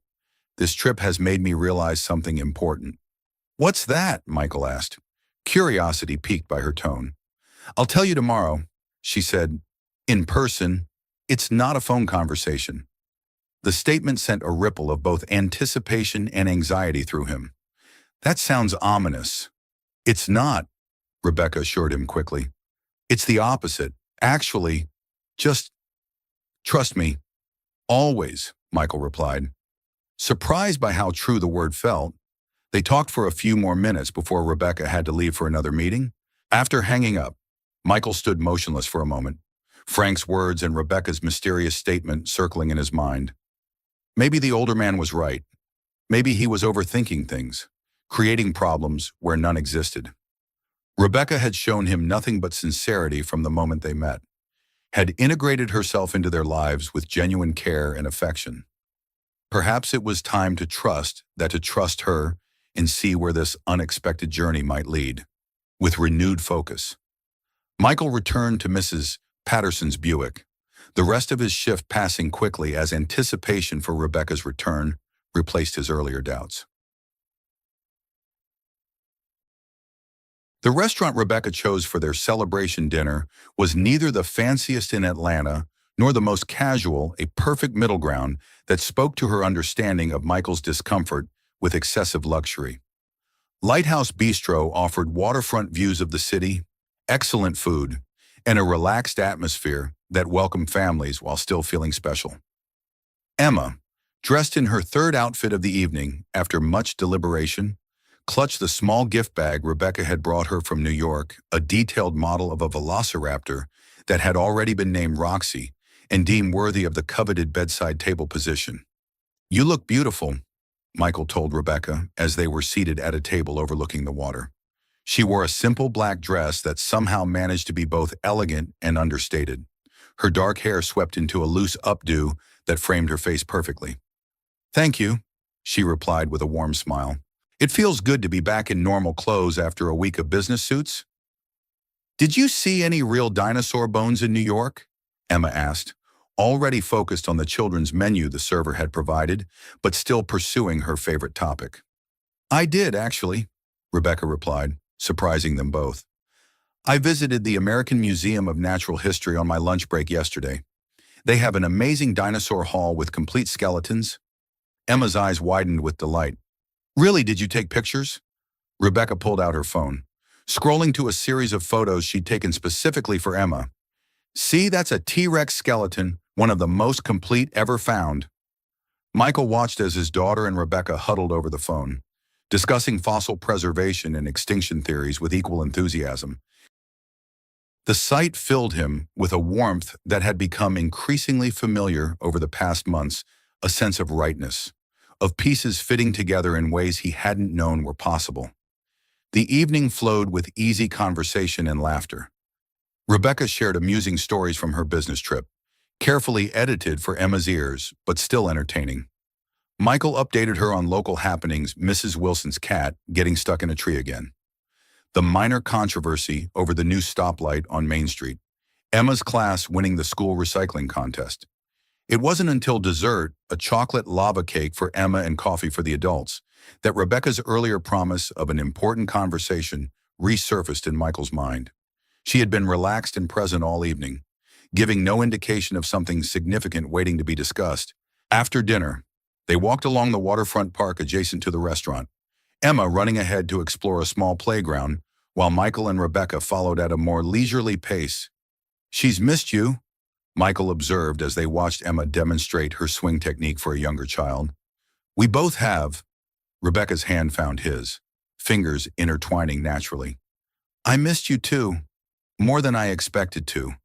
This trip has made me realize something important. What's that? Michael asked, curiosity piqued by her tone. I'll tell you tomorrow, she said, in person. It's not a phone conversation. The statement sent a ripple of both anticipation and anxiety through him. That sounds ominous. It's not, Rebecca assured him quickly. It's the opposite. Actually, just trust me. Always, Michael replied. Surprised by how true the word felt, they talked for a few more minutes before Rebecca had to leave for another meeting. After hanging up, Michael stood motionless for a moment, Frank's words and Rebecca's mysterious statement circling in his mind. Maybe the older man was right. Maybe he was overthinking things, creating problems where none existed. Rebecca had shown him nothing but sincerity from the moment they met, had integrated herself into their lives with genuine care and affection. Perhaps it was time to trust her and see where this unexpected journey might lead, with renewed focus. Michael returned to Mrs. Patterson's Buick, the rest of his shift passing quickly as anticipation for Rebecca's return replaced his earlier doubts. The restaurant Rebecca chose for their celebration dinner was neither the fanciest in Atlanta nor the most casual, a perfect middle ground that spoke to her understanding of Michael's discomfort with excessive luxury. Lighthouse Bistro offered waterfront views of the city, excellent food, and a relaxed atmosphere that welcomed families while still feeling special. Emma, dressed in her third outfit of the evening after much deliberation, clutched the small gift bag Rebecca had brought her from New York, a detailed model of a velociraptor that had already been named Roxy and deemed worthy of the coveted bedside table position. You look beautiful, Michael told Rebecca as they were seated at a table overlooking the water. She wore a simple black dress that somehow managed to be both elegant and understated. Her dark hair swept into a loose updo that framed her face perfectly. Thank you, she replied with a warm smile. It feels good to be back in normal clothes after a week of business suits. Did you see any real dinosaur bones in New York? Emma asked, already focused on the children's menu the server had provided, but still pursuing her favorite topic. I did, actually, Rebecca replied, surprising them both. I visited the American Museum of Natural History on my lunch break yesterday. They have an amazing dinosaur hall with complete skeletons. Emma's eyes widened with delight. Really, did you take pictures? Rebecca pulled out her phone, scrolling to a series of photos she'd taken specifically for Emma. See, that's a T-Rex skeleton, one of the most complete ever found. Michael watched as his daughter and Rebecca huddled over the phone, discussing fossil preservation and extinction theories with equal enthusiasm. The sight filled him with a warmth that had become increasingly familiar over the past months, a sense of rightness, of pieces fitting together in ways he hadn't known were possible. The evening flowed with easy conversation and laughter. Rebecca shared amusing stories from her business trip, carefully edited for Emma's ears, but still entertaining. Michael updated her on local happenings, Mrs. Wilson's cat getting stuck in a tree again, the minor controversy over the new stoplight on Main Street, Emma's class winning the school recycling contest. It wasn't until dessert, a chocolate lava cake for Emma and coffee for the adults, that Rebecca's earlier promise of an important conversation resurfaced in Michael's mind. She had been relaxed and present all evening, giving no indication of something significant waiting to be discussed. After dinner, they walked along the waterfront park adjacent to the restaurant, Emma running ahead to explore a small playground, while Michael and Rebecca followed at a more leisurely pace. "She's missed you," Michael observed as they watched Emma demonstrate her swing technique for a younger child. "We both have." Rebecca's hand found his, fingers intertwining naturally. "I missed you too, more than I expected to.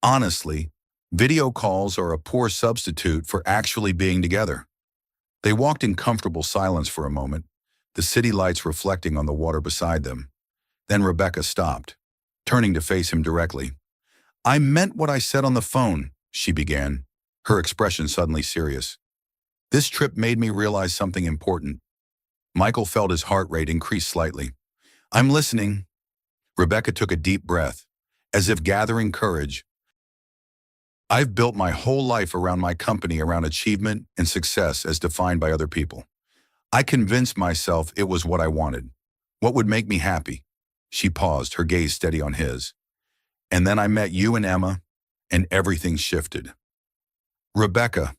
Honestly, video calls are a poor substitute for actually being together." They walked in comfortable silence for a moment, the city lights reflecting on the water beside them. Then Rebecca stopped, turning to face him directly. "I meant what I said on the phone," she began, her expression suddenly serious. "This trip made me realize something important." Michael felt his heart rate increase slightly. "I'm listening." Rebecca took a deep breath, as if gathering courage. "I've built my whole life around my company, around achievement and success as defined by other people. I convinced myself it was what I wanted, what would make me happy." She paused, her gaze steady on his. "And then I met you and Emma, and everything shifted." "Rebecca,"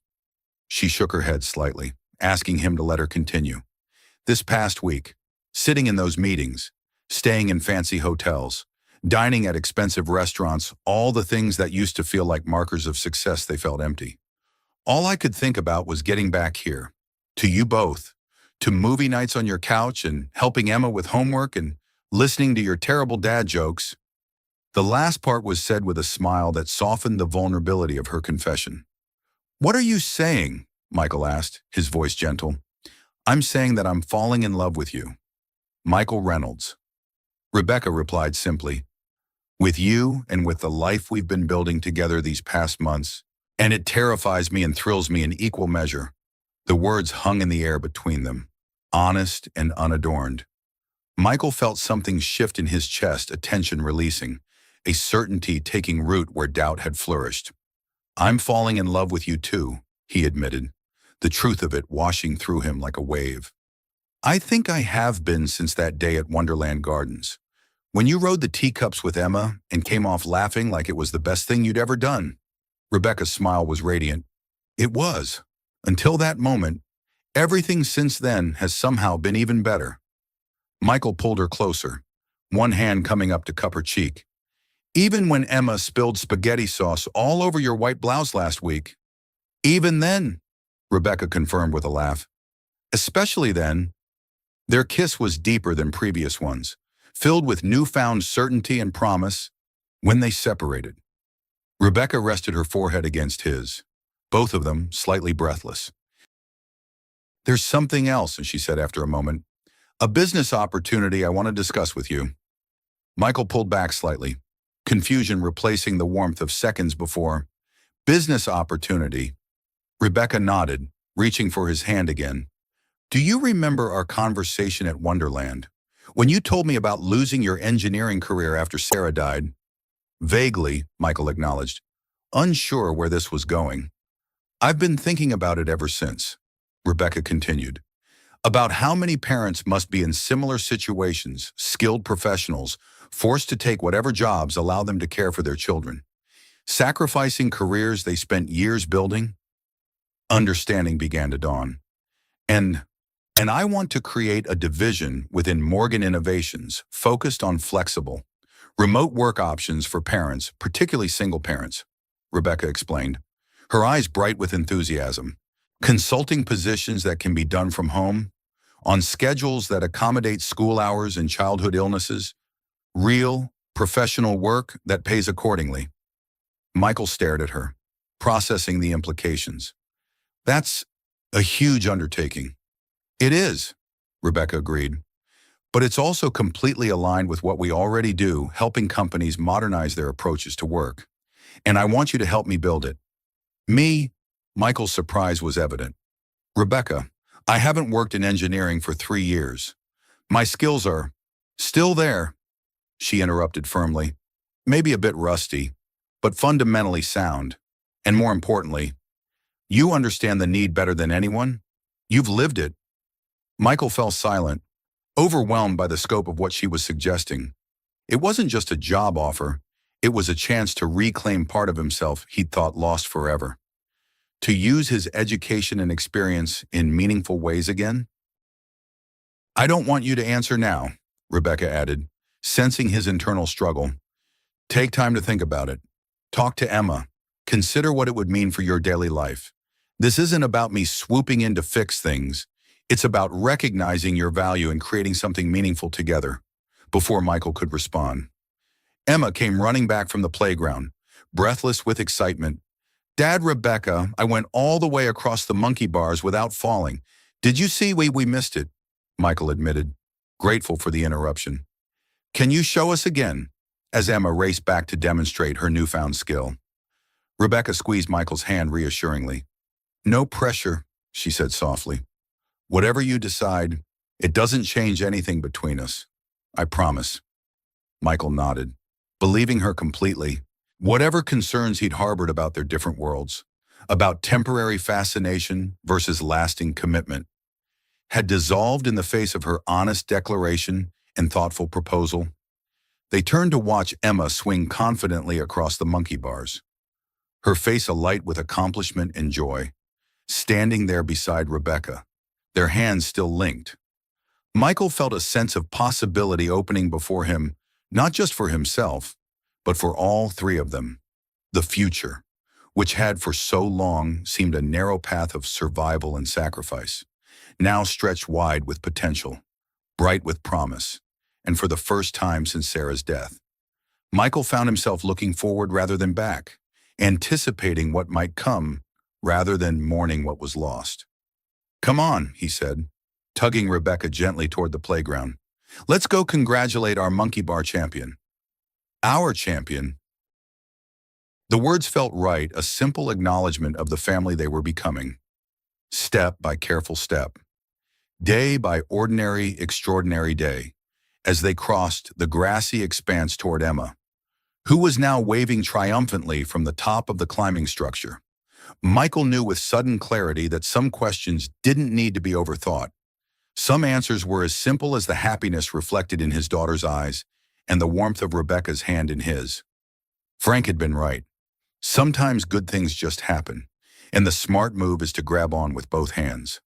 she shook her head slightly, asking him to let her continue. "This past week, sitting in those meetings, staying in fancy hotels, dining at expensive restaurants, all the things that used to feel like markers of success, they felt empty. All I could think about was getting back here, to you both, to movie nights on your couch and helping Emma with homework and listening to your terrible dad jokes." The last part was said with a smile that softened the vulnerability of her confession. "What are you saying?" Michael asked, his voice gentle. "I'm saying that I'm falling in love with you." Michael Reynolds. Rebecca replied simply, "With you and with the life we've been building together these past months, and it terrifies me and thrills me in equal measure." The words hung in the air between them, honest and unadorned. Michael felt something shift in his chest, a tension releasing, a certainty taking root where doubt had flourished. "I'm falling in love with you too," he admitted, the truth of it washing through him like a wave. "I think I have been since that day at Wonderland Gardens, when you rode the teacups with Emma and came off laughing like it was the best thing you'd ever done." Rebecca's smile was radiant. "It was. Until that moment, everything since then has somehow been even better." Michael pulled her closer, one hand coming up to cup her cheek. "Even when Emma spilled spaghetti sauce all over your white blouse last week." "Even then," Rebecca confirmed with a laugh. "Especially then." Their kiss was deeper than previous ones, filled with newfound certainty and promise. When they separated, Rebecca rested her forehead against his, both of them slightly breathless. "There's something else," she said after a moment. "A business opportunity I want to discuss with you." Michael pulled back slightly, confusion replacing the warmth of seconds before. "Business opportunity?" Rebecca nodded, reaching for his hand again. "Do you remember our conversation at Wonderland, when you told me about losing your engineering career after Sarah died?" "Vaguely," Michael acknowledged, unsure where this was going. "I've been thinking about it ever since," Rebecca continued, "about how many parents must be in similar situations, skilled professionals, forced to take whatever jobs allow them to care for their children. sacrificing careers they spent years building. Understanding began to dawn. And and I want to create a division within Morgan Innovations focused on flexible, remote work options for parents, particularly single parents, Rebecca explained, her eyes bright with enthusiasm. Consulting positions that can be done from home, on schedules that accommodate school hours and childhood illnesses, real, professional work that pays accordingly. Michael stared at her, processing the implications. That's a huge undertaking. It is, Rebecca agreed. But it's also completely aligned with what we already do, helping companies modernize their approaches to work. And I want you to help me build it. Me? Michael's surprise was evident. Rebecca, I haven't worked in engineering for 3 years. My skills are still there, she interrupted firmly. Maybe a bit rusty, but fundamentally sound. And more importantly, you understand the need better than anyone. You've lived it. Michael fell silent, overwhelmed by the scope of what she was suggesting. It wasn't just a job offer, it was a chance to reclaim part of himself he'd thought lost forever. To use his education and experience in meaningful ways again? I don't want you to answer now, Rebecca added, sensing his internal struggle. Take time to think about it. Talk to Emma. Consider what it would mean for your daily life. This isn't about me swooping in to fix things. It's about recognizing your value and creating something meaningful together. Before Michael could respond, Emma came running back from the playground, breathless with excitement. Dad, Rebecca, I went all the way across the monkey bars without falling. Did you see? We missed it, Michael admitted, grateful for the interruption. Can you show us again? As Emma raced back to demonstrate her newfound skill. Rebecca squeezed Michael's hand reassuringly. No pressure, she said softly. Whatever you decide, it doesn't change anything between us. I promise. Michael nodded, believing her completely. Whatever concerns he'd harbored about their different worlds, about temporary fascination versus lasting commitment, had dissolved in the face of her honest declaration and thoughtful proposal. They turned to watch Emma swing confidently across the monkey bars, her face alight with accomplishment and joy, standing there beside Rebecca, their hands still linked. Michael felt a sense of possibility opening before him, not just for himself, but for all three of them. The future, which had for so long seemed a narrow path of survival and sacrifice, now stretched wide with potential, bright with promise, and for the first time since Sarah's death, Michael found himself looking forward rather than back, anticipating what might come rather than mourning what was lost. Come on, he said, tugging Rebecca gently toward the playground. Let's go congratulate our monkey bar champion. Our champion. The words felt right, a simple acknowledgement of the family they were becoming. Step by careful step. Day by ordinary, extraordinary day, as they crossed the grassy expanse toward Emma, who was now waving triumphantly from the top of the climbing structure. Michael knew with sudden clarity that some questions didn't need to be overthought. Some answers were as simple as the happiness reflected in his daughter's eyes and the warmth of Rebecca's hand in his. Frank had been right. Sometimes good things just happen, and the smart move is to grab on with both hands.